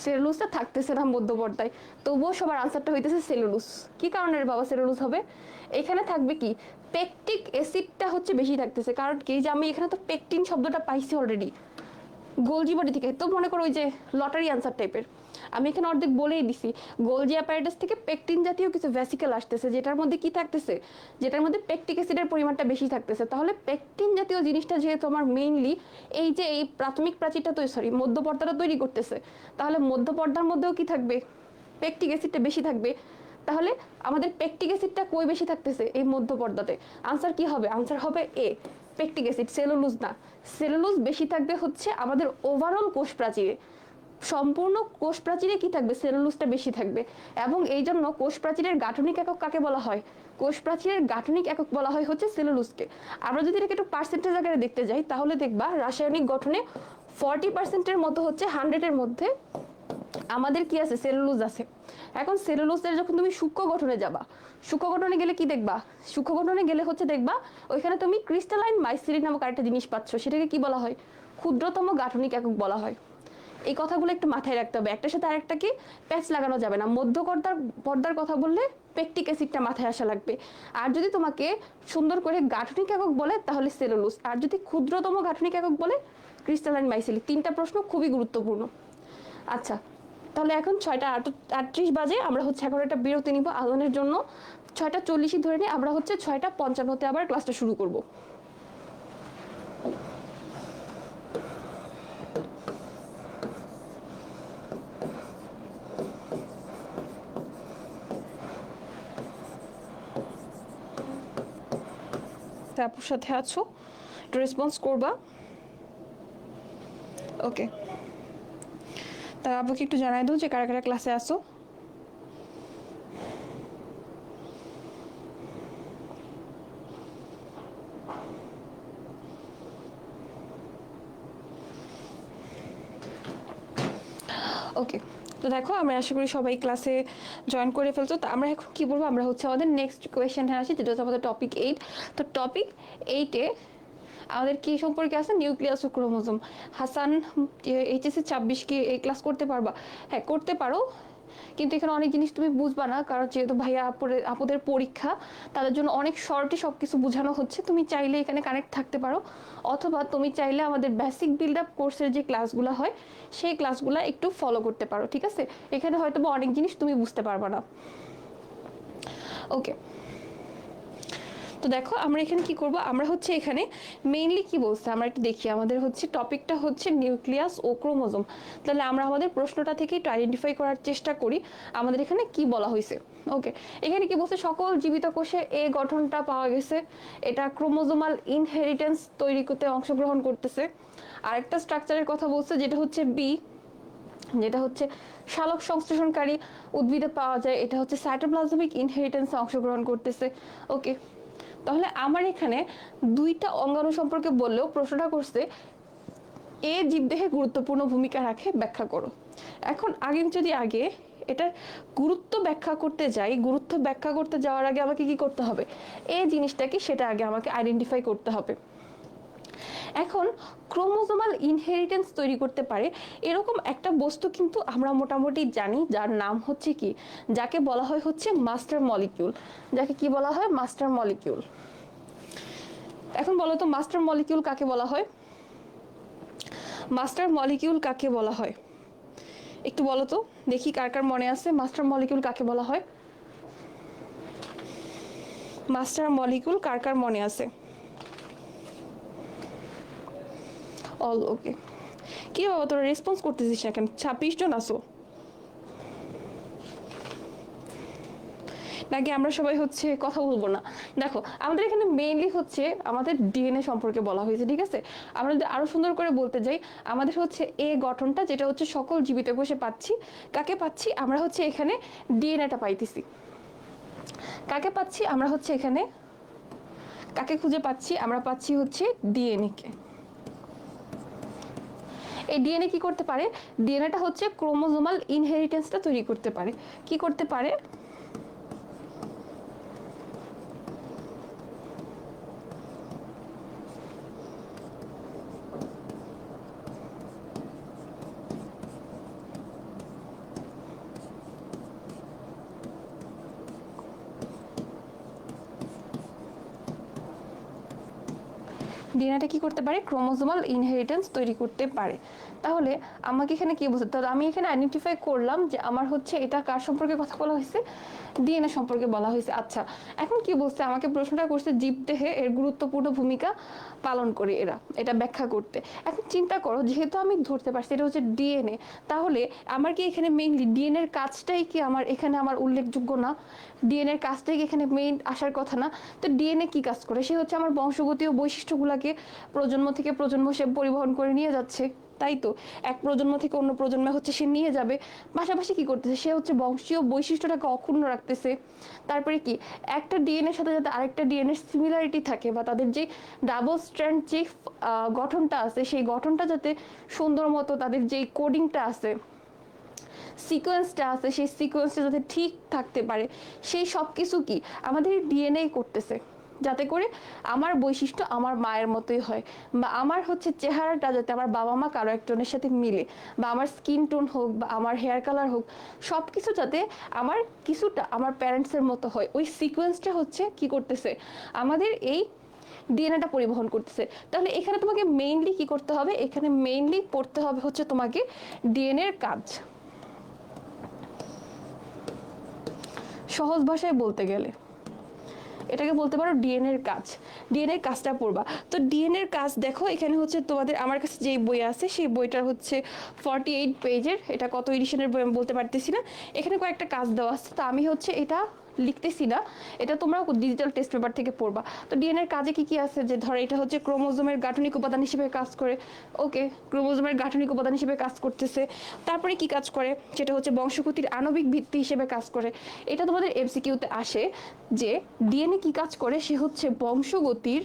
সেলুলোজটা থাকতেছে না মধ্যপর্দায়, তবুও সবার আনসারটা হইতেছে সেলুলোজ। কি কারণে রে বাবা সেলুলোজ হবে? এখানে থাকবে কি? পেকটিক অ্যাসিডটা হচ্ছে বেশি থাকতেছে। কারণ কি? যে আমি এখানে তো পেকটিন শব্দটা পাইছি অলরেডি গোলজি বডি থেকে। তো মনে করো ওই যে লটারি আনসার টাইপের, আমি এখানে অর্ধেক বলেই দিছি। গোলজি অ্যাপারেটাস থেকে পেকটিন জাতীয় কিছু ভেসিকল আসতেছে, যেটার মধ্যে কি থাকতেছে? যেটার মধ্যে পেকটিক অ্যাসিডের পরিমাণটা বেশি থাকতেছে। তাহলে পেকটিন জাতীয় জিনিসটা যেহেতু আমার মেইনলি এই যে এই প্রাথমিক প্রাচীরটা মধ্যপর্দাটা তৈরি করতেছে, তাহলে মধ্যপর্দার মধ্যেও কি থাকবে? পেকটিক অ্যাসিডটা বেশি থাকবে। তাহলে আমাদের পেকটিক অ্যাসিডটা কই বেশি থাকতেছে? এই মধ্যপর্দাতে। আনসার কি হবে? আনসার হবে এ, পেকটিক অ্যাসিড। সেলুলোজ না, সেলুলোজ বেশি থাকবে হচ্ছে আমাদের ওভারঅল কোষ প্রাচীরে। সম্পূর্ণ কোষ প্রাচীরে কি থাকবে? সেলুলোজটা বেশি থাকবে। এবং এই জন্য কোষ প্রাচীরের গাঠনিক একক কাকে বলা হয়? কোষ প্রাচীরের গাঠনিক একক বলা হয় হচ্ছে সেলুলোজকে। আমরা যদি এটাকে একটু পার্সেন্টেজ আকারে দেখতে যাই, তাহলে দেখবা রাসায়নিক গঠনে 40% মতো হচ্ছে 100-এর মধ্যে আমাদের কি আছে? সেলুলোজ আছে। এখন সেলুলোজের যখন তুমি সূক্ষ্ম গঠনে যাবা, সূক্ষ্ম গঠনে গেলে কি দেখবা? সূক্ষ্ম গঠনে গেলে হচ্ছে দেখবা ওইখানে তুমি ক্রিস্টালাইন মাইসিলিন নামক আরেকটা জিনিস পাচ্ছ। সেটাকে কি বলা হয়? ক্ষুদ্রতম গাঠনিক একক বলা হয়। এই কথাগুলো একটু মাথায় রাখতে হবে, একটার সাথে আরেকটা কি প্যাচ লাগানো যাবে না। মধ্যপর্দার পর্দার কথা বললে পেকটিক অ্যাসিডটা মাথায় আসা লাগবে। আর যদি তোমাকে সুন্দর করে গাঠনিক একক বলে তাহলে সেলুলোজ, আর যদি ক্ষুদ্রতম গাঠনিক একক বলে ক্রিস্টালাইন মাইসিলিন। 3টা প্রশ্ন খুবই গুরুত্বপূর্ণ। আচ্ছা, তাহলে এখন 6:38 বাজে, আমরা হচ্ছে এখন একটা বিরতি নিব আজানের জন্য। 6:40 ধরে নিয়ে আমরা হচ্ছে 6:55-তে আবার ক্লাসটা শুরু করব। আপুর সাথে আছো, একটু রেসপন্স করবা। ওকে, তা আপুকে একটু জানাই দাও যে কারা কারা ক্লাসে আসো। ওকে, তো দেখো আমরা আশা করি সবাই ক্লাসে জয়েন করে ফেলছো। তো আমরা এখন কি বলবো, আমরা হচ্ছে আমাদের নেক্সট কোয়েশ্চেনে আসি, যেটা হচ্ছে আমাদের টপিক 8। তো টপিক 8-এ আমাদের কি সম্পর্কে আছে, নিউক্লিয়াস ও ক্রোমোজোম। হাসান, এইচএসসি 26 কি এই ক্লাস করতে পারবা? হ্যাঁ করতে পারো, কিন্তু এখানে অনেক জিনিস তুমি বুঝবা না, কারণ যেহেতু ভাইয়া আপুদের পরীক্ষা, তাদের জন্য অনেক শর্টে সবকিছু বোঝানো হচ্ছে। তুমি চাইলে এখানে কানেক্ট থাকতে পারো, অথবা তুমি চাইলে আমাদের বেসিক বিল্ড আপ কোর্সের যে ক্লাসগুলো হয় সেই ক্লাসগুলো একটু ফলো করতে পারো, ঠিক আছে? এখানে হয়তো অনেক জিনিস তুমি বুঝতে পারবা না। ওকে, তো দেখো আমরা এখানে কি করব, আমরা হচ্ছে এখানে মেইনলি কি বলছে আমরা একটু দেখি। আমাদের হচ্ছে টপিকটা হচ্ছে নিউক্লিয়াস ও ক্রোমোজোম। তাহলে আমরা আমাদের প্রশ্নটা থেকে একটু আইডেন্টিফাই করার চেষ্টা করি আমাদের এখানে কি বলা হয়েছে। ওকে, এখানে কি বলছে, সকল জীবিত কোষে এ গঠনটা পাওয়া গেছে, এটা ক্রোমোজোমাল ইনহেরিটেন্স তৈরি করতে অংশগ্রহণ করতেছে। আরেকটা স্ট্রাকচারের কথা বলছে যেটা হচ্ছে বি, যেটা হচ্ছে শালক সংশ্লেষণকারী উদ্ভিদে পাওয়া যায়, এটা হচ্ছে সাইটোপ্লাজমিক ইনহেরিটেন্সে অংশগ্রহণ করতেছে। ওকে, তাহলে আমার এখানে দুইটা অঙ্গাণু সম্পর্কে বললেও প্রশ্নটা করছে এ জীবদেহে গুরুত্বপূর্ণ ভূমিকা রাখে, ব্যাখ্যা করো। এখন আগে এটার গুরুত্ব ব্যাখ্যা করতে যাই, গুরুত্ব ব্যাখ্যা করতে যাওয়ার আগে আমাকে কি করতে হবে, এই জিনিসটা কি সেটা আগে আমাকে আইডেন্টিফাই করতে হবে। এখন ক্রোমোজোমাল ইনহেরিটেন্স তৈরি করতে পারে এরকম একটা বস্তু কিন্তু আমরা মোটামুটি জানি, যার নাম হচ্ছে কি, যাকে বলা হয় হচ্ছে মাস্টার মলিকিউল। যাকে কি বলা হয়, মাস্টার মলিকিউল। এখন বলো তো মাস্টার মলিকিউল কাকে বলা হয়? মাস্টার মলিকিউল কাকে বলা হয় একটু বলো তো দেখি, কার কার মনে আছে মাস্টার মলিকিউল কাকে বলা হয়? মাস্টার মলিকিউল কার কার মনে আছে? অল ওকে, কি বাবা তোরা রেসপন্স করতেছিস না কেন? 26 জন আসো নাকি আমরা সবাই হচ্ছে কথা বলবো না? দেখো আমাদের এখানে মেইনলি হচ্ছে আমাদের ডিএনএ সম্পর্কে বলা হয়েছে, ঠিক আছে? আমরা যদি আরো সুন্দর করে বলতে যাই, আমাদের হচ্ছে এ গঠনটা যেটা হচ্ছে সকল জীবিত কোষে পাচ্ছি। কাকে পাচ্ছি আমরা হচ্ছে এখানে, ডিএনএটা পাইতেছি। কাকে পাচ্ছি আমরা হচ্ছে এখানে, কাকে খুঁজে পাচ্ছি আমরা, পাচ্ছি হচ্ছে ডিএনএ কে। এই ডিএনএ কি করতে পারে, ডিএনএটা হচ্ছে ক্রোমোজোমাল ইনহেরিটেন্সটা তৈরি করতে পারে। কি করতে পারে, ডিএনএটা কি করতে পারে, ক্রোমোজোমাল ইনহেরিটেন্স তৈরি করতে পারে। তাহলে আমাকে এখানে কি বুঝতে, তাহলে আমি এখানে আইডেন্টিফাই করলাম যে আমার হচ্ছে এটা কার সম্পর্কে কথা বলা হয়েছে, ডিএনএ সম্পর্কে বলা হয়েছে। আচ্ছা, এখন কি বলছে, আমাকে প্রশ্নটা করছে জীবদেহে এর গুরুত্বপূর্ণ ভূমিকা পালন করে এরা, এটা ব্যাখ্যা করতে। এখন চিন্তা করো, যেহেতু আমি ধরতে পারছি এটা হচ্ছে ডিএনএ, তাহলে আমার কি এখানে মেইনলি ডিএনএ এর কাজটাই কি আমার এখানে আমার উল্লেখযোগ্য না? ডিএনএ এর কাজটাই কি এখানে মেইন আসার কথা না? তো ডিএনএ কি কাজ করে, সে হচ্ছে আমার বংশগতীয় বৈশিষ্ট্যগুলোকে প্রজন্ম থেকে প্রজন্ম সে পরিবহন করে নিয়ে যাচ্ছে, তাই তো? এক প্রজন্ম থেকে অন্য প্রজন্মে হচ্ছে সে নিয়ে যাবে, পাশাপাশি কি করতেছে, সে হচ্ছে বংশীয় বৈশিষ্ট্যটাকে অক্ষুণ্ণ রাখতেছে। তারপরে কি, একটা ডিএনএ এর সাথে যাতে আরেকটা ডিএনএ সিমিলারিটি থাকে, বা তাদের যে ডাবল স্ট্র্যান্ড যে গঠনটা আছে সেই গঠনটা যাতে সুন্দর মতো, তাদের যে কোডিংটা আছে, সিকোয়েন্সটা আছে, সেই সিকোয়েন্সটা যাতে ঠিক থাকতে পারে, সেই সব কিছু কি আমাদের ডিএনএ করতেছে, যাতে করে আমার বৈশিষ্ট্য আমার মায়ের মতোই হয়, বা আমার হচ্ছে চেহারাটা যাতে আমার বাবা মা কারো একজনের সাথে মিলে, বা আমার স্কিন টোন হোক বা আমার হেয়ার কালার হোক, সব কিছু যাতে আমার কিছুটা আমার প্যারেন্টসের মতো হয়। ওই সিকোয়েন্সটা হচ্ছে কি করতেছে, আমাদের এই ডিএনএটা পরিবহন করতেছে। তাহলে এখানে তোমাকে মেইনলি কি করতে হবে, এখানে মেইনলি পড়তে হবে হচ্ছে তোমাকে ডিএনএ এর কাজ। সহজ ভাষায় বলতে গেলে এটাকে বলতে পারো ডিএনএ এর কাজ। ডিএনএ এর কাজটা পড়বা। তো ডিএনএ এর কাজ দেখো, এখানে হচ্ছে তোমাদের, আমার কাছে যে বই আছে সেই বইটার হচ্ছে 48 পেজের, এটা কত এডিশনের বই আমি বলতে পারতেছি না। এখানে কয়েকটা কাজ দেওয়া আছে, তো আমি হচ্ছে এটা লিখতেছি না, এটা তোমরা ডিজিটাল টেস্ট পেপার থেকে পড়বা। তো ডিএনএ এর কাজে কি কি আছে, যে ধরো এটা হচ্ছে ক্রোমোজোমের গাঠনিক উপাদান হিসেবে কাজ করে। ওকে, ক্রোমোজোমের গাঠনিক উপাদান হিসেবে কাজ করতেছে। তারপরে কি কাজ করে, সেটা হচ্ছে বংশগতির আণবিক ভিত্তি হিসেবে কাজ করে। এটা তোমাদের এমসিকিউতে আসে যে ডিএনএ কি কাজ করে, সে হচ্ছে বংশগতির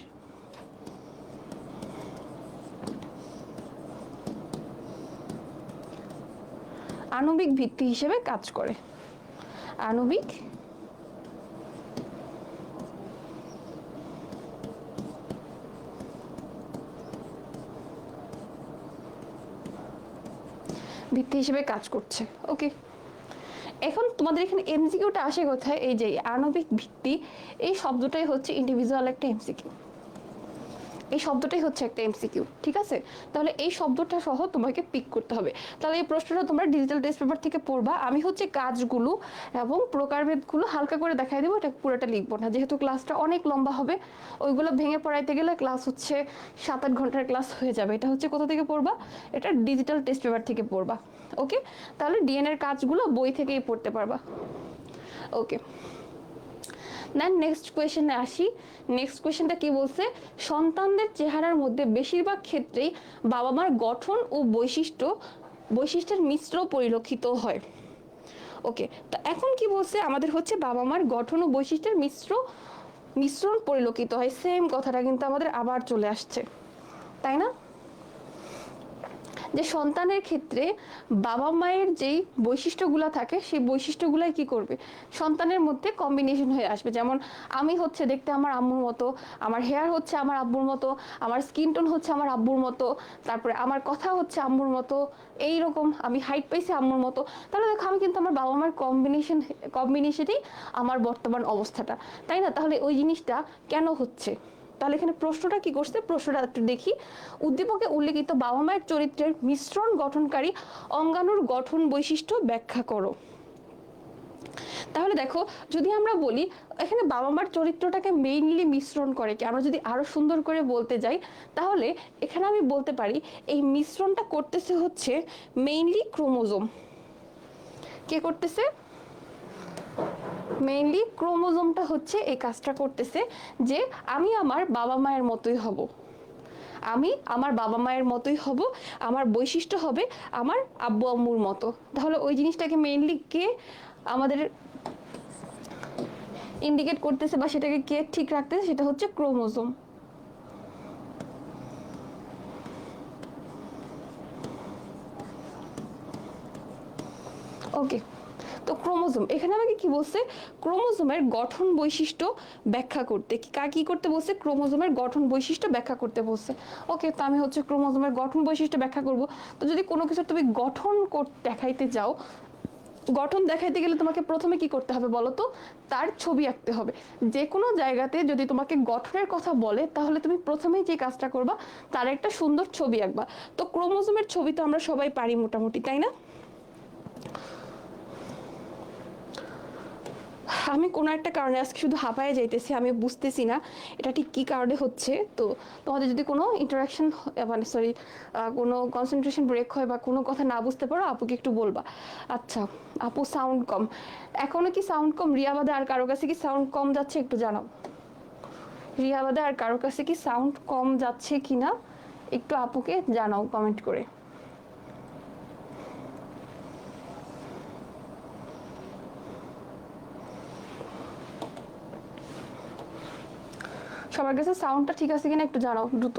আণবিক ভিত্তি হিসেবে কাজ করে। আণবিক ভিত্তি হিসেবে কাজ করছে। ওকে, এখন তোমাদের এখানে এমসিকিউটা আসে কোথায়? এই যে আণবিক ভিত্তি, এই শব্দটাই হচ্ছে ইন্ডিভিজুয়াল একটা এমসিকিউ, এই শব্দটাই হচ্ছে একটা এমসিকিউ, ঠিক আছে? তাহলে এই শব্দটা সহ তোমাকে পিক করতে হবে। তাহলে এই প্রশ্নটা তোমরা ডিজিটাল টেস্ট পেপার থেকে পড়বা। আমি হচ্ছে কাজগুলো এবং প্রকারভেদগুলো হালকা করে দেখাই দেবো, এটা পুরোটা লিখবো না, যেহেতু ক্লাসটা অনেক লম্বা হবে। ওইগুলো ভেঙে পড়াইতে গেলে ক্লাস হচ্ছে 7-8 ঘন্টার ক্লাস হয়ে যাবে। এটা হচ্ছে কোথা থেকে পড়বা? এটা ডিজিটাল টেস্ট পেপার থেকে পড়বা। ওকে, তাহলে ডিএনএর কাজগুলো বই থেকেই পড়তে পারবা। ওকে, দেন নেক্সট কোয়েশনে আসি। নেক্সট কোয়েশনটা কি বলছে? সন্তানদের চেহারার মধ্যে বেশিরভাগ ক্ষেত্রেই বাবা মার গঠন ও বৈশিষ্ট্যের মিশ্র পরিলক্ষিত হয়। ওকে, তো এখন কি বলছে? আমাদের হচ্ছে বাবা মার গঠন ও বৈশিষ্ট্যের মিশ্রণ পরিলক্ষিত হয়। সেম কথাটা কিন্তু আমাদের আবার চলে আসছে, তাই না? যে সন্তানের ক্ষেত্রে বাবা মায়ের যেই বৈশিষ্ট্যগুলো থাকে সেই বৈশিষ্ট্যগুলাই কি করবে? সন্তানের মধ্যে কম্বিনেশন হয়ে আসবে। যেমন আমি হচ্ছে দেখতে আমার আম্মুর মতো, আমার হেয়ার হচ্ছে আমার আব্বুর মতো, আমার স্কিন টোন হচ্ছে আমার আব্বুর মতো, তারপরে আমার কথা হচ্ছে আম্মুর মতো, এইরকম আমি হাইট পাইছি আম্মুর মতো। তাহলে দেখো আমি কিন্তু আমার বাবা মার কম্বিনেশনেই আমার বর্তমান অবস্থাটা, তাই না? তাহলে ওই জিনিসটা কেন হচ্ছে? তাহলে এখানে প্রশ্নটা কি করছে? প্রশ্নটা একটু দেখি। উদ্দীপকে উল্লেখিত বাবা মায়ের চরিত্রের মিশ্রণ গঠনকারী অঙ্গাণুর গঠন বৈশিষ্ট্য ব্যাখ্যা করো। তাহলে দেখো, যদি আমরা বলি এখানে বাবা মার চরিত্রটাকে মেইনলি মিশ্রণ করে কি, আমরা যদি আরো সুন্দর করে বলতে যাই, তাহলে এখানে আমি বলতে পারি এই মিশ্রণটা করতেছে হচ্ছে মেইনলি ক্রোমোজোম। কে করতেছে? মেইনলি ক্রোমোজোমটা হচ্ছে এই কাজটা করতেছে, যে আমি আমার বাবা মায়ের মতোই হব, আমি আমার বাবা মায়ের মতোই হব, আমার বৈশিষ্ট্য হবে আমার আব্বু আম্মুর মতো। তাহলে ওই জিনিসটাকে মেইনলি কে আমাদের ইন্ডিকেট করতেছে বা সেটাকে কে ঠিক রাখতেছে? সেটা হচ্ছে ক্রোমোজোম। ওকে, তো ক্রোমোজোম এখানে আমাকে কি বলছে? ক্রোমোজোমের গঠন বৈশিষ্ট্য ব্যাখ্যা করতে। কি করতে বলছে? ক্রোমোজোমের গঠন বৈশিষ্ট্য ব্যাখ্যা করতে বলছে। ওকে, তো আমি হচ্ছে ক্রোমোজোমের গঠন বৈশিষ্ট্য ব্যাখ্যা করব। তো যদি কোনো কিছু তুমি গঠন দেখাইতে যাও, গঠন দেখাইতে গেলে তোমাকে প্রথমে কি করতে হবে বলো তো? তার ছবি আঁকতে হবে। যে কোনো জায়গাতে যদি তোমাকে গঠনের কথা বলে, তাহলে তুমি প্রথমেই যে কাজটা করবা, তার একটা সুন্দর ছবি আঁকবা। তো ক্রোমোজোমের ছবি তো আমরা সবাই পারি মোটামুটি, তাই না? আমি কোনো একটা কারণে আজকে শুধু হাঁপায়ে যাইতেছি, আমি বুঝতেছি না এটা ঠিক কী কারণে হচ্ছে। তো তোমাদের যদি কোনো ইন্টারাকশন মানে সরি কোনো কনসেন্ট্রেশন ব্রেক হয় বা কোনো কথা না বুঝতে পারো, আপুকে একটু বলবা। আচ্ছা আপু, সাউন্ড কম, এখনো কি সাউন্ড কম? রিয়াবাদে আর কারো কাছে কি সাউন্ড কম যাচ্ছে একটু জানাও। রিয়াবাদে আর কারো কাছে কি সাউন্ড কম যাচ্ছে কিনা একটু আপুকে জানাও কমেন্ট করে। সবার কাছে সাউন্ডটা ঠিক আছে কিনা একটু জানাও দ্রুত।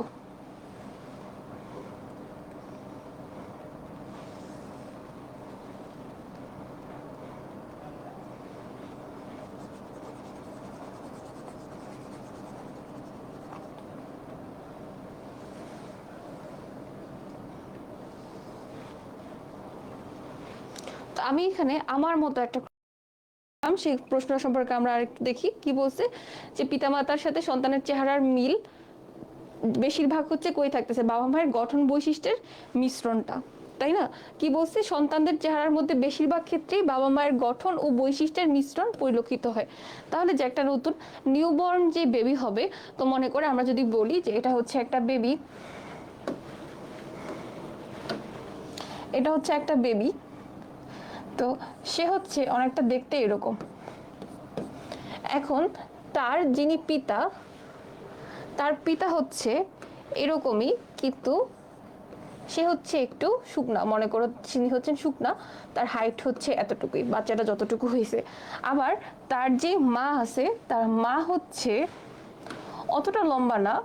তো আমি এখানে আমার মতো একটা সেই প্রশ্ন সম্পর্কে আমরা আরেকটু দেখি কি বলছে। যে পিতামাতার সাথে সন্তানের চেহারার মিল বেশিরভাগ হচ্ছে কই থাকতেছে? বাবা মায়ের গঠন বৈশিষ্ট্যের মিশ্রণটা, তাই না? কি বলছে? সন্তানদের চেহারার মধ্যে বেশিরভাগ ক্ষেত্রেই বাবা মায়ের গঠন ও বৈশিষ্ট্যের মিশ্রণ পরিলক্ষিত হয়। তাহলে যে একটা নতুন নিউবর্ন যে বেবি হবে, তো মনে করে আমরা যদি বলি যে এটা হচ্ছে একটা বেবি, এটা হচ্ছে একটা বেবি, তো সে হচ্ছে অনেকটা দেখতে এরকম। এখন তার যিনি পিতা, তার পিতা হচ্ছে এরকমই, কিন্তু সে হচ্ছে একটু শুকনা, মনে করো তিনি হচ্ছেন শুকনা, তার হাইট হচ্ছে এতটুকুই, বাচ্চাটা যতটুকু হয়েছে। আবার তার যে মা আছে, তার মা হচ্ছে অতটা লম্বা না,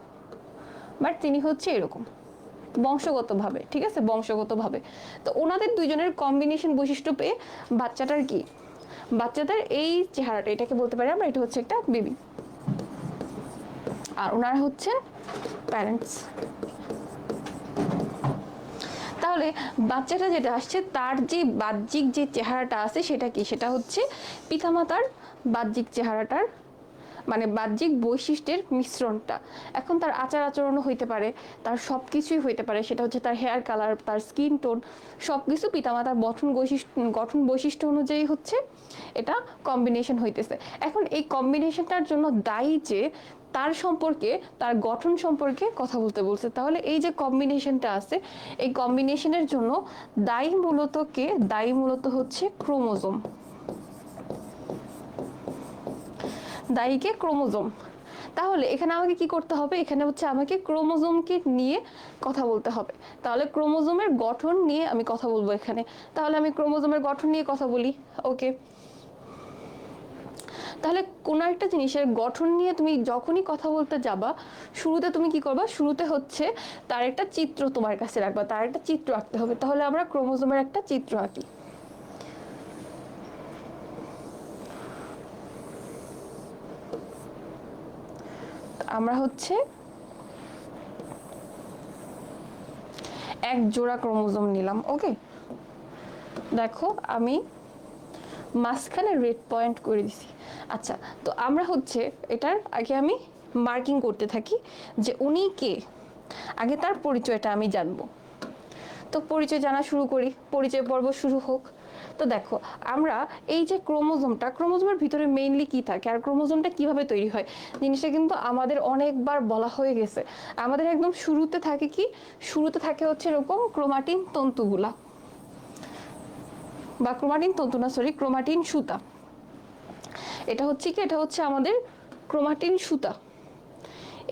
বাট তিনি হচ্ছে এরকম। বংশগতভাবে, ঠিক আছে, বংশগতভাবে। তো ওনাদের দুইজনের কম্বিনেশন বৈশিষ্ট্য পেয়ে বাচ্চাটার কি, বাচ্চাটার এই চেহারাটা, এটাকে বলতে পারি আমরা এটা হচ্ছে একটা বেবি, আর ওনারা হচ্ছে প্যারেন্টস। তাহলে বাচ্চাটা যেটা আসছে তার যে বাহ্যিক যে চেহারাটা আছে সেটা কি, সেটা হচ্ছে পিতামাতার বাহ্যিক চেহারাটার মানে বাহ্যিক বৈশিষ্ট্যের মিশ্রণটা। এখন তার আচার আচরণও হইতে পারে, তার সব কিছুই হইতে পারে, সেটা হচ্ছে তার হেয়ার কালার, তার স্কিন টোন, সব কিছু পিতামাতার গঠন বৈশিষ্ট্য অনুযায়ী হচ্ছে এটা কম্বিনেশন হইতেছে। এখন এই কম্বিনেশনটার জন্য দায়ী যে তার সম্পর্কে, তার গঠন সম্পর্কে কথা বলতে বলছে। তাহলে এই যে কম্বিনেশনটা আছে, এই কম্বিনেশনের জন্য দায়ী মূলত কে, দায়ী মূলত হচ্ছে ক্রোমোজোম, দায়ীকে ক্রোমোজোম। তাহলে এখানে আমাকে কি করতে হবে, এখানে হচ্ছে আমাকে ক্রোমোজোমকে নিয়ে কথা বলতে হবে। তাহলে ক্রোমোজোমের গঠন নিয়ে আমি কথা বলবো এখানে। তাহলে আমি ক্রোমোজোমের গঠন নিয়ে কথা বলি, ওকে। তাহলে কোনো একটা জিনিসের গঠন নিয়ে তুমি যখনই কথা বলতে যাবা, শুরুতে তুমি কি করবা, শুরুতে হচ্ছে তার একটা চিত্র তোমার কাছে রাখবা, তার একটা চিত্র আঁকতে হবে। তাহলে আমরা ক্রোমোজোমের একটা চিত্র আঁকি। আমরা হচ্ছে এক জোড়া ক্রোমোজোম নিলাম, ওকে। দেখো আমি মাঝখানে রেড পয়েন্ট করে দিছি। আচ্ছা, তো আমরা হচ্ছে এটার আগে আমি মার্কিং করতে থাকি যে উনি কে, আগে তার পরিচয়টা আমি জানবো। তো পরিচয় জানা শুরু করি, পরিচয় পর্ব শুরু হোক। তো দেখো আমরা এই যে ক্রোমোজোমটা, ক্রোমোজোমের ভিতরে মেইনলি কি থাকে আর ক্রোমোজোমটা কিভাবে তৈরি হয়, জিনিসটা কিন্তু আমাদের অনেকবার বলা হয়ে গেছে। আমাদের একদম শুরুতে থাকে কি, শুরুতে থাকে হচ্ছে এরকম ক্রোমাটিন তন্তুগুলা, বা ক্রোমাটিন তন্তু না, সরি, ক্রোমাটিন সুতা। এটা হচ্ছে কি, এটা হচ্ছে আমাদের ক্রোমাটিন সুতা।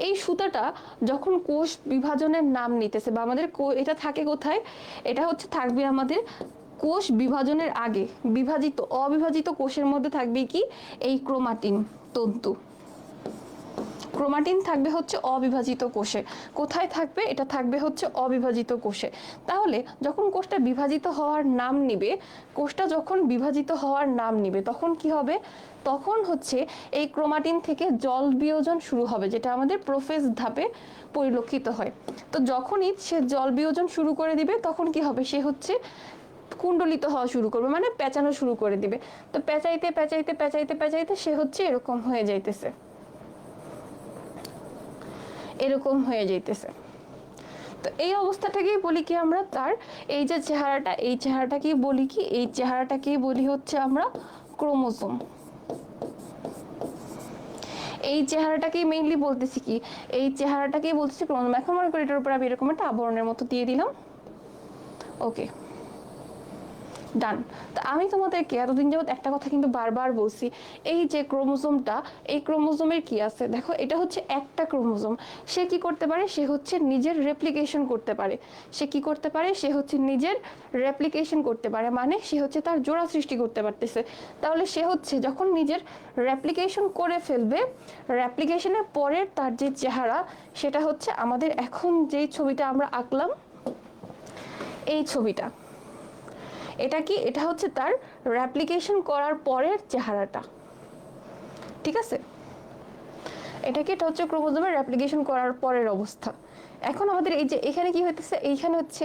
এই সুতাটা যখন কোষ বিভাজনের নাম নিতেছে, বা আমাদের এটা থাকে কোথায়, এটা হচ্ছে থাকবে আমাদের কোষ বিভাজনের আগে, বিভাজিত অবিভাজিত কোষের মধ্যে থাকবে কি, এই ক্রোমাটিন তন্তু। ক্রোমাটিন থাকবে হচ্ছে অবিভাজিত কোষে। কোথায় থাকবে, এটা থাকবে হচ্ছে অবিভাজিত কোষে। তাহলে যখন কোষটা বিভাজিত হওয়ার নাম নিবে, কোষটা যখন বিভাজিত হওয়ার নাম নিবে তখন কি হবে, তখন হচ্ছে এই ক্রোমাটিন থেকে জল বিয়োজন শুরু হবে, যেটা আমাদের প্রোফেজ ধাপে পরিলক্ষিত হয়। তো যখনই সে জল বিয়োজন শুরু করে দিবে তখন কি হবে, সে হচ্ছে কুণ্ডলিত হওয়া শুরু করবে, মানে পেঁচানো শুরু করে দিবে। তো পেঁচাইতে পেঁচাইতে পেঁচাইতে পেঁচাইতে সে হচ্ছে এরকম হয়ে যাইতেছে, এরকম হয়ে যাইতেছে। তো এই অবস্থাটাকেই বলি কি আমরা, তার এই যে চেহারাটা, এই চেহারাটাকেই বলি কি, এই চেহারাটাকেই বলি হচ্ছে আমরা ক্রোমোজোম। এই চেহারাটাকেই মেইনলি বলতেছি কি, এই চেহারাটাকেই বলতেছি ক্রোমোজোম। এখন মনে করি এটার উপর আমি এরকম একটা আবরণের মতো দিয়ে দিলাম, ওকে, ডান। তো আমি তোমাদেরকে এতদিন যাবত একটা কথা কিন্তু বারবার বলছি, এই যে ক্রোমোজোমটা, এই ক্রোমোজোমের কি আছে, দেখো এটা হচ্ছে একটা ক্রোমোজোম। সে কি করতে পারে, সে হচ্ছে নিজের রেপ্লিকেশন করতে পারে। সে কি করতে পারে, সে হচ্ছে নিজের রেপ্লিকেশন করতে পারে, মানে সে হচ্ছে তার জোড়া সৃষ্টি করতে পারতেছে। তাহলে সে হচ্ছে যখন নিজের রেপ্লিকেশন করে ফেলবে, রেপ্লিকেশনের পরের তার যে চেহারা, সেটা হচ্ছে আমাদের এখন যেই ছবিটা আমরা আঁকলাম, এই ছবিটা। এটা কি, এটা হচ্ছে তার রেপ্লিকেশন করার পরের চেহারাটা, ঠিক আছে। এটা কি, এটা হচ্ছে ক্রোমোজোমের রেপ্লিকেশন করার পরের অবস্থা। এখন আমাদের এই যে এখানে কি হইতেছে, এইখানে হচ্ছে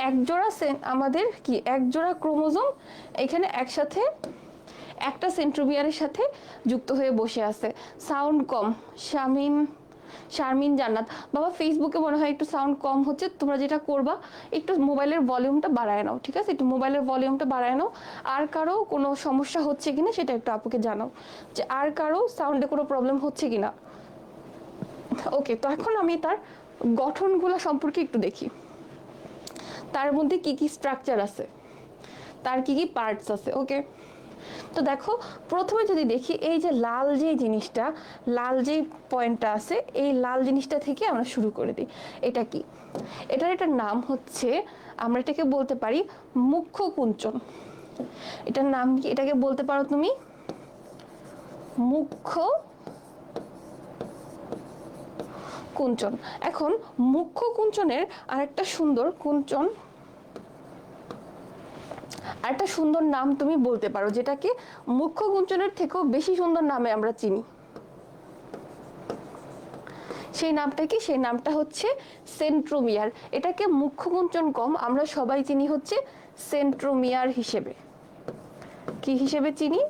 এক জোড়া আমাদের কি এক জোড়া ক্রোমোজোম এখানে একসাথে একটা সেন্ট্রোমিয়ারের সাথে যুক্ত হয়ে বসে আছে। সাউন্ড কম, শারমিন জান্নাত, বাবা ফেসবুকে মনে হয় একটু সাউন্ড কম হচ্ছে, তোমরা যেটা করবা একটু মোবাইলের ভলিউমটা বাড়ায় নাও, ঠিক আছে, একটু মোবাইলের ভলিউমটা বাড়ায় নাও। আর কারো কোনো সমস্যা হচ্ছে কিনা সেটা একটু আপুকে জানাও, যে আর কারো সাউন্ডে কোনো প্রবলেম হচ্ছে কিনা। ওকে, তো এখন আমি তার গঠনগুলো সম্পর্কে একটু দেখি, তার মধ্যে কি কি স্ট্রাকচার আছে, তার কি কি পার্টস আছে, ওকে। তো দেখো প্রথমে যদি দেখি, এই যে লাল যে জিনিসটা, লাল যে পয়েন্টটা আছে, এই লাল জিনিসটা থেকে আমরা শুরু করে দিই। এটা কি, এটার একটা নাম হচ্ছে, আমরা এটাকে বলতে পারি মুখ্য কুঞ্চন। এটার নাম কি, এটাকে বলতে পারো তুমি মুখ্য কুঞ্চন। এখন মুখ্য কুঞ্চনের আরেকটা সুন্দর কুঞ্চন, আরেকটা সুন্দর নাম তুমি বলতে পারো যেটাকে মুখ্য কুঞ্চনের থেকেও বেশি সুন্দর নামে আমরা চিনি। সেই নামটা কি? সেই নামটা হচ্ছে সেন্ট্রোমিয়ার। এটাকে মুখ্য কুঞ্চন কম আমরা সবাই চিনি হচ্ছে সেন্ট্রোমিয়ার হিসেবে। কি হিসেবে চিনি?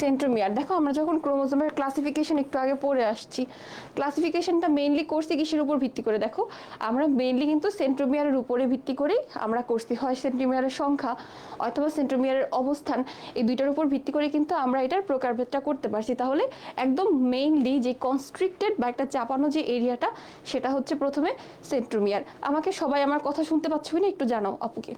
সেন্ট্রোমিয়ার। দেখো আমরা যখন ক্রোমোজোমের ক্লাসিফিকেশন একটু আগে পড়ে আসছি, ক্লাসিফিকেশনটা মেইনলি করছি কিসের উপর ভিত্তি করে? দেখো আমরা মেইনলি কিন্তু সেন্ট্রোমিয়ারের উপরে ভিত্তি করেই আমরা করছি, হয় সেন্ট্রোমিয়ারের সংখ্যা অথবা সেন্ট্রোমিয়ারের অবস্থান, এই দুইটার উপর ভিত্তি করে কিন্তু আমরা এটার প্রকারভেদটা করতে পারছি। তাহলে একদম মেইনলি যে কনস্ট্রিক্টেড বা একটা চাপানো যে এরিয়াটা, সেটা হচ্ছে প্রথমে সেন্ট্রোমিয়ার। আমাকে সবাই আমার কথা শুনতে পাচ্ছ কিনা একটু জানাও আপুকে,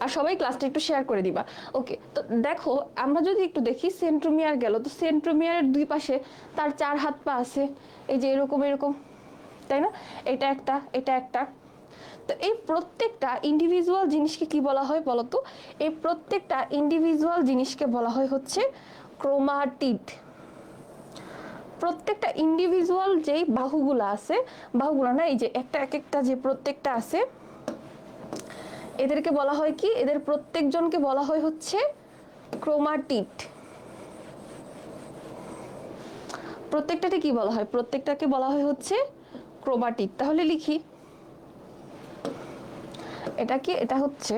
আর সবাই ক্লাসটা একটু শেয়ার করে দিবা। ওকে, তো দেখো আমরা যদি একটু দেখি সেন্ট্রোমিয়ার গেল, তো সেন্ট্রোমিয়ারের দুই পাশে তার 4 হাত পা আছে, এই যে এরকম এরকম, তাই না? এটা একটা, এটা একটা। তো এই প্রত্যেকটা ইন্ডিভিজুয়াল জিনিসকে কি বলা হয় বলো তো? এই প্রত্যেকটা ইন্ডিভিজুয়াল জিনিসকে বলা হয় হচ্ছে ক্রোমাটিড। প্রত্যেকটা ইন্ডিভিজুয়াল যেই বাহুগুলো আছে, বাহুগুলো না, এই যে একটা এক একটা যে প্রত্যেকটা আছে, এদেরকে বলা হয় কি? এদের প্রত্যেকজনকে বলা হয় হচ্ছে ক্রোমাটিড। প্রত্যেকটাকে কি বলা হয়? প্রত্যেকটাকে বলা হয় হচ্ছে ক্রোমাটিড। তাহলে লিখি এটা কি? এটা হচ্ছে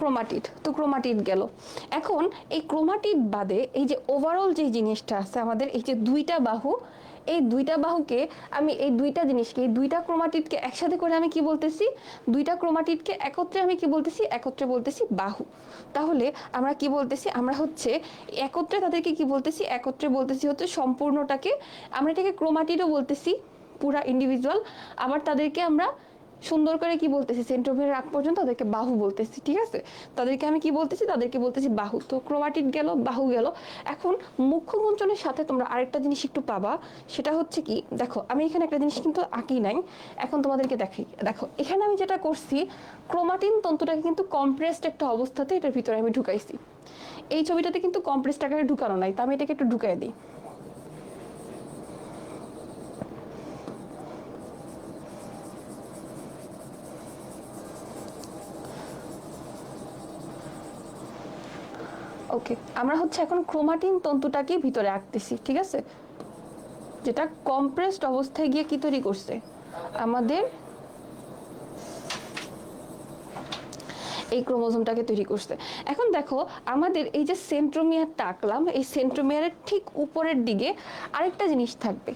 ক্রোমাটিড। তো ক্রোমাটিড গেল। এখন এই ক্রোমাটিড বাদে এই যে ওভারঅল যে জিনিসটা আছে আমাদের, এই যে দুইটা বাহু, এই দুইটা বাহুকে আমি, এই দুইটা জিনিসকে, এই দুইটা ক্রোমাটিডকে একসাথে করে আমি কি বলতেছি? দুইটা ক্রোমাটিডকে একত্রে আমি কি বলতেছি? একত্রে বলতেছি বাহু। তাহলে আমরা কি বলতেছি? আমরা হচ্ছে একত্রে তাদেরকে কি বলতেছি? একত্রে বলতেছি হচ্ছে সম্পূর্ণটাকে, আমরা এটাকে ক্রোমাটিডও বলতেছি, পুরা ইন্ডিভিজুয়াল। আবার তাদেরকে আমরা সুন্দর করে কি বলতেছি? সেন্ট্রোমিয়ারের আগ পর্যন্ত তাদেরকে বাহু বলতেছি, ঠিক আছে? তাদেরকে আমি কি বলতেছি? তাদেরকে বলতেছি বাহু। তো ক্রোমাটিড গেল, বাহু গেল। এখন মুখ্য কুঞ্চনের সাথে তোমরা আরেকটা জিনিস একটু পাবা, সেটা হচ্ছে কি? দেখো আমি এখানে একটা জিনিস কিন্তু আঁকি নাই, এখন তোমাদেরকে দেখাই। দেখো এখানে আমি যেটা করছি, ক্রোমাটিন তন্তুটাকে কিন্তু কম্প্রেসড একটা অবস্থাতে এটার ভিতরে আমি ঢুকাইছি। এই ছবিটাতে কিন্তু কম্প্রেসড আকারে ঢুকানো নাই, তো আমি এটাকে একটু ঢুকাই দিই। ওকে, আমরা হচ্ছে এখন ক্রোমাটিন তন্তুটাকে ভিতরে আঁকতেছি, ঠিক আছে? যেটা কম্প্রেসড অবস্থায় গিয়ে কি তৈরি করছে? আমাদের এই ক্রোমোজোমটাকে তৈরি করছে। এখন দেখো আমাদের এই যে সেন্ট্রোমিয়ারটা আঁকলাম, এই সেন্ট্রোমিয়ারের ঠিক উপরের দিকে আরেকটা জিনিস থাকবে,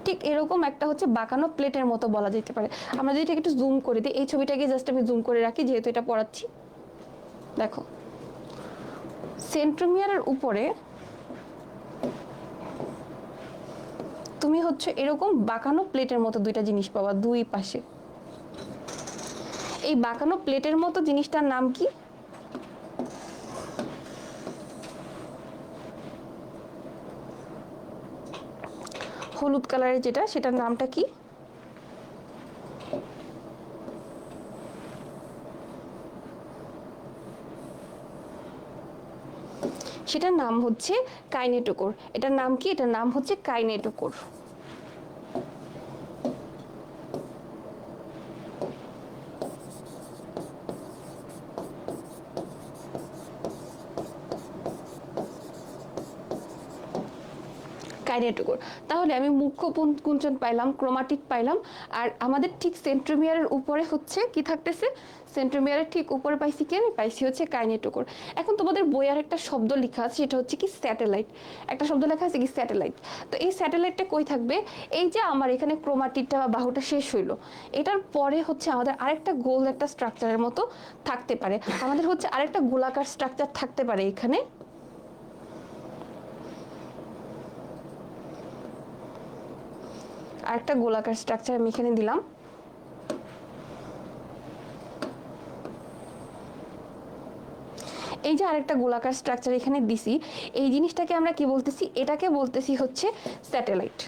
ঠিক এরকম একটা হচ্ছে বাঁকানো প্লেটের মতো বলা যেতে পারে। আমরা যদি এটাকে একটু জুম করে দিই, এই ছবিটাকে জাস্ট আমি জুম করে রাখি যেহেতু এটা পড়াচ্ছি। দেখো সেন্ট্রোমিয়ারের উপরে তুমি হচ্ছে এরকম বাঁকানো প্লেটের মতো দুইটা জিনিস পাবা দুই পাশে। এই বাঁকানো প্লেটের মতো জিনিসটার নাম কি? হলুদ কালারের যেটা, সেটার নামটা কি? সেটার নাম হচ্ছে কাইনেটোকোর। এটার নাম কি? এটার নাম হচ্ছে কাইনেটোকোর। কাইনেটোকোর। তাহলে আমি মুখ্য কুঞ্চন পাইলাম, ক্রোমাটিড পাইলাম, আর আমাদের ঠিক সেন্ট্রোমিয়ারের উপরে হচ্ছে কি থাকতেছে? সেন্ট্রোমিয়ারের ঠিক উপরে পাইছি কি? আমি পাইছি হচ্ছে কাইনেটোকোর। এখন তোমাদের বইয়ে আর একটা শব্দ লেখা আছে, সেটা হচ্ছে কি স্যাটেলাইট। একটা শব্দ লেখা আছে কি? স্যাটেলাইট। তো এই স্যাটেলাইটটা কই থাকবে? এই যে আমার এখানে ক্রোমাটিডটা বা বাহুটা শেষ হইলো, এটার পরে হচ্ছে আমাদের আরেকটা গোল একটা স্ট্রাকচারের মতো থাকতে পারে। আমাদের হচ্ছে আরেকটা গোলাকার স্ট্রাকচার থাকতে পারে এখানে। আরেকটা গোলাকার স্ট্রাকচার আমি এখানে দিলাম। এই যে আরেকটা গোলাকার স্ট্রাকচার এখানে দিছি, এই জিনিসটাকে আমরা কি বলতেছি, এটাকে বলতেছি হচ্ছে স্যাটেলাইট।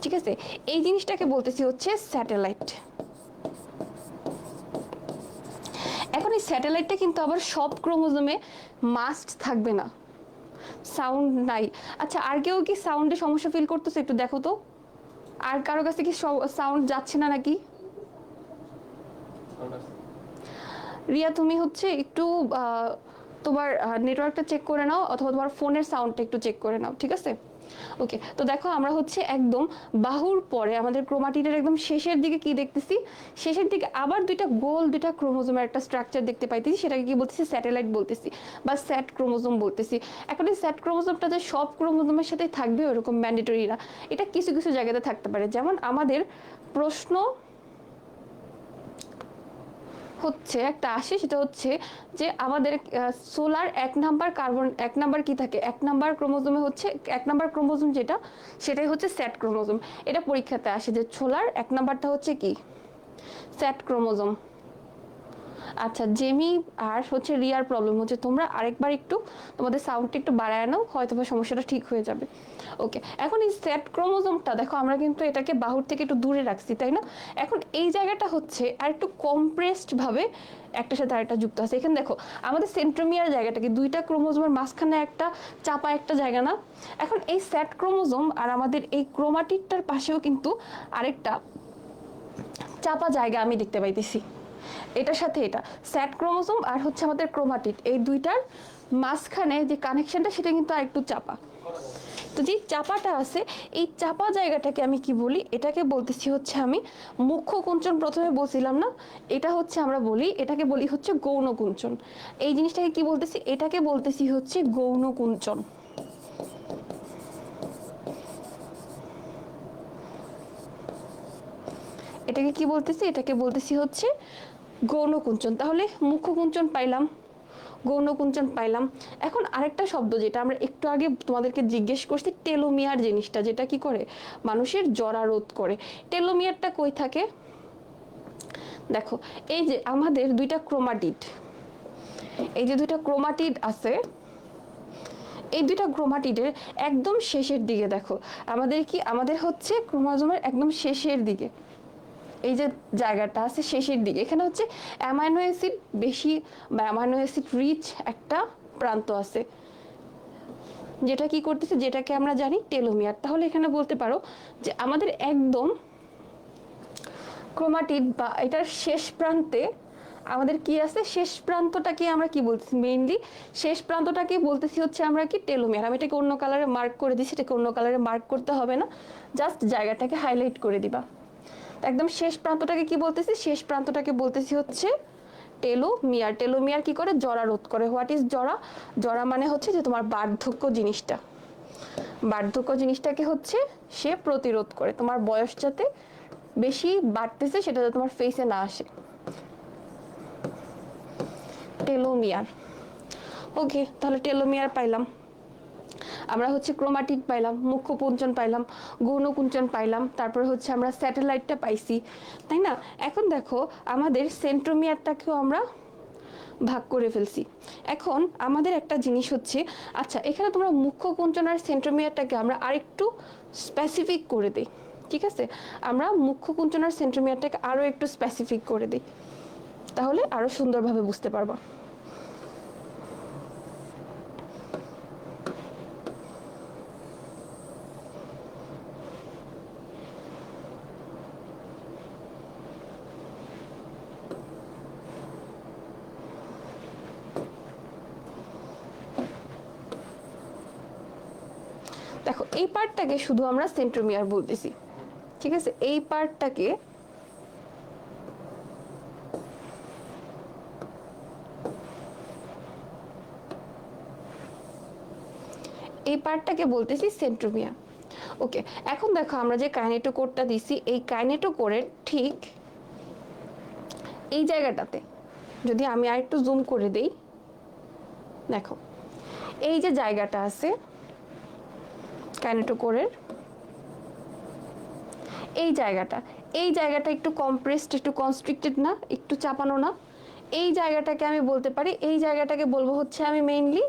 ঠিক আছে, এই জিনিসটাকে বলতেছি হচ্ছে স্যাটেলাইট। এখন এই স্যাটেলাইটটা কিন্তু আবার সব ক্রোমোজোমে মাস্ট থাকবে না, সাউন্ড নাই। আচ্ছা, আর কেউ কি সাউন্ডে সমস্যা ফিল করতেছে? একটু দেখো তো, আর কারো কাছে কি সাউন্ড যাচ্ছে না নাকি? রিয়া, তুমি হচ্ছে একটু তোমার নেটওয়ার্কটা চেক করে নাও, অথবা তোমার ফোনের সাউন্ডটা একটু চেক করে নাও, ঠিক আছে? ওকে, তো দেখো আমরা হচ্ছে একদম বাহুর পরে আমাদের ক্রোমাটিডের একদম শেষের দিকে কি দেখতেছি, শেষের দিকে আবার দুইটা ক্রোমোজোমের একটা স্ট্রাকচার দেখতে পাইতেছি, সেটাকে কি বলতেছি, স্যাটেলাইট বলতেছি বা স্যাট ক্রোমোজোম বলতেছি। এখন এই স্যাট ক্রোমোজোমটা যে সব ক্রোমোজোমের সাথে থাকবে ওরকম ম্যান্ডেটরি না, এটা কিছু কিছু জায়গাতে থাকতে পারে। যেমন আমাদের প্রশ্ন হচ্ছে একটা আসে, সেটা হচ্ছে যে আমাদের সোলার 1 নাম্বার কার্বন 1 নাম্বার কি থাকে, 1 নাম্বার ক্রোমোজোমে হচ্ছে 1 নাম্বার ক্রোমোজোম যেটা, সেটাই হচ্ছে স্যাট ক্রোমোজোম। এটা পরীক্ষাতে আসে যে সোলার 1 নাম্বারটা হচ্ছে কি, স্যাট ক্রোমোজোম। আচ্ছা, জেমি আর হচ্ছে রিয়ার প্রবলেম হচ্ছে, তোমরা আরেকবার একটু তোমাদের সাউন্ডটা একটু বাড়ায় নাও, হয়তো বা সমস্যাটা ঠিক হয়ে যাবে। ওকে, এখন এই সেট ক্রোমোজোমটা দেখো আমরা কিন্তু এটাকে বাহুর থেকে একটু দূরে রাখছি, তাই না? এখন এই জায়গাটা হচ্ছে আর একটু কমপ্রেসড ভাবে একটার সাথে আরেকটা যুক্ত আছে। এখানে দেখো আমাদের সেন্ট্রোমিয়ার জায়গাটাকে দুইটা ক্রোমোজোমের মাঝখানে একটা চাপা একটা জায়গা না? এখন এই সেট ক্রোমোজোম আর আমাদের এই ক্রোমাটিডটার পাশেও কিন্তু আরেকটা চাপা জায়গা আমি দেখতে পাইতেছি। এটার সাথে এটা স্যাট ক্রোমোজোম আর হচ্ছে আমাদের ক্রোমাটিড, এই দুইটার মাঝখানে যে কানেকশনটা সেটা কিন্তু আরেকটু চাপা। তো যে চাপাটা আছে, এই চাপা জায়গাটাকে আমি কি বলি, এটাকে বলতেছি হচ্ছে আমি মুখ্য কুঞ্চন। প্রথমে বলছিলাম না, এটা হচ্ছে আমরা বলি, এটাকে বলি হচ্ছে গৌণ কুঞ্চন। এই জিনিসটাকে কি বলতেছি, এটাকে বলতেছি হচ্ছে গৌণ কুঞ্চন। এটাকে কি বলতেছি, এটাকে বলতেছি হচ্ছে গৌণ কুঞ্চন। তাহলে মুখ্য কুঞ্চন পাইলাম, গৌণ কুঞ্চন পাইলাম। এখন আরেকটা শব্দ যেটা আমরা একটু আগে তোমাদেরকে জিজ্ঞেস করছি, টেলোমিয়ার জিনিসটা, যেটা কি করে, মানুষের জরা রোধ করে। টেলোমিয়ারটা কই থাকে? দেখো এই যে আমাদের দুইটা ক্রোমাটিড, এই যে দুইটা ক্রোমাটিড আছে, এই দুইটা ক্রোমাটিডের একদম শেষের দিকে দেখো আমাদের কি, আমাদের হচ্ছে ক্রোমোজোমের একদম শেষের দিকে এই যে জায়গাটা আছে শেষের দিকে, এখানে হচ্ছে অ্যামাইনো অ্যাসিড বেশি বা অ্যামাইনো অ্যাসিড রিচ একটা প্রান্ত আছে, যেটা কি করতেছে, যেটাকে আমরা জানি টেলোমিয়ার। তাহলে এখানে বলতে পারো যে আমাদের একদম ক্রোমাটিড বা এটার শেষ প্রান্তে আমাদের কি আছে, শেষ প্রান্তটাকে আমরা কি বলতেছি, মেইনলি শেষ প্রান্তটাকে বলতেছি হচ্ছে আমরা কি টেলোমিয়ার। আমি এটাকে অন্য কালারে মার্ক করে দিচ্ছি, এটাকে অন্য কালারে মার্ক করতে হবে না, জাস্ট জায়গাটাকে হাইলাইট করে দিবা। একদম শেষ প্রান্তটাকে কি বলতেছি, শেষ প্রান্তটাকে বলতেছি হচ্ছে টেলোমিয়ার। টেলোমিয়ার কি করে, জরা রোধ করে। হোয়াট ইজ জরা? জরা মানে হচ্ছে যে তোমার বার্ধক্য জিনিসটা, বার্ধক্য জিনিসটাকে হচ্ছে সে প্রতিরোধ করে, তোমার বয়স যাতে বেশি বাড়তেছে সেটা যাতে তোমার ফেসে না আসে, টেলোমিয়ার। ওকে, তাহলে টেলোমিয়ার পাইলাম আমরা, হচ্ছে ক্রোমাটিড পাইলাম, মুখ্য কুঞ্চন পাইলাম, গৌণ কুঞ্চন পাইলাম, তারপরে হচ্ছে আমরা স্যাটেলাইটটা পাইছি, তাই না? এখন দেখো আমাদের সেন্ট্রোমিয়ারটাকেও আমরা ভাগ করে ফেলছি। এখন আমাদের একটা জিনিস হচ্ছে, আচ্ছা এখানে তোমরা মুখ্য কুঞ্চন আর সেন্ট্রোমিয়ারটাকে আমরা আরেকটু স্পেসিফিক করে দিই, ঠিক আছে? আমরা মুখ্য কুঞ্চন আর সেন্ট্রোমিয়ারটাকে আরও একটু স্পেসিফিক করে দিই, তাহলে আরও সুন্দরভাবে বুঝতে পারবা। দেখো এই পার্টটাকে শুধু আমরা সেন্ট্রোমিয়ার বলতেছি, ঠিক আছে? এই পার্টটাকে বলতেছি সেন্ট্রোমিয়ার। ওকে, এখন দেখো আমরা যে কাইনেটোকোরটা দিছি, এই কাইনেটোকোরের ঠিক এই জায়গাটাতে যদি আমি আরেকটু জুম করে দেই, দেখো এই যে জায়গাটা আছে কাইনেটোকোরের, এই জায়গাটা একটু কমপ্রেসড, একটু কনস্ট্রিক্টেড না, একটু চাপানো না? এই জায়গাটাকে আমি বলতে পারি, এই জায়গাটাকে বলবো হচ্ছে আমি মেইনলি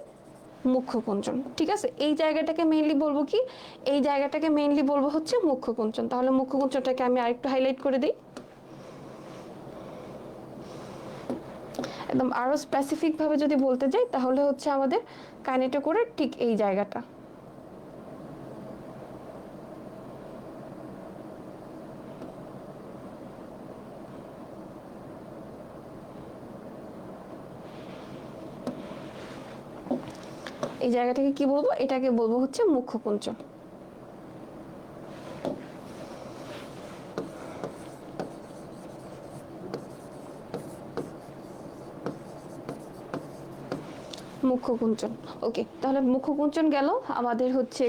মুখ্যকুঞ্চন। ঠিক আছে, এই জায়গাটাকে মেইনলি বলবো কি, এই জায়গাটাকে মেইনলি বলবো হচ্ছে মুখ্যকুঞ্চন। তাহলে মুখ্যকুঞ্চনটাকে আমি আরেকটু হাইলাইট করে দিই, একদম আরো স্পেসিফিক ভাবে যদি বলতে যাই তাহলে হচ্ছে আমাদের কাইনেটোকোরের ঠিক এই জায়গাটা। এই জায়গাটাকে কি বলবো, এটাকে বলবো হচ্ছে মুখ্যকুঞ্চন। মুখ্যকুঞ্চন। ওকে, তাহলে মুখ্যকুঞ্চন গেল, আমাদের হচ্ছে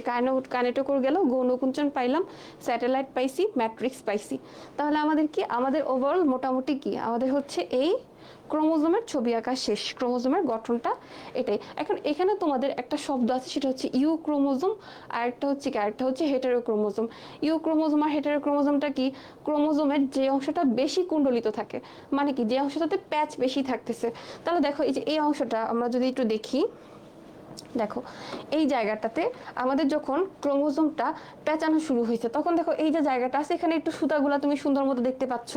কাইনেটোকোর গেল, গৌণকুঞ্চন পাইলাম, স্যাটেলাইট পাইছি, ম্যাট্রিক্স পাইছি। তাহলে আমাদের কি, আমাদের ওভারঅল মোটামুটি কি, আমাদের হচ্ছে এই ক্রোমোজোমের ছবি আঁকা শেষ, ক্রোমোজোমের গঠনটা এটাই। এখন এখানে তোমাদের একটা শব্দ আছে, সেটা হচ্ছে ইউ ক্রোমোজোম, আর একটা হচ্ছে কি, আরেকটা হচ্ছে হেটেরোক্রোমোজোম। ইউ ক্রোমোজোম আর হেটেরোক্রোমোজোমটা কি, ক্রোমোজোমের যে অংশটা বেশি কুণ্ডলিত থাকে, মানে কি যে অংশটাতে প্যাচ বেশি থাকতেছে। তাহলে দেখো এই যে এই অংশটা আমরা যদি একটু দেখি, দেখো এই জায়গাটাতে আমাদের যখন ক্রোমোজোমটা পেঁচানো শুরু হয়েছে, তখন দেখো এই যে জায়গাটা আছে, এখানে একটু সুতাগুলা তুমি সুন্দর মতো দেখতে পাচ্ছ,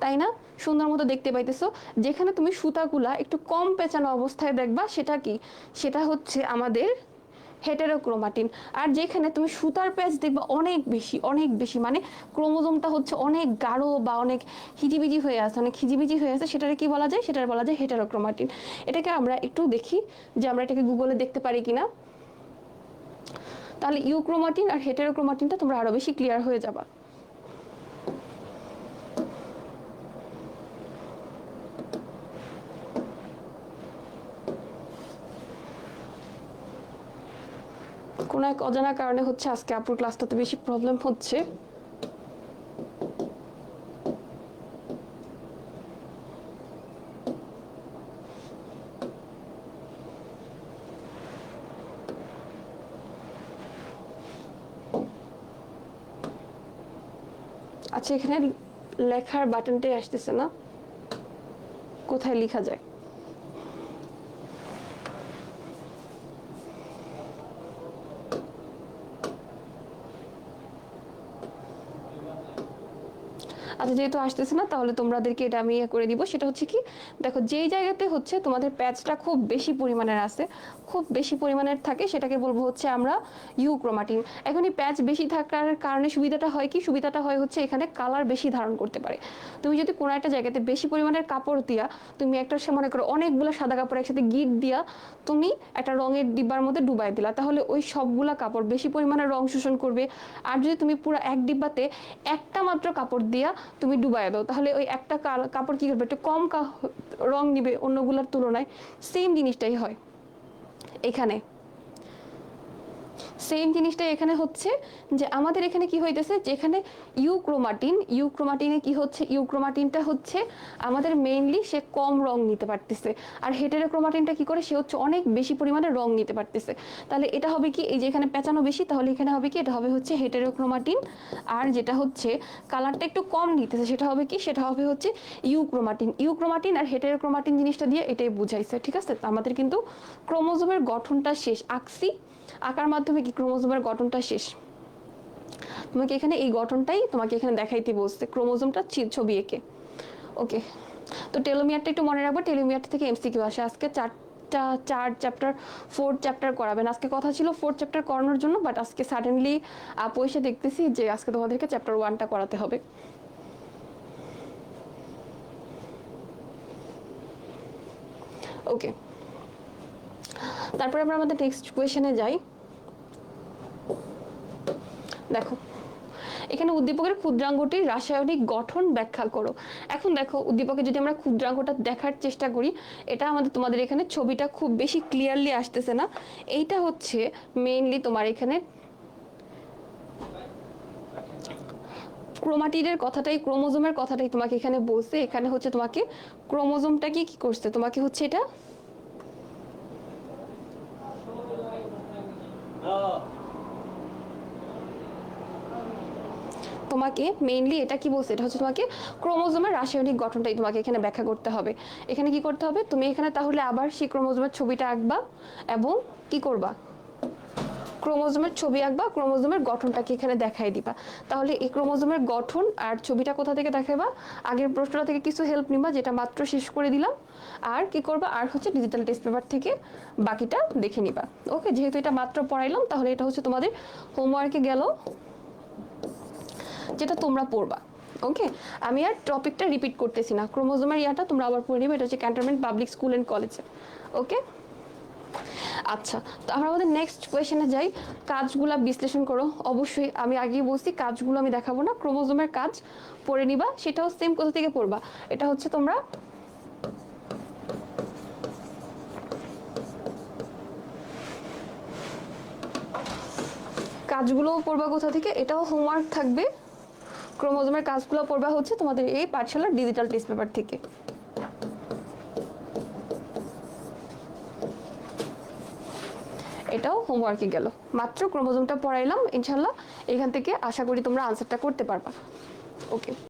তাই না? সুন্দর মতো দেখতে পাইতেছো। যেখানে তুমি সুতাগুলা একটু কম পেঁচানো অবস্থায় দেখবা, সেটা কি, সেটা হচ্ছে আমাদের হেটেরোক্রোমাটিন। আর যেখানে তুমি সুতার প্যাচ দেখবা অনেক বেশি, অনেক বেশি, মানে ক্রোমোজোমটা হচ্ছে অনেক গাঢ় বা অনেক হিজিবিজি হয়ে আছে, অনেক হিজিবিজি হয়ে আছে, সেটাকে কি বলা যায়, সেটার বলা যায় হেটেরোক্রোমাটিন। এটাকে আমরা একটু দেখি যে আমরা এটাকে গুগলে দেখতে পারি কিনা। তাহলে ইউক্রোমাটিন আর হেটেরোক্রোমাটিনটা তোমরা আরো বেশি ক্লিয়ার হয়ে যাবা। কোনো এক অজানা কারণে হচ্ছে আজকে আপুর ক্লাসটাতে বেশি প্রবলেম হচ্ছে। আচ্ছা, এখানে লেখার বাটনটাই আসতেছে না, কোথায় লেখা যায়? আচ্ছা, যেহেতু আসতেছে না তাহলে তোমাদেরকে এটা আমি ইয়ে করে দিব। সেটা হচ্ছে কি, দেখো যেই জায়গাতে হচ্ছে তোমাদের প্যাচটা খুব বেশি পরিমাণের আছে, খুব বেশি পরিমাণের থাকে, সেটাকে বলবো হচ্ছে আমরা ইউক্রোমাটিন। এখন এই প্যাচ বেশি থাকার কারণে সুবিধাটা হয় কি, সুবিধাটা হয় হচ্ছে এখানে কালার বেশি ধারণ করতে পারে। তুমি যদি কোনো একটা জায়গাতে বেশি পরিমাণের কাপড় দিয়া, তুমি একটা মনে করো অনেকগুলো সাদা কাপড় একসাথে গিট দিয়া তুমি একটা রঙের ডিব্বার মধ্যে ডুবাই দিলা, তাহলে ওই সবগুলা কাপড় বেশি পরিমাণে রং শোষণ করবে। আর যদি তুমি পুরো এক ডিব্বাতে একটা মাত্র কাপড় দিয়া তুমি ডুবাই দাও, তাহলে ওই একটা কাপড় কি করবে, একটু কম রং নিবে অন্যগুলোর তুলনায়। সেম জিনিসটাই হয় এখানে, সেম জিনিসটা এখানে হচ্ছে যে আমাদের এখানে কি হইতেছে, যেখানে ইউক্রোমাটিনে কি হচ্ছে, ইউক্রোমাটিনটা হচ্ছে আমাদের মেইনলি সে কম রং নিতে পারতেছে, আর হেটেরোক্রোমাটিনটা কি করে, সে হচ্ছে অনেক বেশি পরিমাণে রং নিতে পারতেছে। তাহলে এটা হবে কি, এই যে এখানে পেঁচানো বেশি, তাহলে এখানে হবে কি, এটা হবে হচ্ছে হেটেরোক্রোমাটিন। আর যেটা হচ্ছে কালারটা একটু কম নিতেছে, সেটা হবে কি, সেটা হবে হচ্ছে ইউক্রোমাটিন। ইউক্রোমাটিন আর হেটেরোক্রোমাটিন জিনিসটা দিয়ে এটাই বুঝাইছে। ঠিক আছে, আমাদের কিন্তু ক্রোমোজোমের গঠনটা শেষ, আঁকছি, আঁকার মাধ্যমে কি ক্রোমোজোমের গঠনটা শেষ। তোমাকে এখানে এই গঠনটাই তোমাকে এখানে দেখাইতে বলছে, ক্রোমোজোমটা ছবি এঁকে। ওকে, তো টেলোমিয়ারটা একটু মনে রাখবো, টেলোমিয়ার থেকে এমসিকিউ আসে। আজকে চার চ্যাপ্টার, 4 চ্যাপ্টার করাবেন। আজকে কথা ছিল 4 চ্যাপ্টার করানোর জন্য, বাট আজকে সাডেনলি পয়সা দেখতেছি যে আজকে তোমাদেরকে চ্যাপ্টার 1টা করাতে হবে। ওকে, তারপরে আমরা আমাদের নেক্সট কোয়েশনে যাই। দেখো এখানে উদ্দীপকের ক্ষুদ্রাঙ্গটির রাসায়নিক গঠন ব্যাখ্যা করো। এখন দেখো উদ্দীপকে যদি আমরা ক্ষুদ্রাঙ্গটা দেখার চেষ্টা করি, এটা তোমাদের এখানে ছবিটা খুব বেশি ক্লিয়ারলি আসতেছে না। এইটা হচ্ছে মেইনলি তোমার এখানে ক্রোমাটিডের কথাটাই, ক্রোমোজোমের কথাটাই তোমাকে এখানে বলছে। এখানে হচ্ছে তোমাকে ক্রোমোজোমটাকে কি করছে, তোমাকে হচ্ছে এটা তোমাকে মেইনলি এটা কি বলছে, এটা হচ্ছে তোমাকে ক্রোমোজোমের রাসায়নিক গঠনটাই তোমাকে এখানে ব্যাখ্যা করতে হবে। এখানে কি করতে হবে, তুমি এখানে তাহলে আবার সেই ক্রোমোজোমের ছবিটা আঁকবা এবং কি করবা, ক্রোমোজোমের ছবি আঁকবা, ক্রোমোজোমের গঠনটাকে এখানে দেখাই দিবা। তাহলে এই ক্রোমোজোমের গঠন আর ছবিটা কোথা থেকে দেখাবা, আগের প্রশ্নটা থেকে কিছু হেল্প নিবা যেটা মাত্র শেষ করে দিলাম। আর কি করবা, আর হচ্ছে ডিজিটাল টেস্ট পেপার থেকে বাকিটা দেখে নিবা। ওকে, যেহেতু এটা মাত্র পড়াইলাম তাহলে এটা হচ্ছে তোমাদের হোমওয়ার্কে গেল, যেটা তোমরা পড়বা। ওকে, আমি আর টপিকটা রিপিট করতেছি না, ক্রোমোজোমের ইয়াটা তোমরা আবার পড়ে নিবে, এটা হচ্ছে ক্যান্টনমেন্ট পাবলিক স্কুল অ্যান্ড কলেজে। ওকে, আচ্ছা, তো আমরা আমাদের নেক্সট কোয়েশনে যাই। কাজগুলা বিশ্লেষণ করো। অবশ্যই আমি আগেই বলছি কাজগুলো আমি দেখাবো না, ক্রোমোজোমের কাজ পড়ে নিবা, সেটাও সেম কোথা থেকে পড়বা, এটা হচ্ছে তোমরা কাজগুলো পড়বা কোথা থেকে, এটাও হোমওয়ার্ক থাকবে। ক্রোমোজোমের কাজগুলো পড়বা হচ্ছে তোমাদের এই পাঠশালার ডিজিটাল টেস্ট পেপার থেকে। এটাও হোমওয়ার্কে গেল, মাত্র ক্রোমোজোমটা পড়াইলাম, ইনশাল্লাহ এখান থেকে আশা করি তোমরা আনসারটা করতে পারবা। ওকে।